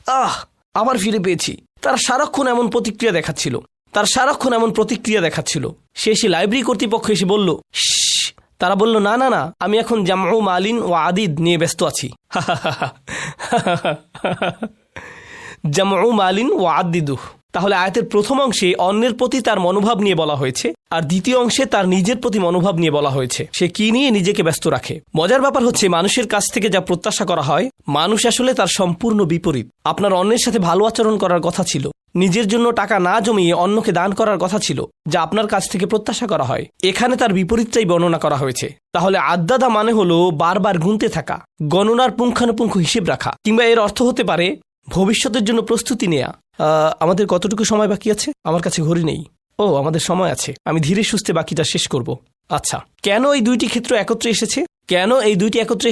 আহ আবার ফিরে পেয়েছি। তারা সারাক্ষণ এমন প্রতিক্রিয়া দেখাচ্ছিল। শেষে লাইব্রেরি কর্তৃপক্ষ এসে বলল, তারা বলল, না না না, আমি এখন জামউ মালিন ও আদিদ নিয়ে ব্যস্ত আছি। জামউ মালিন ও আদিদুহ। তাহলে আয়াতের প্রথম অংশে অন্যের প্রতি তার মনোভাব নিয়ে বলা হয়েছে, আর দ্বিতীয় অংশে তার নিজের প্রতি মনোভাব নিয়ে বলা হয়েছে। সে কি নিয়ে নিজেকে ব্যস্ত রাখে। মজার ব্যাপার হচ্ছে, মানুষের কাছ থেকে যা প্রত্যাশা করা হয়, মানুষ আসলে তার সম্পূর্ণ বিপরীত। আপনার অন্যের সাথে ভালো আচরণ করার কথা ছিল, নিজের জন্য টাকা না জমিয়ে অন্যকে দান করার কথা ছিল, যা আপনার কাছ থেকে প্রত্যাশা করা হয়। এখানে তার বিপরীতটাই বর্ণনা করা হয়েছে। তাহলে আদাদা মানে হলো বারবার গুনতে থাকা, গণনার পুঙ্খানুপুঙ্খ হিসেব রাখা, কিংবা এর অর্থ হতে পারে ভবিষ্যতের জন্য প্রস্তুতি নেয়া। আমাদের কতটুকু সময় বাকি আছে? আমার কাছে ঘড়ি নেই। ও, আমাদের সময় আছে, আমি ধীরে সুস্থে বাকিটা শেষ করব। আচ্ছা, কেন এই দুইটি ক্ষেত্র একত্রে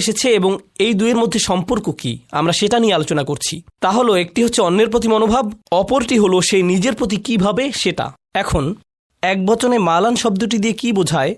এসেছে এবং এই দুইয়ের মধ্যে সম্পর্ক কি, আমরা সেটা নিয়ে আলোচনা করছি। তা হলো, একটি হচ্ছে অন্যের প্রতি মনোভাব, অপরটি হলো সেই নিজের প্রতি কিভাবে সেটা। এখন এক বচনে মালান শব্দটি দিয়ে কি বোঝায়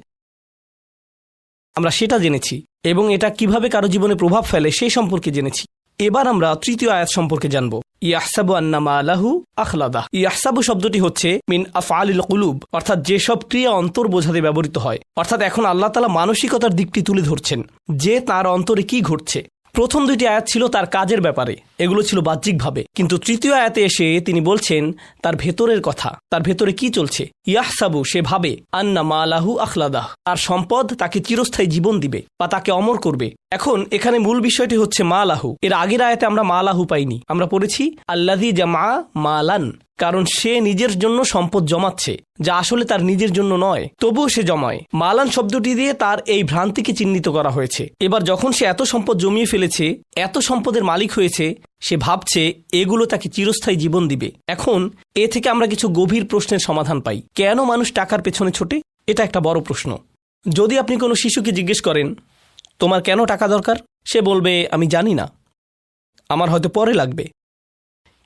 আমরা সেটা জেনেছি, এবং এটা কিভাবে কারো জীবনে প্রভাব ফেলে সেই সম্পর্কে জেনেছি। এবার আমরা তৃতীয় আয়াত সম্পর্কে জানব। ইয়াহসাবু আন্না মালাহু আখলাদা। ইয়াহসাবু শব্দটি হচ্ছে মিন আফআলিল কুলুব, অর্থাৎ যেসব ক্রিয়া অন্তর বোঝাতে ব্যবহৃত হয়। অর্থাৎ এখন আল্লাহ তাআলা মানসিকতার দিকটি তুলে ধরছেন, যে তার অন্তরে কি ঘটছে। প্রথম দুইটি আয়াত ছিল তার কাজের ব্যাপারে, এগুলো ছিল বাহ্যিকভাবে। কিন্তু তৃতীয় আয়াতে এসে তিনি বলছেন তার ভেতরের কথা, তার ভেতরে কি চলছে। ইয়াহসাবু, সে ভাবে, আন্না মালাহু আখলাদাহ, তার সম্পদ তাকে চিরস্থায়ী জীবন দিবে বা তাকে অমর করবে। এখন এখানে মূল বিষয়টি হচ্ছে মালাহু। এর আগের আয়াতে আমরা মালাহু পাইনি, আমরা পড়েছি আল্লাযী জামা মালান, কারণ সে নিজের জন্য সম্পদ জমাচ্ছে, যা আসলে তার নিজের জন্য নয়, তবুও সে জমায়। মালান শব্দটি দিয়ে তার এই ভ্রান্তিকে চিহ্নিত করা হয়েছে। এবার যখন সে এত সম্পদ জমিয়ে ফেলেছে, এত সম্পদের মালিক হয়েছে, সে ভাবছে এগুলো তাকে চিরস্থায়ী জীবন দিবে। এখন এ থেকে আমরা কিছু গভীর প্রশ্নের সমাধান পাই। কেন মানুষ টাকার পেছনে ছোটে? এটা একটা বড় প্রশ্ন। যদি আপনি কোনো শিশুকে জিজ্ঞেস করেন, তোমার কেন টাকা দরকার, সে বলবে, আমি জানি না, আমার হয়তো পরে লাগবে।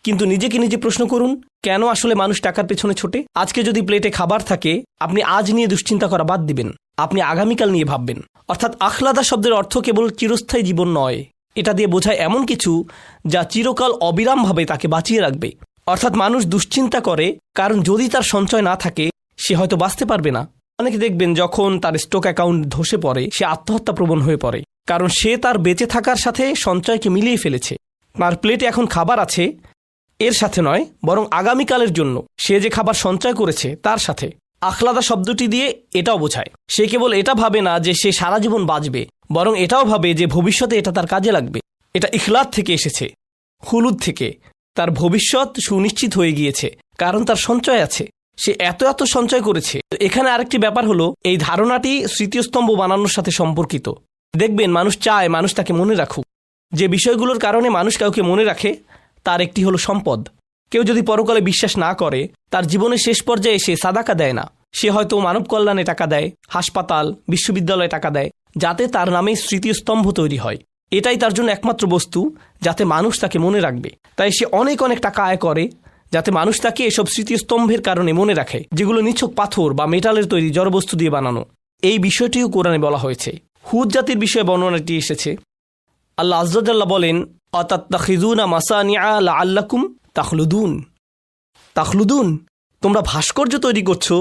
কিন্তু নিজেকে নিজে প্রশ্ন করুন, কেন আসলে মানুষ টাকার পেছনে ছোটে? আজকে যদি প্লেটে খাবার থাকে, আপনি আজ নিয়ে দুশ্চিন্তা করা বাদ দিবেন, আপনি আগামীকাল নিয়ে ভাববেন। অর্থাৎ আখলাদা শব্দের অর্থ কেবল চিরস্থায়ী জীবন নয়, এটা দিয়ে বোঝায় এমন কিছু যা চিরকাল অবিরামভাবে তাকে বাঁচিয়ে রাখবে। অর্থাৎ মানুষ দুশ্চিন্তা করে কারণ যদি তার সঞ্চয় না থাকে, সে হয়তো বাঁচতে পারবে না। অনেকে দেখবেন যখন তার স্টক অ্যাকাউন্ট ধসে পড়ে, সে আত্মহত্যা প্রবণ হয়ে পড়ে, কারণ সে তার বেঁচে থাকার সাথে সঞ্চয়কে মিলিয়ে ফেলেছে। তার প্লেটে এখন খাবার আছে, এর সাথে নয়, বরং আগামীকালের জন্য সে যে খাবার সঞ্চয় করেছে তার সাথে। আখলাদা শব্দটি দিয়ে এটাও বোঝায়, সে কেবল এটা ভাবে না যে সে সারা জীবন বাঁচবে, বরং এটাও ভাবে যে ভবিষ্যতে এটা তার কাজে লাগবে। এটা ইখলাদ থেকে এসেছে, খুলুদ থেকে। তার ভবিষ্যৎ সুনিশ্চিত হয়ে গিয়েছে কারণ তার সঞ্চয় আছে, সে এত সঞ্চয় করেছে। এখানে আরেকটি ব্যাপার হলো, এই ধারণাটি স্মৃতিস্তম্ভ বানানোর সাথে সম্পর্কিত। দেখবেন মানুষ চায় মানুষ তাকে মনে রাখুক। যে বিষয়গুলোর কারণে মানুষ কাউকে মনে রাখে তার একটি হলো সম্পদ। কেউ যদি পরকালে বিশ্বাস না করে, তার জীবনের শেষ পর্যায়ে সে সাদাকা দেয় না, সে হয়তো মানব কল্যাণে টাকা দেয়, হাসপাতাল, বিশ্ববিদ্যালয়ে টাকা দেয়, যাতে তার নামে স্মৃতিস্তম্ভ তৈরি হয়। এটাই তার জন্য একমাত্র বস্তু যাতে মানুষ তাকে মনে রাখবে। তাই সে অনেক অনেক টাকা আয় করে যাতে মানুষ তাকে এসব স্মৃতিস্তম্ভের কারণে মনে রাখে, যেগুলো নিছক পাথর বা মেটালের তৈরি জড়বস্তু দিয়ে বানানো। এই বিষয়টিও কোরআনে বলা হয়েছে। হুদ জাতির বিষয়ে বর্ণনাটি এসেছে। আল্লাহ আযজা ওয়াজাল্লা বলেন, আতাত্তাখিযুনা মাসানিআ লাআল্লাকুম তাখলুদুন। তাখলুদুন, তোমরা ভাস্কর্য তৈরি করছো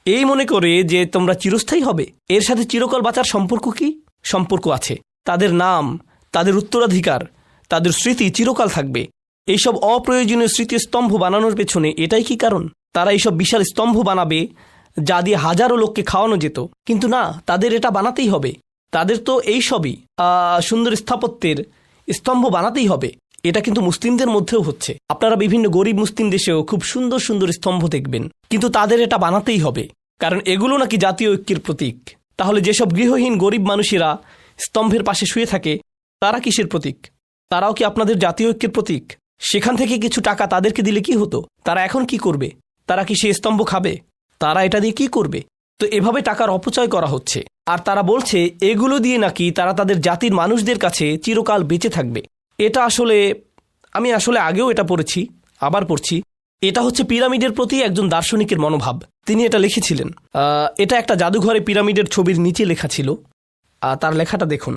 এই মনে করে যে তোমরা চিরস্থায়ী হবে। এর সাথে চিরকাল বাঁচার সম্পর্ক কি? সম্পর্ক আছে। তাদের নাম, তাদের উত্তরাধিকার, তাদের স্মৃতি চিরকাল থাকবে। এইসব অপ্রয়োজনীয় স্মৃতিস্তম্ভ বানানোর পেছনে এটাই কি কারণ? তারা এইসব বিশাল স্তম্ভ বানাবে যা দিয়ে হাজারো লোককে খাওয়ানো যেত, কিন্তু না, তাদের এটা বানাতেই হবে। তাদের তো এইসবই সুন্দর স্থাপত্যের স্তম্ভ বানাতেই হবে। এটা কিন্তু মুসলিমদের মধ্যেও হচ্ছে। আপনারা বিভিন্ন গরিব মুসলিম দেশেও খুব সুন্দর সুন্দর স্তম্ভ দেখবেন, কিন্তু তাদের এটা বানাতেই হবে, কারণ এগুলো নাকি জাতীয় ঐক্যের প্রতীক। তাহলে যেসব গৃহহীন গরিব মানুষেরা স্তম্ভের পাশে শুয়ে থাকে, তারা কিসের প্রতীক? তারাও কি আপনাদের জাতীয় ঐক্যের প্রতীক? সেখান থেকে কিছু টাকা তাদেরকে দিলে কি হতো? তারা এখন কি করবে? তারা কি সেই স্তম্ভ খাবে? তারা এটা দিয়ে কি করবে? তো এভাবে টাকার অপচয় করা হচ্ছে। আর তারা বলছে এগুলো দিয়ে নাকি তারা তাদের জাতির মানুষদের কাছে চিরকাল বেঁচে থাকবে। এটা আসলে আমি আগেও এটা পড়েছি, আবার পড়ছি। এটা হচ্ছে পিরামিডের প্রতি একজন দার্শনিকের মনোভাব। তিনি এটা লিখেছিলেন। এটা একটা জাদুঘরে পিরামিডের ছবির নিচে লেখা ছিল। তার লেখাটা দেখুন।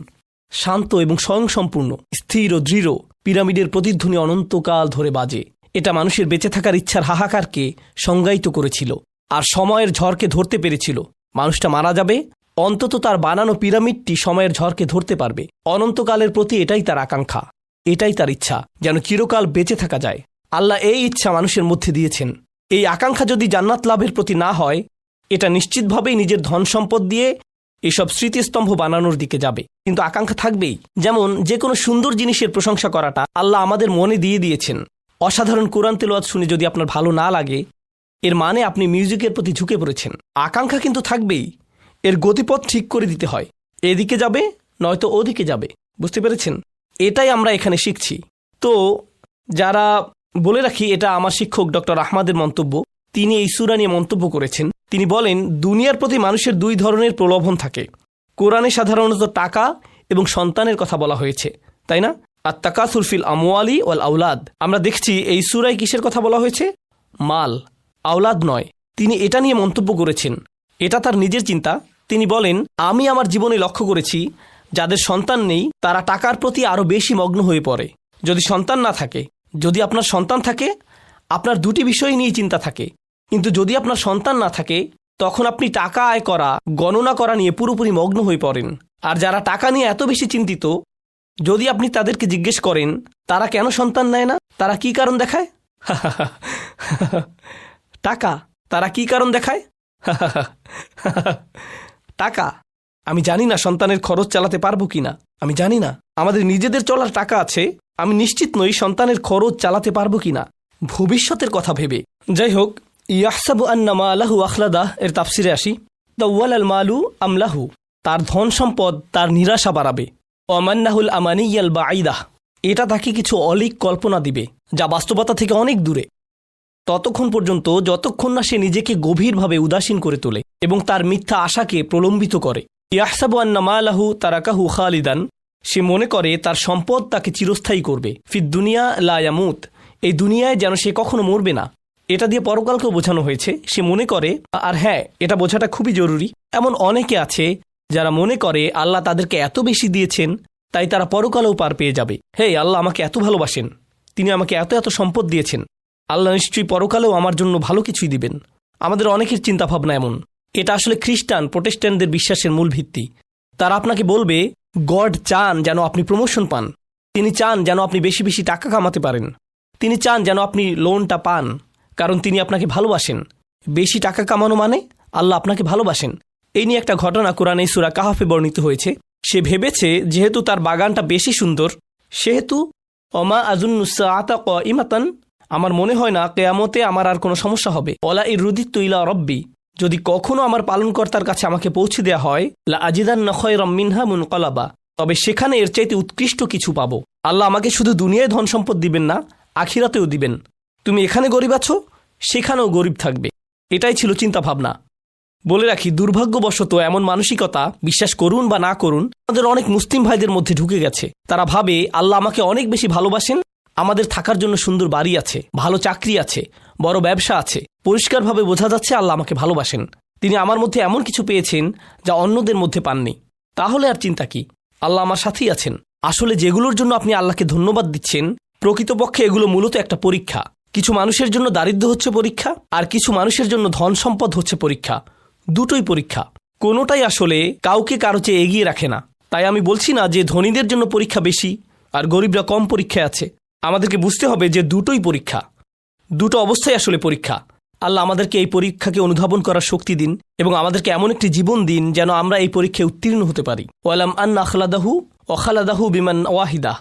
শান্ত এবং স্বয়ংসম্পূর্ণ, স্থির ও দৃঢ় পিরামিডের প্রতিধ্বনি অনন্তকাল ধরে বাজে। এটা মানুষের বেঁচে থাকার ইচ্ছার হাহাকারকে সংজ্ঞায়িত করেছিল আর সময়ের ঝড়কে ধরতে পেরেছিল। মানুষটা মারা যাবে, অন্তত তার বানানো পিরামিডটি সময়ের ঝড়কে ধরতে পারবে। অনন্তকালের প্রতি এটাই তার আকাঙ্ক্ষা, এটাই তার ইচ্ছা, যেন চিরকাল বেঁচে থাকা যায়। আল্লাহ এই ইচ্ছা মানুষের মধ্যে দিয়েছেন। এই আকাঙ্ক্ষা যদি জান্নাত লাভের প্রতি না হয়, এটা নিশ্চিতভাবেই নিজের ধন সম্পদ দিয়ে এসব স্মৃতিস্তম্ভ বানানোর দিকে যাবে। কিন্তু আকাঙ্ক্ষা থাকবেই। যেমন যে কোনো সুন্দর জিনিসের প্রশংসা করাটা আল্লাহ আমাদের মনে দিয়ে দিয়েছেন। অসাধারণ কোরআন তেলাওয়াত শুনে যদি আপনার ভালো না লাগে, এর মানে আপনি মিউজিকের প্রতি ঝুঁকে পড়েছেন। আকাঙ্ক্ষা কিন্তু থাকবেই। এর গতিপথ ঠিক করে দিতে হয়, এদিকে যাবে নয়তো ওদিকে যাবে। বুঝতে পেরেছেন? এটাই আমরা এখানে শিখছি। তো যারা, বলে রাখি, এটা আমার শিক্ষক ডক্টর আহমদের মন্তব্য। তিনি এই সূরা নিয়ে মন্তব্য করেছেন। তিনি বলেন, দুনিয়ার প্রতি মানুষের দুই ধরনের প্রলোভন থাকে। কোরআনে সাধারণত টাকা এবং সন্তানের কথা বলা হয়েছে, তাই না? আত-তাকাসুর ফিল আমওয়ালি ওয়াল আওলাদ। আমরা দেখছি এই সূরায় কিসের কথা বলা হয়েছে? মাল, আওলাদ নয়। তিনি এটা নিয়ে মন্তব্য করেছেন। এটা তার নিজের চিন্তা। তিনি বলেন, আমি আমার জীবনে লক্ষ্য করেছি যাদের সন্তান নেই তারা টাকার প্রতি আরও বেশি মগ্ন হয়ে পড়ে। যদি সন্তান না থাকে, যদি আপনার সন্তান থাকে, আপনার দুটি বিষয় নিয়ে চিন্তা থাকে। কিন্তু যদি আপনার সন্তান না থাকে, তখন আপনি টাকা আয় করা, গণনা করা নিয়ে পুরোপুরি মগ্ন হয়ে পড়েন। আর যারা টাকা নিয়ে এত বেশি চিন্তিত, যদি আপনি তাদেরকে জিজ্ঞেস করেন তারা কেন সন্তান নেয় না, তারা কি কারণ দেখায়? টাকা। তারা কি কারণ দেখায়? টাকা। আমি জানি না সন্তানের খরচ চালাতে পারবো কিনা, আমি জানি না। আমাদের নিজেদের চলার টাকা আছে, আমি নিশ্চিত নই সন্তানের খরচ চালাতে পারবো কিনা, ভবিষ্যতের কথা ভেবে। যাই হোক, ইয়াহসাবু আন্না মালাহু আখলাদা এর তাফসিরে আসি। তাওয়াল আল মালু আমলাহু, তার ধন সম্পদ তার নিরাশা বাড়াবে। ওয়ামান্নাহুল আমানিয়াল বাঈদা, এটা তাকে কিছু অলীক কল্পনা দিবে যা বাস্তবতা থেকে অনেক দূরে, ততক্ষণ পর্যন্ত যতক্ষণ না সে নিজেকে গভীরভাবে উদাসীন করে তোলে এবং তার মিথ্যা আশাকে প্রলম্বিত করে। ইয়াহসাবু আন্না মালাহু তারাকাহু খালিদান, সে মনে করে তার সম্পদ তাকে চিরস্থায়ী করবে। ফিদ দুনিয়া লা ইয়ামুত, এই দুনিয়ায় যেন সে কখনো মরবে না। এটা দিয়ে পরকালকেও বোঝানো হয়েছে। সে মনে করে, আর হ্যাঁ, এটা বোঝাটা খুবই জরুরি, এমন অনেকে আছে যারা মনে করে আল্লাহ তাদেরকে এত বেশি দিয়েছেন তাই তারা পরকালেও পার পেয়ে যাবে। হে, আল্লাহ আমাকে এত ভালোবাসেন, তিনি আমাকে এত এত সম্পদ দিয়েছেন, আল্লাহ নিশ্চয়ই পরকালেও আমার জন্য ভালো কিছুই দিবেন। আমাদের অনেকের চিন্তাভাবনা এমন। এটা আসলে খ্রিস্টান প্রোটেস্ট্যান্টদের বিশ্বাসের মূল ভিত্তি। তারা আপনাকে বলবে গড চান যেন আপনি প্রমোশন পান, তিনি চান যেন আপনি বেশি বেশি টাকা কামাতে পারেন, তিনি চান যেন আপনি লোনটা পান, কারণ তিনি আপনাকে ভালোবাসেন। বেশি টাকা কামানো মানে আল্লাহ আপনাকে ভালোবাসেন। এই নিয়ে একটা ঘটনা কোরআনে সূরা কাহফে বর্ণিত হয়েছে। সে ভেবেছে যেহেতু তার বাগানটা বেশি সুন্দর, সেহেতু অমা আজুন্নুসাআতা কাইমাতান, আমার মনে হয় না কিয়ামতে আমার আর কোনো সমস্যা হবে। ওলা ইরুদিতু ইলা রব্বি, যদি কখনো আমার পালনকর্তার কাছে আমাকে পৌঁছে দেওয়া হয়, লা আজিদান্না খায়রাম মিনহা মুনকালাবা, তবে সেখানে এর চাইতে উৎকৃষ্ট কিছু পাবো। আল্লাহ আমাকে শুধু দুনিয়ায় ধন সম্পদ দিবেন না, আখিরাতেও দিবেন। তুমি এখানে গরিব আছো, সেখানেও গরিব থাকবে। এটাই ছিল চিন্তা ভাবনা। বলে রাখি, দুর্ভাগ্যবশত এমন মানসিকতা, বিশ্বাস করুন বা না করুন, আমাদের অনেক মুসলিম ভাইদের মধ্যে ঢুকে গেছে। তারা ভাবে আল্লাহ আমাকে অনেক বেশি ভালোবাসেন, আমাদের থাকার জন্য সুন্দর বাড়ি আছে, ভালো চাকরি আছে, বড় ব্যবসা আছে, পরিষ্কারভাবে বোঝা যাচ্ছে আল্লাহ আমাকে ভালোবাসেন। তিনি আমার মধ্যে এমন কিছু পেয়েছেন যা অন্যদের মধ্যে পাননি। তাহলে আর চিন্তা কি? আল্লাহ আমার সাথেই আছেন। আসলে যেগুলোর জন্য আপনি আল্লাহকে ধন্যবাদ দিচ্ছেন, প্রকৃতপক্ষে এগুলো মূলত একটা পরীক্ষা। কিছু মানুষের জন্য দারিদ্র্য হচ্ছে পরীক্ষা, আর কিছু মানুষের জন্য ধন সম্পদ হচ্ছে পরীক্ষা। দুটোই পরীক্ষা, কোনোটাই আসলে কাউকে কারো চেয়ে এগিয়ে রাখে না। তাই আমি বলছি না যে ধনীদের জন্য পরীক্ষা বেশি আর গরিবরা কম পরীক্ষায় আছে। আমাদেরকে বুঝতে হবে যে দুটোই পরীক্ষা, দুটো অবস্থায় আসলে পরীক্ষা। আল্লাহ আমাদেরকে এই পরীক্ষাকে অনুধাবন করার শক্তি দিন এবং আমাদেরকে এমন একটি জীবন দিন যেন আমরা এই পরীক্ষায় উত্তীর্ণ হতে পারি। ওয়ালাম আন্না আখলাদাহু অখালাদাহু বিমান ওয়াহিদা।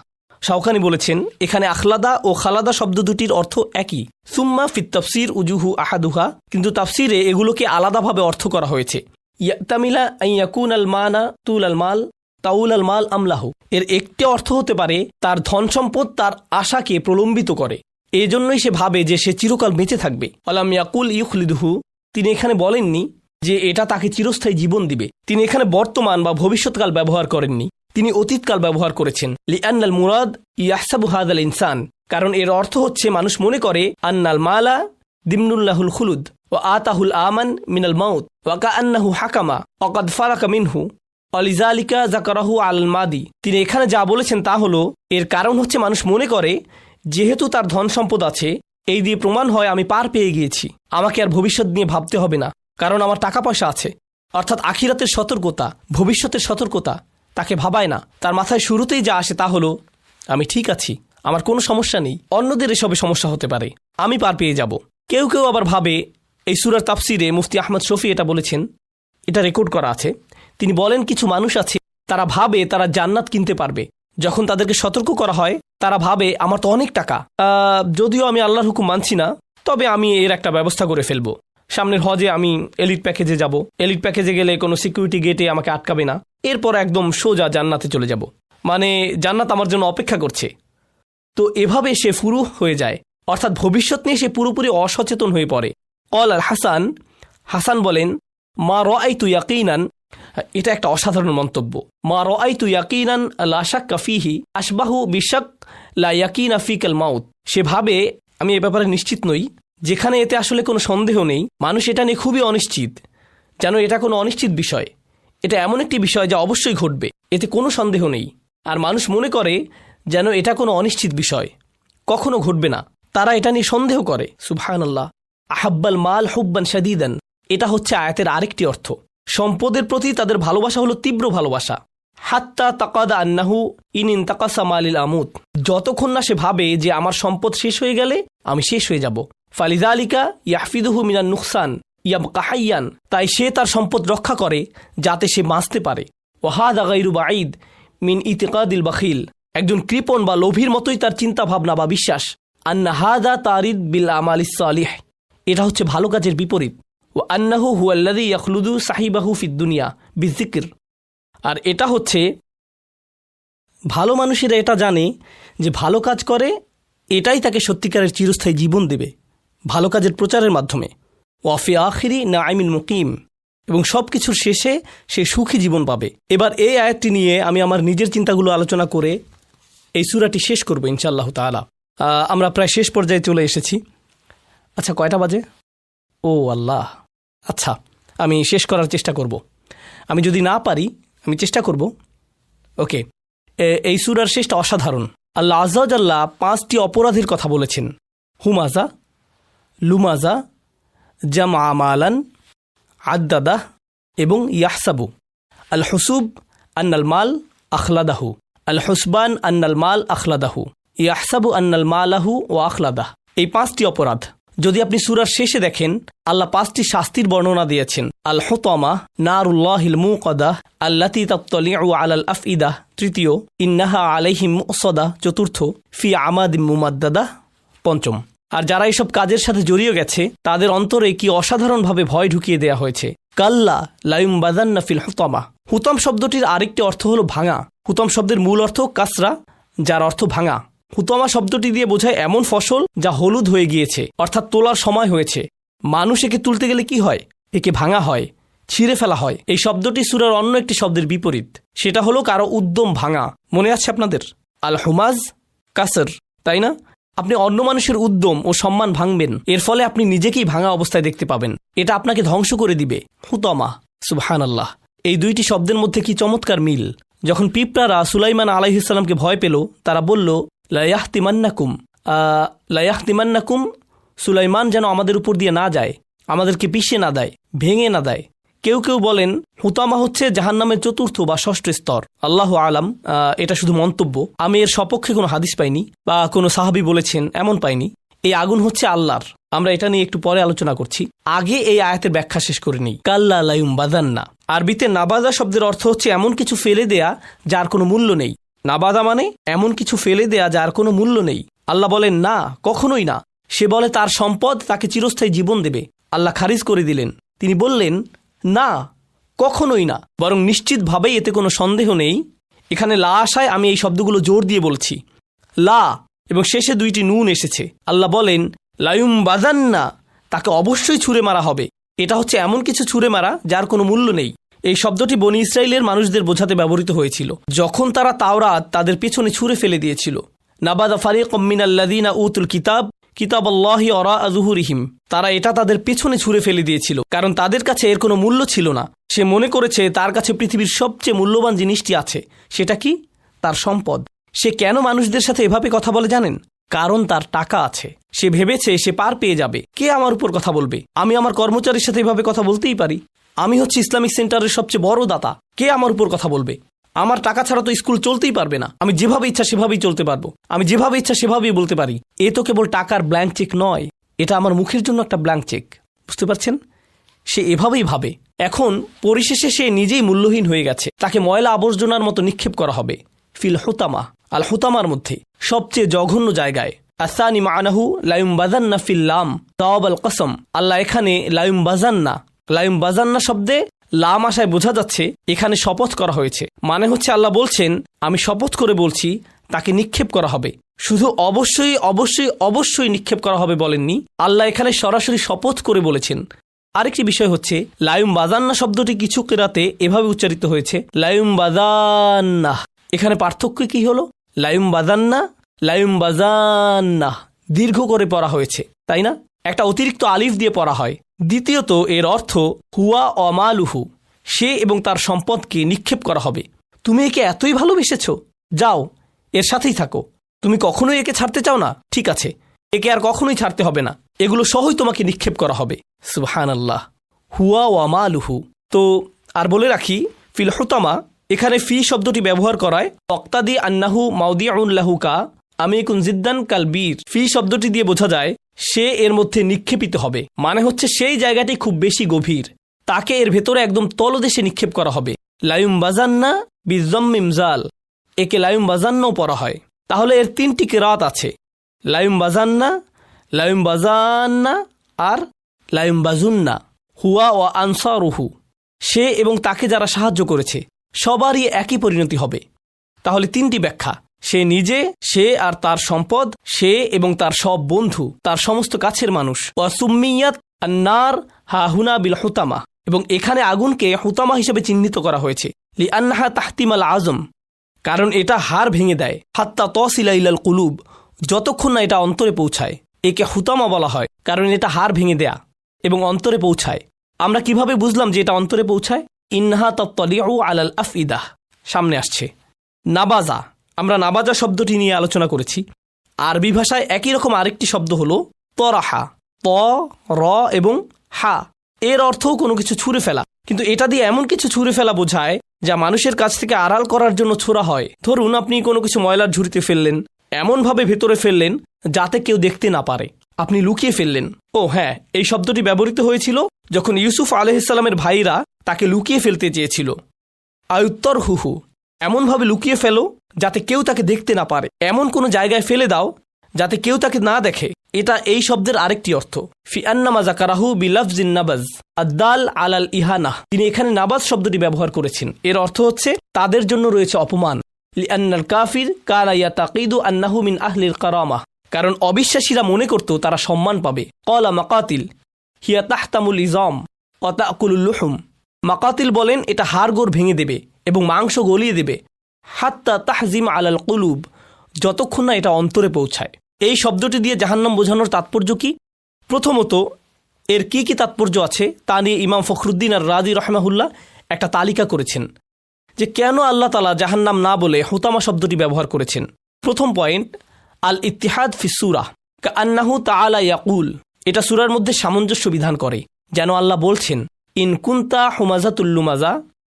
শাওকানি বলেছেন, এখানে আখলাদা ও খালাদা শব্দ দুটির অর্থ একই। সুম্মা ফিত তাফসির উজুহু আহাদুহা, কিন্তু তাফসিরে এগুলোকে আলাদাভাবে অর্থ করা হয়েছে। ইয়াতামিলা আইয়াকুন আল মানা তুল আল মাল তাউল আল মাল আমলাহু, এর একটি অর্থ হতে পারে তার ধন সম্পদ তার আশাকে প্রলম্বিত করে, এজন্যই সে ভাবে যে সে চিরকাল বেঁচে থাকবে। আলাম ইয়াকুল ইউখলিদুহু, তিনি এখানে বলেননি যে এটা তাকে চিরস্থায়ী জীবন দিবে। তিনি এখানে বর্তমান বা ভবিষ্যৎকাল ব্যবহার করেননি, তিনি অতীতকাল ব্যবহার করেছেন। লিআন্নাল মুরাদ ইয়াহসাবু হাযাল ইনসান, কারণ এর অর্থ হচ্ছে মানুষ মনে করে আন্নাল মালা দিমনুল্লাহুল খুলুদ ওয়া আতাহুল আমান মিনাল মাউত ওয়া কাআন্নাহু হাকামা ওয়া কাদ ফারাকা মিনহু অলিজালিকা যাকারাহু আল মাদি। তিনি এখানে যা বলেছেন তা হলো, এর কারণ হচ্ছে মানুষ মনে করে যেহেতু তার ধন সম্পদ আছে, এই দিয়ে প্রমাণ হয় আমি পার পেয়ে গিয়েছি, আমাকে আর ভবিষ্যৎ নিয়ে ভাবতে হবে না, কারণ আমার টাকা পয়সা আছে। অর্থাৎ আখিরাতের সতর্কতা, ভবিষ্যতের সতর্কতা তাকে ভাবায় না। তার মাথায় শুরুতেই যা আসে তা হলো আমি ঠিক আছি, আমার কোনো সমস্যা নেই, অন্যদের এসবে সমস্যা হতে পারে, আমি পার পেয়ে যাব। কেউ কেউ আবার ভাবে, এই সূরার তাফসিরে মুফতি আহমদ শফি এটা বলেছেন, এটা রেকর্ড করা আছে। তিনি বলেন, কিছু মানুষ আছে তারা ভাবে তারা জান্নাত কিনতে পারবে। যখন তাদেরকে সতর্ক করা হয় তারা ভাবে আমার তো অনেক টাকা, যদিও আমি আল্লাহর হুকুম মানছি না, তবে আমি এর একটা ব্যবস্থা করে ফেলবো। সামনের হজে আমি এলিট প্যাকেজে যাব, এলিট প্যাকেজে গেলে কোনো সিকিউরিটি গেটে আমাকে আটকাবে না, এরপর একদম সোজা জান্নাতে চলে যাব, মানে জান্নাত আমার জন্য অপেক্ষা করছে। তো এভাবে সে ফুরু হয়ে যায়, অর্থাৎ ভবিষ্যৎ নিয়ে সে পুরোপুরি অসচেতন হয়ে পড়ে। কল আল হাসান, হাসান বলেন, মা রাআইতু ইয়াকিনান, এটা একটা অসাধারণ মন্তব্য। মা রাআইতু ইয়াকিনান লা শাক্কা ফীহি আশবাহু বিশাক লা ইয়াকিনা ফিকাল মাউত। সে ভাবে আমি এ ব্যাপারে নিশ্চিত নই, যেখানে এতে আসলে কোনো সন্দেহ নেই। মানুষ এটা নিয়ে খুবই অনিশ্চিত, যেন এটা কোনো অনিশ্চিত বিষয়। এটা এমন একটি বিষয় যা অবশ্যই ঘটবে, এতে কোনো সন্দেহ নেই। আর মানুষ মনে করে যেন এটা কোনো অনিশ্চিত বিষয়, কখনো ঘটবে না, তারা এটা নিয়ে সন্দেহ করে। সুবহানাল্লাহ। আহাব্বাল মাল হুব্বান শাদীদান, এটা হচ্ছে আয়াতের আরেকটি অর্থ। সম্পদের প্রতি তাদের ভালোবাসা হলো তীব্র ভালোবাসা। হাত্তা তাকাদা আন্নাহু ইন ইনতাকাসা মালিল আমুত, যতক্ষণ না সে ভাবে যে আমার সম্পদ শেষ হয়ে গেলে আমি শেষ হয়ে যাব। ফালিযালিকা ইয়াহফিদুহু মিনান নুকসান ইয়াবকা হাইয়ান, তাই সে তার সম্পদ রক্ষা করে যাতে সে বাঁচতে পারে। ওয়া হাযা গায়রু বাঈদ মিন ইতিকাদিল বাখিল, একজন কৃপণ বা লোভীর মতোই তার চিন্তা ভাবনা বা বিশ্বাস। আন্না হাযা তারিদ বিল আমালিস সালিহ, এটা হচ্ছে ভালো কাজের বিপরীত। ও আন্নাহু হুয়াল্লাযী ইয়াখলুদু সাহিবাহু ফিদ দুনিয়া বিযিকর, আর এটা হচ্ছে ভালো মানুষেরা এটা জানে যে ভালো কাজ করে এটাই তাকে সত্যিকারের চিরস্থায়ী জীবন দেবে, ভালো কাজের প্রচারের মাধ্যমে। ওয়াফি আখিরি নাঈমিল মুকিম, এবং সব কিছুর শেষে সে সুখী জীবন পাবে। এবার এই আয়াতটি নিয়ে আমি আমার নিজের চিন্তাগুলো আলোচনা করে এই সূরাটি শেষ করব ইনশাআল্লাহ তাআলা। আমরা প্রায় শেষ পর্যায়ে চলে এসেছি। আচ্ছা, কয়টা বাজে? ও আল্লাহ, আচ্ছা আমি শেষ করার চেষ্টা করব। আমি যদি না পারি আমি চেষ্টা করব। ওকে, এই সূরার শেষটা অসাধারণ। আল্লাহ আযজা ওয়া জাল্লা 5টি অপরাধের কথা বলেছেন। হুমাজা, লুমাজা, জামা মালান, আদ্দাদা এবং ইয়াহসাবু। আল হুসুব আন্নাল মাল আখলাদাহু, আল হুসবান আন্নাল মাল আখলাদাহু, ইয়াহসাবু আন্নাল মালাহু ওয়া আখলাদাহ। এই 5টি অপরাধ যদি আপনি সূরার শেষে দেখেন, আল্লাহ 5টি শাস্তির বর্ণনা দিয়েছেন। আল হুতামা নারুল্লাহিল মুকাদা আল্লাতী তাত্তালিউ আলাল আফইদা, তৃতীয়। ইন্নাহা আলাইহিম মুসাদা, চতুর্থ। ফি আমাদিম মুমাদ্দাদা, পঞ্চম। আর যারা এসব কাজের সাথে জড়িয়ে গেছে তাদের অন্তরে কি অসাধারণভাবে ভয় ঢুকিয়ে দেয়া হয়েছে। কাল্লা লায়ুমবাদান্না ফিল হুতামা, হুতাম শব্দটির আরেকটি অর্থ হলো ভাঙা। হুতাম শব্দের মূল অর্থ কাসরা, যার অর্থ ভাঙা। হুতামা শব্দটি দিয়ে বোঝায় এমন ফসল যা হলুদ হয়ে গিয়েছে, অর্থাৎ তোলার সময় হয়েছে। মানুষ একে তুলতে গেলে কি হয়? একে ভাঙা হয়, ছিঁড়ে ফেলা হয়। এই শব্দটি সূরার অন্য একটি শব্দের বিপরীত, সেটা হলো কারো উদ্যম ভাঙা। মনে আছে আপনাদের? আল হুমাজ কাসর, তাই না? আপনি অন্য মানুষের উদ্যম ও সম্মান ভাঙবেন, এর ফলে আপনি নিজেকেই ভাঙা অবস্থায় দেখতে পাবেন। এটা আপনাকে ধ্বংস করে দিবে। হুতামা, সুবহানাল্লাহ। এই দুইটি শব্দের মধ্যে কি চমৎকার মিল। যখন পিঁপড়ারা সুলাইমান আলাইহিস সালামকে ভয় পেল, তারা বলল লায়াহতিমান্নাকুম, সুলাইমান যেন আমাদের উপর দিয়ে না যায়, আমাদেরকে পিষে না দেয়, ভেঙে না দেয়। কেউ কেউ বলেন হুতামা হচ্ছে জাহান্নামের চতুর্থ বা ষষ্ঠ স্তর। আল্লাহু আলাম, এটা শুধু মন্তব্য। আমি এর সপক্ষে কোনো হাদিস পাইনি বা কোনো সাহাবী বলেছেন এমন পাইনি। এই আগুন হচ্ছে আল্লাহর। আমরা এটা নিয়ে একটু পরে আলোচনা করছি। আগে এই আয়াতের ব্যাখ্যা শেষ করে নিই। কাল্লা লায়ুম বাদান্না, আরবিতে নাবাদা শব্দের অর্থ হচ্ছে এমন কিছু ফেলে দেয়া যার কোনো মূল্য নেই। নাবাদা মানে এমন কিছু ফেলে দেয়া যার কোনো মূল্য নেই। আল্লাহ বলেন না, কখনোই না। সে বলে তার সম্পদ তাকে চিরস্থায়ী জীবন দেবে। আল্লাহ খারিজ করে দিলেন। তিনি বললেন না, কখনোই না, বরং নিশ্চিতভাবেই এতে কোনো সন্দেহ নেই। এখানে লা আসায় আমি এই শব্দগুলো জোর দিয়ে বলছি, লা, এবং শেষে দুইটি নুন এসেছে। আল্লাহ বলেন লায়ুম বাজান্না, তাকে অবশ্যই ছুঁড়ে মারা হবে। এটা হচ্ছে এমন কিছু ছুঁড়ে মারা যার কোনো মূল্য নেই। এই শব্দটি বনি ইসরাইলের মানুষদের বোঝাতে ব্যবহৃত হয়েছিল যখন তারা তাওরাত তাদের পেছনে ছুঁড়ে ফেলে দিয়েছিল। নাবাদা ফারিকুম মিনাল্লাযীনা উতুল কিতাবাল্লাহি ওয়ারা যুহুরিহিম, তারা এটা তাদের পেছনে ছুঁড়ে ফেলে দিয়েছিল, কারণ তাদের কাছে এর কোনো মূল্য ছিল না। সে মনে করেছে তার কাছে পৃথিবীর সবচেয়ে মূল্যবান জিনিসটি আছে। সেটা কি? তার সম্পদ। সে কেন মানুষদের সাথে এভাবে কথা বলে জানেন? কারণ তার টাকা আছে। সে ভেবেছে সে পার পেয়ে যাবে। কে আমার উপর কথা বলবে? আমি আমার কর্মচারীর সাথে এভাবে কথা বলতেই পারি। আমি হচ্ছে ইসলামিক সেন্টারের সবচেয়ে বড় দাতা। কে আমার উপর কথা বলবে? আমার টাকা ছাড়া তো স্কুল চলতেই পারবে না। আমি যেভাবে ইচ্ছা সেভাবেই চলতে পারবো। আমি যেভাবে ইচ্ছা সেভাবেই বলতে পারি। এ তো কেবল টাকার ব্ল্যাঙ্ক চেক নয়, এটা আমার মুখের জন্য একটা ব্ল্যাঙ্ক চেক। বুঝতে পারছেন? সে এভাবেই ভাবে। এখন পরিশেষে সে নিজেই মূল্যহীন হয়ে গেছে। তাকে ময়লা আবর্জনার মতো নিক্ষেপ করা হবে ফিল হুতামা, আল হুতামার মধ্যে সবচেয়ে জঘন্য জায়গায়। আসানি মানাহু লায়ুম বাজান্না ফিল লাম তাওয়াব আল কসম। আল্লাহ এখানে লায়ুম বাজান্না শব্দে লাম আশায় বোঝা যাচ্ছে এখানে শপথ করা হয়েছে। মানে হচ্ছে আল্লাহ বলছেন আমি শপথ করে বলছি তাকে নিক্ষেপ করা হবে। শুধু অবশ্যই অবশ্যই অবশ্যই নিক্ষেপ করা হবে বলেননি, আল্লাহ এখানে সরাসরি শপথ করে বলেছেন। আরেকটি বিষয় হচ্ছে লায়ুম বাজান্না শব্দটি কিছু কেরাতে এভাবে উচ্চারিত হয়েছে লায়ুম বাজান্না। এখানে পার্থক্য কি হলো? লায়ুম বাজান্না দীর্ঘ করে পড়া হয়েছে, তাই না? একটা অতিরিক্ত আলিফ দিয়ে পড়া হয়। দ্বিতীয়ত এর অর্থ হুয়া অমালুহু, সে এবং তার সম্পদকে নিক্ষেপ করা হবে। তুমি একে এতই ভালোবেসেছ, যাও এর সাথেই থাকো। তুমি কখনোই একে ছাড়তে চাও না, ঠিক আছে, একে আর কখনোই ছাড়তে হবে না। এগুলো সহই তোমাকে নিক্ষেপ করা হবে। সুবহানাল্লাহ, হুয়া ওয়ামালুহু। তো আর বলে রাখি, ফিল হুতামা এখানে ফি শব্দটি ব্যবহার করায় অক্তাদি আন্নাহু মাউদিউন লাহু কা আমিকুন জিদ্দান কালবীর। ফি শব্দটি দিয়ে বোঝা যায় সে এর মধ্যে নিক্ষেপিত হবে। মানে হচ্ছে সেই জায়গাটি খুব বেশি গভীর, তাকে এর ভেতরে একদম তলদেশে নিক্ষেপ করা হবে। লায়ুম বাজান্না বিজম্মিম জাল, একে লায়ুম বাজান্নাও পড়া হয়। তাহলে এর তিনটি কিরাত আছে, লায়ুম বাজান্না আর লায়ুম বাজুন্না। হুয়া ও আনসারুহু, সে এবং তাকে যারা সাহায্য করেছে সবারই একই পরিণতি হবে। তাহলে তিনটি ব্যাখ্যা, সে নিজে, সে আর তার সম্পদ, সে এবং তার সব বন্ধু, তার সমস্ত কাছের মানুষ। ওয়াসুম্মিয়াত আন্নার হাহুনা বিল হুতামা, এবং এখানে আগুনকে হুতামা হিসেবে চিহ্নিত করা হয়েছে লিআন্নাহা তাহতিমাল আজম, কারণ এটা হাড় ভেঙে দেয়। হাত্তা তসিলা ইলাল কুলুব, যতক্ষণ না এটা অন্তরে পৌঁছায়। একে হুতামা বলা হয় কারণ এটা হাড় ভেঙে দেয়া এবং অন্তরে পৌঁছায়। আমরা কিভাবে বুঝলাম যে এটা অন্তরে পৌঁছায়? ইন্নাহা তাত্তালিউ আলাল আফইদাহ, সামনে আসছে। নাবাজা, আমরা নাবাজা শব্দটি নিয়ে আলোচনা করেছি। আরবি ভাষায় একই রকম আরেকটি শব্দ হলো তরাহা, ত র এবং হা। এর অর্থও কোনো কিছু ছুঁড়ে ফেলা, কিন্তু এটা দিয়ে এমন কিছু ছুঁড়ে ফেলা বোঝায় যা মানুষের কাছ থেকে আড়াল করার জন্য ছোড়া হয়। ধরুন আপনি কোনো কিছু ময়লার ঝুড়িতে ফেললেন, এমনভাবে ভেতরে ফেললেন যাতে কেউ দেখতে না পারে, আপনি লুকিয়ে ফেললেন। ও হ্যাঁ, এই শব্দটি ব্যবহৃত হয়েছিল যখন ইউসুফ আলাইহিসসালামের ভাইরা তাকে লুকিয়ে ফেলতে চেয়েছিল। আয়ুত্তর হুহু, এমনভাবে লুকিয়ে ফেলো যাতে কেউ তাকে দেখতে না পারে, এমন কোনো জায়গায় ফেলে দাও যাতে কেউ তাকে না দেখে। এটা এই শব্দের আরেকটি অর্থ। ফি আন্নামা যাকারাহু বিলাফজিন নাবাজ আদাল আলাল ইহানা, তিনি এখানে নাবাজ শব্দটি ব্যবহার করেছেন। এর অর্থ হচ্ছে তাদের জন্য রয়েছে অপমান। লিআন্নাল কাফির কানা ইয়াতাকিদু আন্নাহু মিন আহলিল কারামা, কারণ অবিশ্বাসীরা মনে করত তারা সম্মান পাবে। ক্বালা মাকাতিল হিয়া তাহতামুল ইজাম ওয়া তাকুলুল লুহুম, মাকাতিল বলেন এটা হাড়গোড় ভেঙে দেবে এবং মাংস গলিয়ে দেবে, হাত্তা তাহজিম আলাল কুলুব, যতক্ষণ না এটা অন্তরে পৌঁছায়। এই শব্দটি দিয়ে জাহান্নাম বোঝানোর তাৎপর্য কি? প্রথমত এর কি কি তাৎপর্য আছে তা নিয়ে ইমাম ফখরুদ্দিন আর রাজি রহমাহুল্লাহ একটা তালিকা করেছেন যে কেন আল্লাহ তাআলা জাহান্নাম না বলে হুতামা শব্দটি ব্যবহার করেছেন। প্রথম পয়েন্ট, আল ইত্তিহাদ ফি সূরা কাআন্নাহু তাআলা ইয়াকুল, এটা সূরার মধ্যে সামঞ্জস্য বিধান করে, যেন আল্লাহ বলছেন ইন কুনতা হুমাজাতুল লুমাজা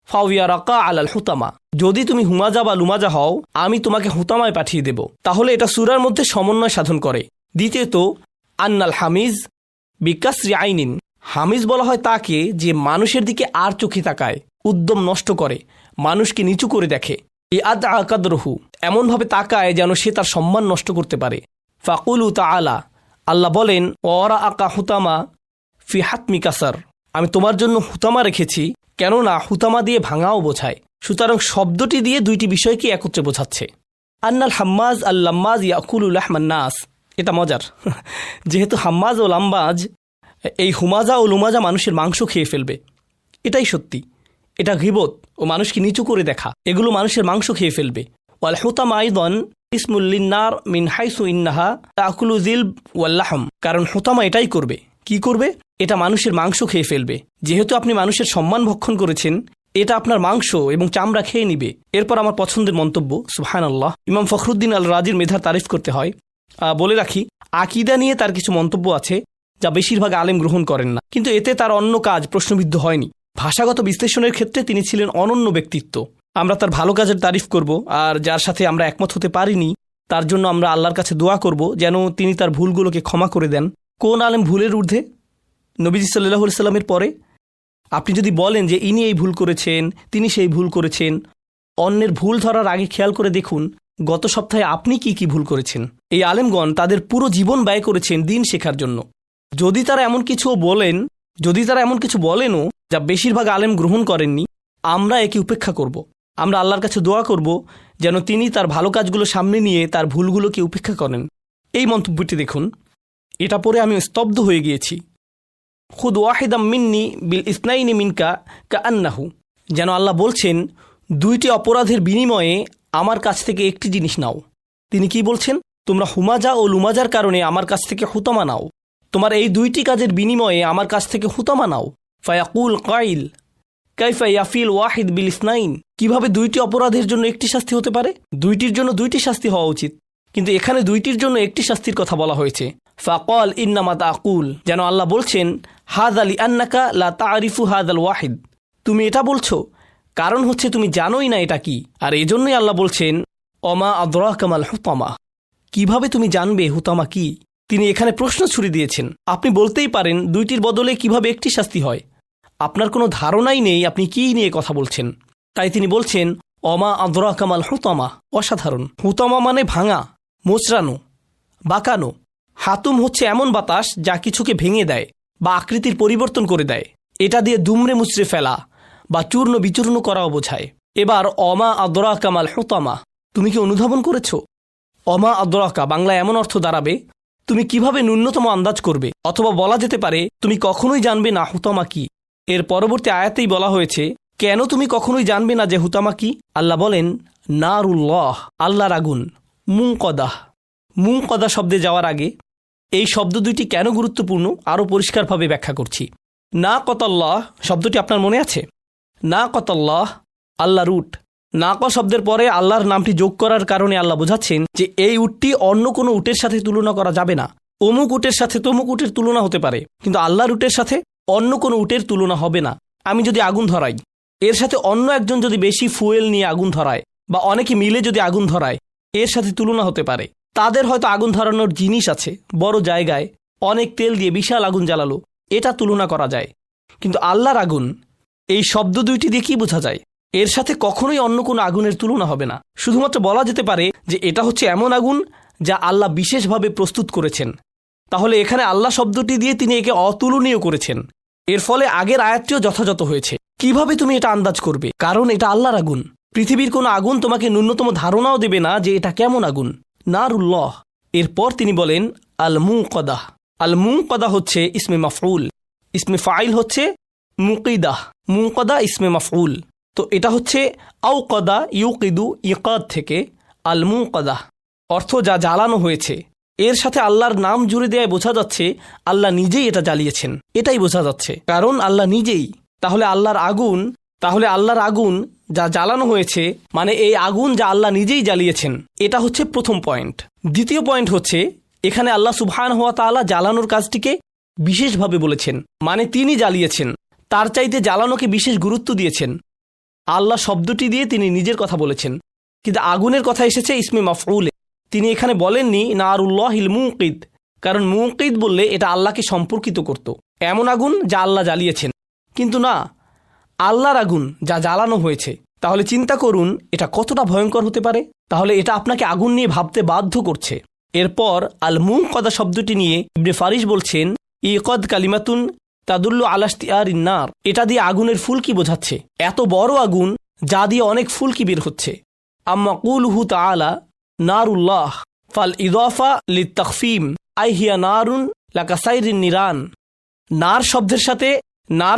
ফাওয়ারাকা আলাল হুতামা, যদি তুমি হুমাজা বা লুমাজা হও আমি তোমাকে হুতামায় পাঠিয়ে দেব। তাহলে এটা সূরার মধ্যে সমন্বয় সাধন করে। দ্বিতীয়ত, আন্নাল হামিজ বিকাসরি আইনিন, হামিজ বলা হয় তাকে যে মানুষের দিকে আর চোখে তাকায়, উদ্যম নষ্ট করে, মানুষকে নিচু করে দেখে। ইয়াদ আকাদরহু, এমনভাবে তাকায় যেন সে তার সম্মান নষ্ট করতে পারে। ফাকুলু তাআলা, আল্লাহ বলেন ওরা আকা হুতামা ফি হাতমি কাসার, আমি তোমার জন্য হুতামা রেখেছি, কেননা হুতামা দিয়ে ভাঙাও বোঝায়। সুতরাং শব্দটি দিয়ে দুইটি বিষয়কে একত্রে বোঝাচ্ছে। আন্নাল হাম্মাজ আল লাম্মাজ ইয়াকুলু লাহমান নাস, এটা মজার যেহেতু হাম্মাজ ও লাম্বাজ, এই হুমাজা ও লুমাজা মানুষের মাংস খেয়ে ফেলবে, এটাই সত্যি। এটা গীবত ও মানুষকে নিচু করে দেখা, এগুলো মানুষের মাংস খেয়ে ফেলবে। ওয়াল হুতামা আইদান ইসমুল লিন্নার মিন হাইসু ইন্নাহা তাকুলু যিলব ওয়াল লাহম, কারণ হুতামা এটাই করবে। কি করবে? এটা মানুষের মাংস খেয়ে ফেলবে। যেহেতু আপনি মানুষের সম্মান ভক্ষণ করেছেন, এটা আপনার মাংস এবং চামড়া খেয়ে নিবে। এরপর আমার পছন্দের মন্তব্য, সুবহানাল্লাহ, ইমাম ফখরুদ্দিন আল রাজির মেধার তারিফ করতে হয়। বলে রাখি, আকীদা নিয়ে তার কিছু মন্তব্য আছে যা বেশিরভাগ আলেম গ্রহণ করেন না, কিন্তু এতে তার অন্য কাজ প্রশ্নবিদ্ধ হয়নি। ভাষাগত বিশ্লেষণের ক্ষেত্রে তিনি ছিলেন অনন্য ব্যক্তিত্ব। আমরা তার ভালো কাজের তারিফ করব, আর যার সাথে আমরা একমত হতে পারিনি তার জন্য আমরা আল্লাহর কাছে দোয়া করব যেন তিনি তার ভুলগুলোকে ক্ষমা করে দেন। কোন আলেম ভুলের ঊর্ধ্বে? নবীজি সাল্লাল্লাহু আলাইহি সাল্লামের পরে? আপনি যদি বলেন যে ইনি এই ভুল করেছেন, তিনি সেই ভুল করেছেন, অন্যের ভুল ধরার আগে খেয়াল করে দেখুন গত সপ্তাহে আপনি কি কি ভুল করেছেন। এই আলেমগণ তাদের পুরো জীবন ব্যয় করেছেন দিন শেখার জন্য। যদি তারা এমন কিছু বলেনও যা বেশিরভাগ আলেম গ্রহণ করেননি, আমরা একে উপেক্ষা করব। আমরা আল্লাহর কাছে দোয়া করব যেন তিনি তার ভালো কাজগুলো সামনে নিয়ে তার ভুলগুলোকে উপেক্ষা করেন। এই মন্তব্যটি দেখুন, এটা পরে আমি স্তব্ধ হয়ে গিয়েছি। খুদ ওয়াহিদাম মিন্নি বিল ইসনাইনি মিনকা কাআন্নাহু, যেন আল্লাহ বলছেন দুইটি অপরাধের বিনিময়ে আমার কাছ থেকে একটি জিনিস নাও। তিনি কি বলছেন? তোমরা হুমাজা ও লুমাজার কারণে আমার কাছ থেকে হুতামা নাও, তোমার এই দুইটি কাজের বিনিময়ে আমার কাছ থেকে হুতামা নাও। ফায়াকুল কাইল কাইফা ইয়াফিল ওয়াহিদ বিল ইসনাইন, কিভাবে দুইটি অপরাধের জন্য একটি শাস্তি হতে পারে? দুইটির জন্য দুইটি শাস্তি হওয়া উচিত, কিন্তু এখানে দুইটির জন্য একটি শাস্তির কথা বলা হয়েছে। ফাকাল ইন্নামা তাকুল, যেন আল্লাহ বলছেন হাযা লিআন্নাকা লা তা'রিফু হাযাল ওয়াহিদ, তুমি এটা বলছো কারণ হচ্ছে তুমি জানোই না এটা কি। আর এজন্যই আল্লাহ বলছেন ওমা আদরাকা মাল হুতামা, কিভাবে তুমি জানবে হুতামা কি? তিনি এখানে প্রশ্ন ছুড়ে দিয়েছেন। আপনি বলতেই পারেন দুইটির বদলে কিভাবে একটি শাস্তি হয়, আপনার কোনো ধারণাই নেই আপনি কি নিয়ে কথা বলছেন। তাই তিনি বলছেন ওমা আদরাকা মাল হুতামা। অসাধারণ। হুতামা মানে ভাঙা, মোচড়ানো, বাঁকানো। হাতুম হচ্ছে এমন বাতাস যা কিছুকে ভেঙে দেয় বা আকৃতির পরিবর্তন করে দেয়। এটা দিয়ে দুমড়ে মুচড়ে ফেলা বা চূর্ণ বিচূর্ণ করাও বোঝায়। এবার অমা আদরাকা মাল হুতামা, তুমি কি অনুধাবন করেছ? অমা আদরাকা বাংলায় এমন অর্থ দাঁড়াবে তুমি কিভাবে ন্যূনতম আন্দাজ করবে, অথবা বলা যেতে পারে তুমি কখনোই জানবে না হুতামা কি। এর পরবর্তী আয়াতেই বলা হয়েছে কেন তুমি কখনোই জানবে না যে হুতামা কি। আল্লাহ বলেন নারুল্লাহ, আল্লাহর আগুন। মুংকদা শব্দে যাওয়ার আগে এই শব্দ দুইটি কেন গুরুত্বপূর্ণ আরও পরিষ্কারভাবে ব্যাখ্যা করছি। না কতাল্লাহ শব্দটি আপনার মনে আছে? না কতাল্লাহ আল্লাহর উট। নাক শব্দের পরে আল্লাহর নামটি যোগ করার কারণে আল্লাহ বোঝাচ্ছেন যে এই উটটি অন্য কোনো উটের সাথে তুলনা করা যাবে না। অমুক উটের সাথে তমুক উটের তুলনা হতে পারে, কিন্তু আল্লাহর উটের সাথে অন্য কোনো উটের তুলনা হবে না। আমি যদি আগুন ধরাই, এর সাথে অন্য একজন যদি বেশি ফুয়েল নিয়ে আগুন ধরায় বা অনেকে মিলে যদি আগুন ধরায়, এর সাথে তুলনা হতে পারে। তাদের হয়তো আগুন ধরানোর জিনিস আছে, বড় জায়গায় অনেক তেল দিয়ে বিশাল আগুন জ্বালালো, এটা তুলনা করা যায়। কিন্তু আল্লাহর আগুন, এই শব্দ দুইটি দিয়ে কি বোঝা যায়? এর সাথে কখনোই অন্য কোনো আগুনের তুলনা হবে না। শুধুমাত্র বলা যেতে পারে যে এটা হচ্ছে এমন আগুন যা আল্লাহ বিশেষভাবে প্রস্তুত করেছেন। তাহলে এখানে আল্লাহ শব্দটি দিয়ে তিনি একে অতুলনীয় করেছেন। এর ফলে আগের আয়াতটিও যথাযথ হয়েছে। কিভাবে তুমি এটা আন্দাজ করবে? কারণ এটা আল্লাহর আগুন। পৃথিবীর কোনো আগুন তোমাকে ন্যূনতম ধারণাও দেবে না যে এটা কেমন আগুন। নারুল্লাহ। এরপর তিনি বলেন আল মুংকদা। আল মুংকদা হচ্ছে ইসমে মাফউল, ইসমে ফাইল হচ্ছে মুকিদাহ, মুকদা ইসমে মাফউল। তো এটা হচ্ছে আউকদা ইউকিদু ইকাদ থেকে আল মুকদাহ, অর্থ যা জ্বালানো হয়েছে। এর সাথে আল্লাহর নাম জুড়ে দেওয়ায় বোঝা যাচ্ছে আল্লাহ নিজেই এটা জ্বালিয়েছেন, এটাই বোঝা যাচ্ছে, কারণ আল্লাহ নিজেই। তাহলে আল্লাহর আগুন যা জ্বালানো হয়েছে, মানে এই আগুন যা আল্লাহ নিজেই জ্বালিয়েছেন, এটা হচ্ছে প্রথম পয়েন্ট। দ্বিতীয় পয়েন্ট হচ্ছে এখানে আল্লাহ সুবহানাহু ওয়া তাআলা জ্বালানোর কাজটিকে বিশেষভাবে বলেছেন, মানে তিনি জ্বালিয়েছেন, তার চাইতে জ্বালানোকে বিশেষ গুরুত্ব দিয়েছেন। আল্লাহ শব্দটি দিয়ে তিনি নিজের কথা বলেছেন, কিন্তু আগুনের কথা এসেছে ইসমে মাফউলে। তিনি এখানে বলেননি নারুল্লাহিল মুকিদ, কারণ মুকিদ বললে এটা আল্লাহকে সম্পর্কিত করত, এমন আগুন যা আল্লাহ জ্বালিয়েছেন। কিন্তু না, আল্লাহর আগুন যা জ্বালানো হয়েছে। তাহলে চিন্তা করুন এটা কতটা ভয়ঙ্কর হতে পারে। তাহলে এটা আপনাকে আগুন নিয়ে ভাবতে বাধ্য করছে। এরপর আল মুকদা শব্দটি নিয়ে ইবনে ফারিস বলছেন ইকদ কালিমাতুন তাদুল্লু আলা ইশতিআরিন নার, এটা দিয়ে আগুনের ফুলকি বোঝাচ্ছে, এত বড় আগুন যা দিয়ে অনেক ফুলকি বের হচ্ছে। আম্মা কুলহু তাআলা নারুল্লাহ ফাল ইদাফা লিতাখফিম আই হিয়া নারুন লাকাসাইরিন নিরান। নার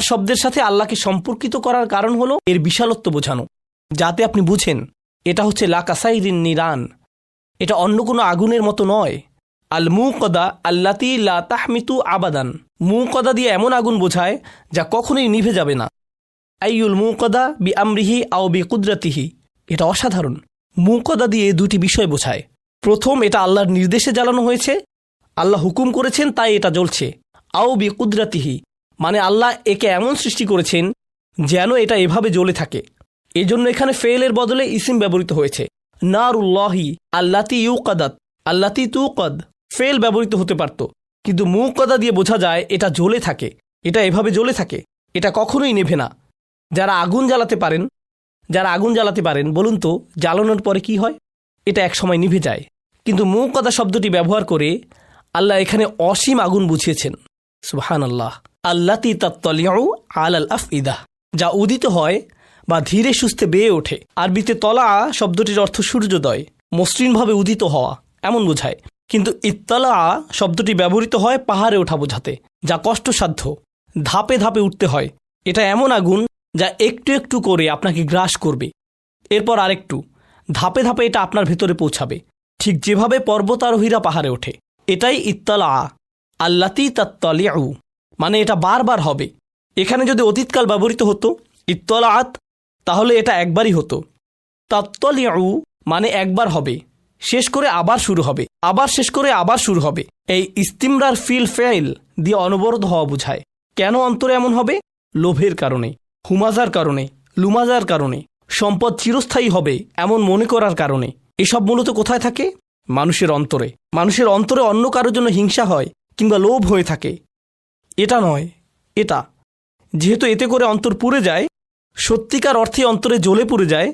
শব্দের সাথে আল্লাহকে সম্পর্কিত করার কারণ হলো এর বিশালত্ব বোঝানো, যাতে আপনি বুঝেন এটা হচ্ছে লাকাসাইরিন নিরান, এটা অন্য কোনো আগুনের মতো নয়। আল মুকদা আল্লাতি লা তাহমিতু আবাদান, মুকদা দিয়ে এমন আগুন বোঝায় যা কখনোই নিভে যাবে না। আইয়ুল মুকদা বি আমরিহি আও বি কুদরতিহি, এটা অসাধারণ। মুকদা দিয়ে দুটি বিষয় বোঝায়। প্রথম, এটা আল্লাহর নির্দেশে জ্বালানো হয়েছে, আল্লাহ হুকুম করেছেন তাই এটা জ্বলছে। আও বি কুদরতিহি, মানে আল্লাহ একে এমন সৃষ্টি করেছেন যেন এটা এভাবে জ্বলে থাকে। এজন্য এখানে ফেলের বদলে ইসিম ব্যবহৃত হয়েছে। নারুল্লাহি আল্লাতি ইউকাদাত আল্লাতি তুকদ, ফেল ব্যবহৃত হতে পারত, কিন্তু মুকদা দিয়ে বোঝা যায় এটা জ্বলে থাকে, এটা এভাবে জ্বলে থাকে, এটা কখনোই নেভে না। যারা আগুন জ্বালাতে পারেন বলুন তো জ্বালানোর পরে কি হয়? এটা এক সময় নিভে যায়। কিন্তু মুকদা শব্দটি ব্যবহার করে আল্লাহ এখানে অসীম আগুন বুঝিয়েছেন। সুবহানাল্লাহ। আল্লাতি তাত্তালিউ আলাল আফইদা, যা উদিত হয় বা ধীরে সুস্থে বেয়ে ওঠে। আরবিতে তলা শব্দটির অর্থ সূর্যোদয়, মসৃণভাবে উদিত হওয়া এমন বোঝায়। কিন্তু ইত্তালা শব্দটি ব্যবহৃত হয় পাহাড়ে ওঠা বোঝাতে, যা কষ্টসাধ্য, ধাপে ধাপে উঠতে হয়। এটা এমন আগুন যা একটু একটু করে আপনাকে গ্রাস করবে, এরপর আরেকটু, ধাপে ধাপে এটা আপনার ভেতরে পৌঁছাবে, ঠিক যেভাবে পর্বতারোহীরা পাহাড়ে ওঠে। এটাই ইত্তালা। আল্লাতি তাত্তালিউ মানে এটা বারবার হবে। এখানে যদি অতীতকাল ব্যবহৃত হতো ইত্তলাআত, তাহলে এটা একবারই হতো। তাত্তালিউ মানে একবার হবে, শেষ করে আবার শুরু হবে, আবার শেষ করে আবার শুরু হবে। এই ইস্তিমরার ফিল ফেইল দিয়ে অনবরত হওয়া বোঝায়। কেন অন্তরে এমন হবে? লোভের কারণে, হুমাজার কারণে, লুমাজার কারণে, সম্পদ চিরস্থায়ী হবে এমন মনে করার কারণে। এসব মূলত কোথায় থাকে? মানুষের অন্তরে। মানুষের অন্তরে অন্য কারোর জন্য হিংসা হয় কিংবা লোভ হয়ে থাকে। এটা নয়, এটা। যেহেতু এতে করে অন্তর পুড়ে যায়, সত্যিকার অর্থে অন্তরে জ্বলে পুড়ে যায়,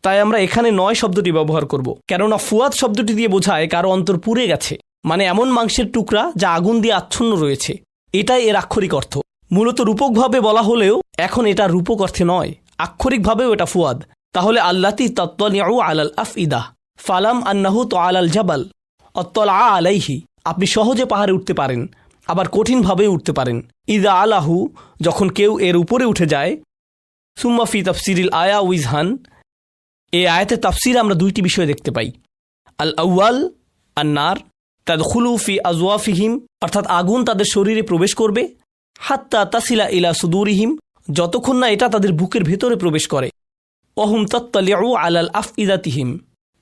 তাই আমরা এখানে নয় শব্দটি ব্যবহার করব। কেননা ফুয়াদ শব্দটি দিয়ে বোঝায় কারো অন্তর পুড়ে গেছে, মানে এমন মাংসের টুকরা যা আগুন দিয়ে আচ্ছন্ন রয়েছে। এটাই এর আক্ষরিক অর্থ। মূলত রূপকভাবে বলা হলেও এখন এটা রূপক অর্থে নয়, আক্ষরিকভাবেও এটা ফুয়াদ। তাহলে আল্লাতি তাত্তালিউ আলাল আফইদা ফালাম আন্নাহু তাআলাল জাবাল আত্তালা আলাইহি, আপনি সহজে পাহাড়ে উঠতে পারেন, আবার কঠিনভাবে উঠতে পারেন। ইদা আলাহু, যখন কেউ এর উপরে উঠে যায়। সুম্মা ফি তাফসিরিল আয়া উইজহান, এই আয়াতে তাফসিরে আমরা দুইটি বিষয় দেখতে পাই। আল আউয়াল আন্নার তাদখুলু ফি আজওয়াফিহিম, অর্থাৎ আগুন তাদের শরীরে প্রবেশ করবে। হাত্তা তাসিলা ইলা সুদুরিহিম, যতক্ষণ না এটা তাদের বুকের ভেতরে প্রবেশ করে। ওহুম তাত্তালিউ আলাল আফইদাতিহিম,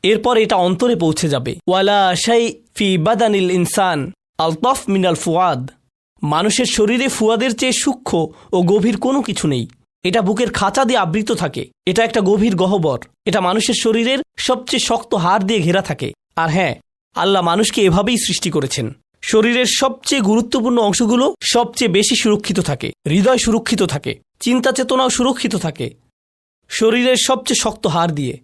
এরপর এটা অন্তরে পৌঁছে যাবে। ওয়ালা শাই ফি বাদানিল ইনসান আলতাফ মিনাল ফুয়াদ, মানুষের শরীরে ফুয়াদের চেয়ে সূক্ষ্ম ও গভীর কোনো কিছু নেই। এটা বুকের খাঁচা দিয়ে আবৃত থাকে, এটা একটা গভীর গহ্বর, এটা মানুষের শরীরের সবচেয়ে শক্ত হাড় দিয়ে ঘেরা থাকে। আর হ্যাঁ, আল্লাহ মানুষকে এভাবেই সৃষ্টি করেছেন। শরীরের সবচেয়ে গুরুত্বপূর্ণ অংশগুলো সবচেয়ে বেশি সুরক্ষিত থাকে, হৃদয় সুরক্ষিত থাকে, চিন্তা চেতনাও সুরক্ষিত থাকে শরীরের সবচেয়ে শক্ত হাড় দিয়ে।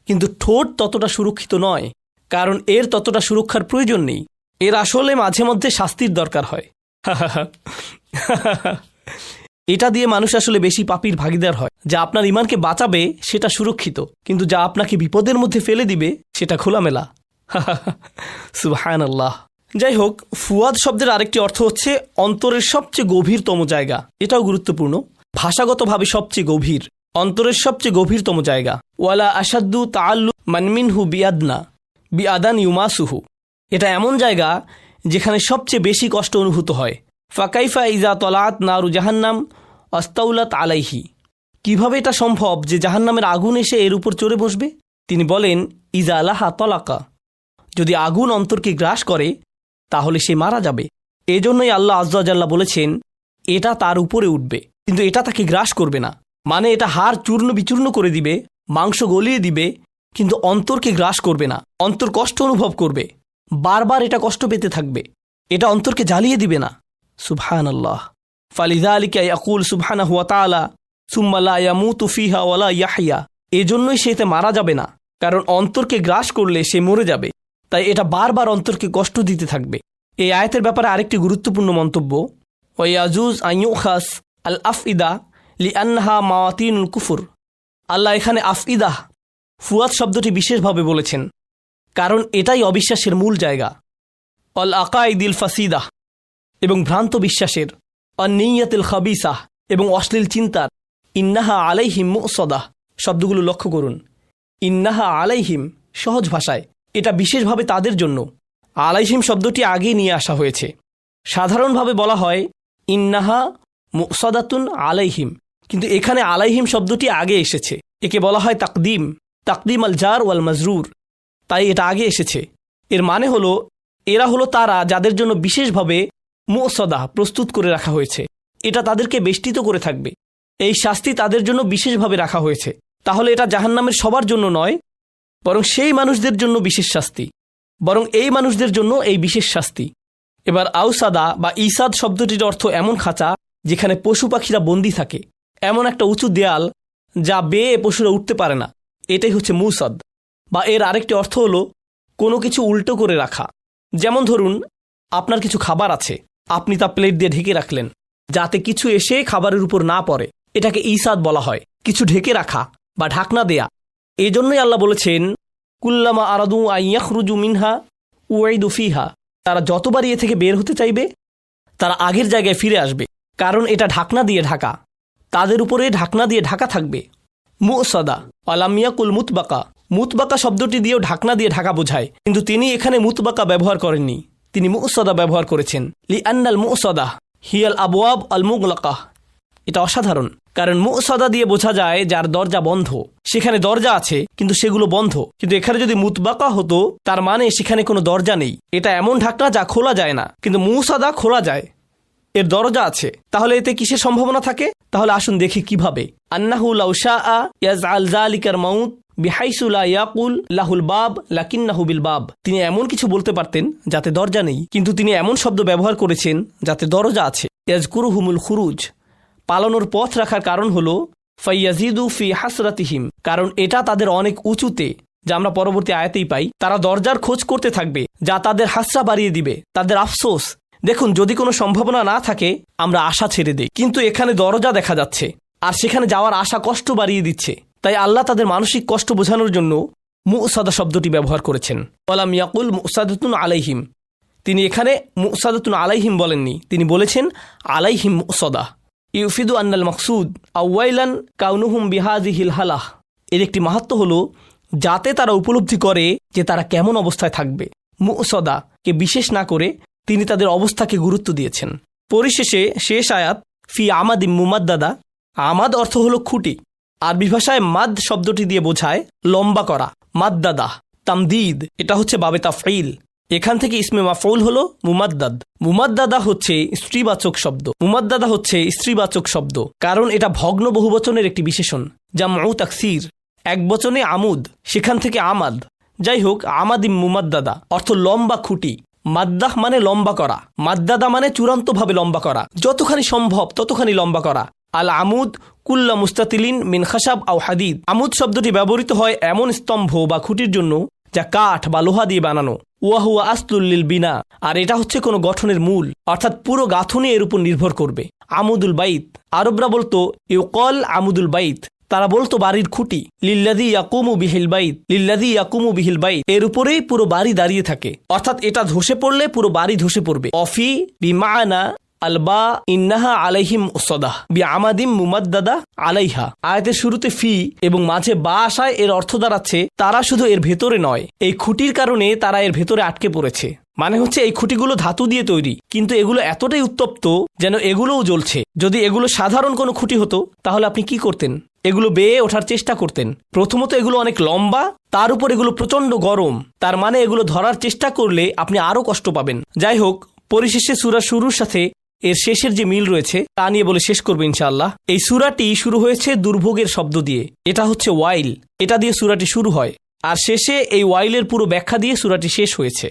কিন্তু ঠোঁট ততটা সুরক্ষিত নয়, কারণ এর ততটা সুরক্ষার প্রয়োজন নেই। এর আসলে মাঝে মধ্যে শাস্তির দরকার হয়। এটা দিয়ে মানুষ আসলে বেশি পাপীর ভাগীদার হয়। যা আপনার ঈমানকে বাঁচাবে সেটা সুরক্ষিত, কিন্তু যা আপনাকে বিপদের মধ্যে ফেলে দিবে সেটা খোলামেলা। সুবহানাল্লাহ। যাই হোক, ফুয়াদ শব্দের আরেকটি অর্থ হচ্ছে অন্তরের সবচেয়ে গভীরতম জায়গা। এটাও গুরুত্বপূর্ণ। ভাষাগতভাবে সবচেয়ে গভীর, অন্তরের সবচেয়ে গভীরতম জায়গা। ওয়ালা আসাদ্দু তাআল্লু মানমিনহু বিআদান ইউমাসুহু। এটা এমন জায়গা যেখানে সবচেয়ে বেশি কষ্ট অনুভূত হয়। ফাকাইফা ইজা তলাত নারু জাহান্নাম আস্তাউলাত আলাইহি। কিভাবে এটা সম্ভব যে জাহান্নামের আগুন এসে এর উপর চড়ে বসবে? তিনি বলেন, ইজা আলাহা তলাকা, যদি আগুন অন্তরকে গ্রাস করে তাহলে সে মারা যাবে। এজন্যই আল্লাহ আয্যা ওয়া জাল্লা বলেছেন এটা তার উপরে উঠবে, কিন্তু এটা তাকে গ্রাস করবে না। মানে এটা হাড় চূর্ণ বিচূর্ণ করে দিবে, মাংস গলিয়ে দিবে, কিন্তু অন্তরকে গ্রাস করবে না। অন্তর কষ্ট অনুভব করবে, বারবার এটা কষ্ট পেতে থাকবে, এটা অন্তরকে জ্বালিয়ে দিবে না। সুবহানাল্লাহ। ফালিযালিকা ইয়াকুল সুবহানাহু ওয়া তাআলা সুম্মা লা ইয়ামুতু ফিহা ওয়া লা ইয়াহইয়া। এজন্যই সে এতে মারা যাবে না, কারণ অন্তরকে গ্রাস করলে সে মরে যাবে, তাই এটা বারবার অন্তরকে কষ্ট দিতে থাকবে। এই আয়াতের ব্যাপারে আরেকটি গুরুত্বপূর্ণ মন্তব্য, ওয়ায়াজুজ আন ইউখাস আল আফইদা লিআন্নাহা মাওয়াতিনুল কুফর। আল্লাহ এখানে আফইদাহ, ফুয়াদ শব্দটি বিশেষভাবে বলেছেন, কারণ এটাই অবিশ্বাসের মূল জায়গা। অল আকাইদিল ফাসিদাহ, এবং ভ্রান্ত বিশ্বাসের। অনিয়াতিল খাবিসাহ, এবং অশ্লীল চিন্তার। ইন্নাহা আলাইহিম মুসদাহ, শব্দগুলো লক্ষ্য করুন। ইন্নাহা আলাইহিম সহজ ভাষায়, এটা বিশেষভাবে তাদের জন্য। আলাইহিম শব্দটি আগে নিয়ে আসা হয়েছে। সাধারণভাবে বলা হয় ইন্নাহা মুসদাতুন আলাইহিম, কিন্তু এখানে আলাইহিম শব্দটি আগে এসেছে। একে বলা হয় তাকদিম আল জার ওয়াল মাজরুর, তাই এটা আগে এসেছে। এর মানে হলো এরা হলো তারা যাদের জন্য বিশেষভাবে মুসদা প্রস্তুত করে রাখা হয়েছে। এটা তাদেরকে বেষ্টিত করে থাকবে। এই শাস্তি তাদের জন্য বিশেষভাবে রাখা হয়েছে। তাহলে এটা জাহান্নামের সবার জন্য নয়, বরং সেই মানুষদের জন্য বিশেষ শাস্তি, বরং এই মানুষদের জন্য এই বিশেষ শাস্তি। এবার আউসাদা বা ইসাদ শব্দটির অর্থ এমন খাঁচা যেখানে পশু পাখিরা বন্দী থাকে, এমন একটা উঁচু দেয়াল যা বেয়ে পশুরা উঠতে পারে না, এটাই হচ্ছে মুসাদ। বা এর আরেকটি অর্থ হলো কোনো কিছু উল্টো করে রাখা। যেমন ধরুন আপনার কিছু খাবার আছে, আপনি তা প্লেট দিয়ে ঢেকে রাখলেন যাতে কিছু এসে খাবারের উপর না পড়ে, এটাকে ইসাদ বলা হয়, কিছু ঢেকে রাখা বা ঢাকনা দেয়া। এজন্যই আল্লাহ বলেছেন কুল্লামা আরাদু আন ইয়াখরুজু মিনহা উইদু ফিহা, তারা যতবার এ থেকে বের হতে চাইবে তারা আগের জায়গায় ফিরে আসবে, কারণ এটা ঢাকনা দিয়ে ঢাকা, তাদের উপরে ঢাকনা দিয়ে ঢাকা থাকবে। মুসাদা আলাম ইয়াকুল মুতবাকা শব্দটি দিয়েও ঢাকনা দিয়ে ঢাকা বোঝায়, কিন্তু তিনি এখানে মুতবাকা ব্যবহার করেননি, তিনি মুসাদা ব্যবহার করেছেন। লিআন্নাল মুসাদা হিয়াল আবওয়াব আল মুগলাকা। এটা অসাধারণ, কারণ মুসাদা দিয়ে বোঝা যায় যার দরজা বন্ধ, সেখানে দরজা আছে কিন্তু সেগুলো বন্ধ। কিন্তু এখানে যদি মুতবাকা হতো তার মানে সেখানে কোনো দরজা নেই, এটা এমন ঢাকনা যা খোলা যায় না, কিন্তু মুসাদা খোলা যায়, এর দরজা আছে। তাহলে এতে কিসের সম্ভাবনা থাকে? তাহলে আসুন দেখি কিভাবে। আন্নাহু লাউ শাআ ইয়াজআল যালিকার মাউত বিহাইসু লা ইয়াকুল লাহুল বাব লাকিন্নাহু বিল বাব। তিনি এমন কিছু বলতে পারতেন যাতে দরজা নেই, কিন্তু তিনি এমন শব্দ ব্যবহার করেছেন যাতে দরজা আছে। ইয়াজকুরুহুমুল খুরুজ, পালানোর পথ রাখার কারণ হলো ফাইয়াজিদু ফি হাসরাতিহিম, কারণ এটা তাদের অনেক উঁচুতে, যা আমরা পরবর্তী আয়াতেই পাই। তারা দরজার খোঁজ করতে থাকবে যা তাদের হাসরা বাড়িয়ে দিবে, তাদের আফসোস। দেখুন, যদি কোনো সম্ভাবনা না থাকে আমরা আশা ছেড়ে দেই, কিন্তু এখানে দরজা দেখা যাচ্ছে আর সেখানে যাওয়ার আশা কষ্ট বাড়িয়ে দিচ্ছে। তাই আল্লাহ তাদের মানসিক কষ্ট বোঝানোর জন্য মুসাদা শব্দটি ব্যবহার করেছেন। ওয়ালাম ইয়াকুল মুসাদাতুন আলাইহিম, তিনি এখানে মুসাদাতুন আলাইহিম বলেননি, তিনি বলেছেন আলাইহিম মুসাদা। ইউফিদু আন্নাল মাকসুদ আওয়াইলান কাউনুহুম বিহাযিহিল হালাহ। এর একটি মাহাত্ম্য হলো যাতে তারা উপলব্ধি করে যে তারা কেমন অবস্থায় থাকবে। মুসাদা কে বিশেষ না করে তিনি তাদের অবস্থাকে গুরুত্ব দিয়েছেন। পরিশেষে শেষ আয়াত ফি আমাদিম মুমাদ্দাদা। আমাদ অর্থ হলো খুঁটি, আরবি ভাষায় মাদ শব্দটি দিয়ে বোঝায় লম্বা করা। মাদ্দাদা তামদিদ, এটা হচ্ছে বাবে তাফঈল, এখান থেকে ইসমে মাফউল হলো মুমাদ্দাদ। মুমাদ্দাদা হচ্ছে স্ত্রীবাচক শব্দ, কারণ এটা ভগ্ন বহুবচনের একটি বিশেষণ। জামউ তাকসির, এক বচনে আমুদ, সেখান থেকে আমাদ। যাই হোক, আমাদিম মুমাদ্দাদা অর্থ লম্বা খুঁটি। মাদ্দাহ মানে লম্বা করা, মাদ্দাদা মানে চূড়ান্তভাবে লম্বা করা, যতখানি সম্ভব ততখানি লম্বা করা। আল আমুদ কুল্লা মুস্তাতিলিন মিন খাসাব আও হাদিদ। আমুদ শব্দটি ব্যবহৃত হয় এমন স্তম্ভ বা খুঁটির জন্য যা কাঠ বা লোহা দিয়ে বানানো। ওয়াহুয়া আসলুল বিনা, আর এটা হচ্ছে কোনো গঠনের মূল, অর্থাৎ পুরো গাঁথুনি এর উপর নির্ভর করবে। আমুদুল বাইত, আরবরা বলতো ইউকল আমুদুল বাইত, তারা বলতো বাড়ির খুঁটি। লিল্লাযী ইয়াকুমু বিহিল বাইত, এর উপরেই পুরো বাড়ি দাঁড়িয়ে থাকে, অর্থাৎ এটা ধসে পড়লে পুরো বাড়ি ধসে পড়বে। অফি বিমানা আলবা ইন্নাহা আলাইহিম উসদাহ বিআমাদিম মুমাদ্দাদা আলাইহা। আয়াতের শুরুতে ফি এবং মাঝে বা আসায় এর অর্থ দাঁড়াচ্ছে তারা শুধু এর ভেতরে নয়, এই খুঁটির কারণে তারা এর ভেতরে আটকে পড়েছে। মানে হচ্ছে এই খুঁটিগুলো ধাতু দিয়ে তৈরি, কিন্তু এগুলো এতটাই উত্তপ্ত যেন এগুলোও জ্বলছে। যদি এগুলো সাধারণ কোনো খুঁটি হতো তাহলে আপনি কি করতেন? এগুলো বেয়ে ওঠার চেষ্টা করতেন। প্রথমত এগুলো অনেক লম্বা, তার উপর এগুলো প্রচণ্ড গরম, তার মানে এগুলো ধরার চেষ্টা করলে আপনি আরও কষ্ট পাবেন। যাই হোক, পরিশেষে সূরা শুরুর সাথে এর শেষের যে মিল রয়েছে তা নিয়ে বলে শেষ করবো ইনশাআল্লাহ। এই সূরাটি শুরু হয়েছে দুর্ভোগের শব্দ দিয়ে, এটা হচ্ছে ওয়াইল, এটা দিয়ে সূরাটি শুরু হয়, আর শেষে এই ওয়াইলের পুরো ব্যাখ্যা দিয়ে সূরাটি শেষ হয়েছে।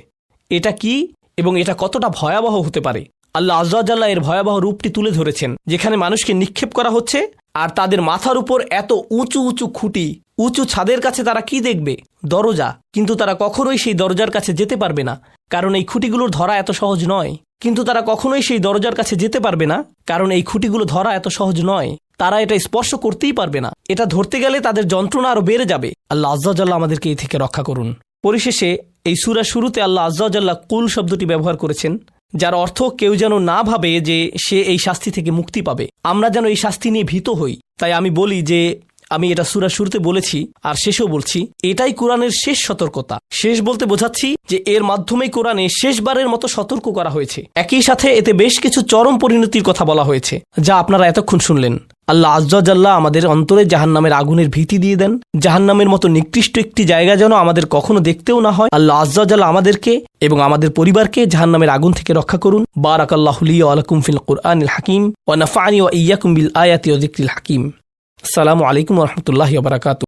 এটা কি এবং এটা কতটা ভয়াবহ হতে পারে, আল্লাহ আযজা ওয়া জাল্লা এর ভয়াবহ রূপটি তুলে ধরেছেন, যেখানে মানুষকে নিক্ষেপ করা হচ্ছে আর তাদের মাথার উপর এত উঁচু উঁচু খুঁটি, উঁচু ছাদের কাছে তারা কি দেখবে? দরজা, কিন্তু তারা কখনোই সেই দরজার কাছে যেতে পারবে না, কারণ এই খুঁটিগুলোর ধরা এত সহজ নয়। কিন্তু তারা কখনোই সেই দরজার কাছে যেতে পারবে না, কারণ এই খুঁটিগুলো ধরা এত সহজ নয়। তারা এটা স্পর্শ করতেই পারবে না, এটা ধরতে গেলে তাদের যন্ত্রণা আরও বেড়ে যাবে। আল্লাহ আযজা ওয়া জাল্লা আমাদেরকে এই থেকে রক্ষা করুন। পরিশেষে এই সূরা শুরুতে আল্লাহ আযজা ওয়া জাল্লা কুল শব্দটি ব্যবহার করেছেন, যার অর্থ কেউ যেন না ভাবে যে সে এই শাস্তি থেকে মুক্তি পাবে, আমরা যেন এই শাস্তি নিয়ে ভীত হই। তাই আমি বলি যে আমি এটা সূরা শুরুতে বলেছি আর শেষেও বলছি, এটাই কোরআনের শেষ সতর্কতা। শেষ বলতে বোঝাচ্ছি যে এর মাধ্যমেই কোরআনে শেষবারের মতো সতর্ক করা হয়েছে। একই সাথে এতে বেশ কিছু চরম পরিণতির কথা বলা হয়েছে, যা আপনারা এতক্ষণ শুনলেন। আল্লাহ আযজা ওয়া জাল্লা আমাদের অন্তরে জাহান্নামের আগুনের ভীতি দিয়ে দেন, জাহান্নামের মতো নিকৃষ্ট একটি জায়গা যেন আমাদের কখনো দেখতেও না হয়। আল্লাহ আযজা ওয়া জাল্লা আমাদেরকে এবং আমাদের পরিবারকে জাহান্নামের আগুন থেকে রক্ষা করুন। বারাকাল্লাহু লি ওয়া লাকুম ফিল কুরআনিল হাকিম ওয়া নাফা'নি ওয়া ইয়্যাকুম বিল আয়াতি ওয়া যিকরিল হাকিম। আসসালামু আলাইকুম ওয়া রাহমাতুল্লাহি ওয়া বারাকাতুহু।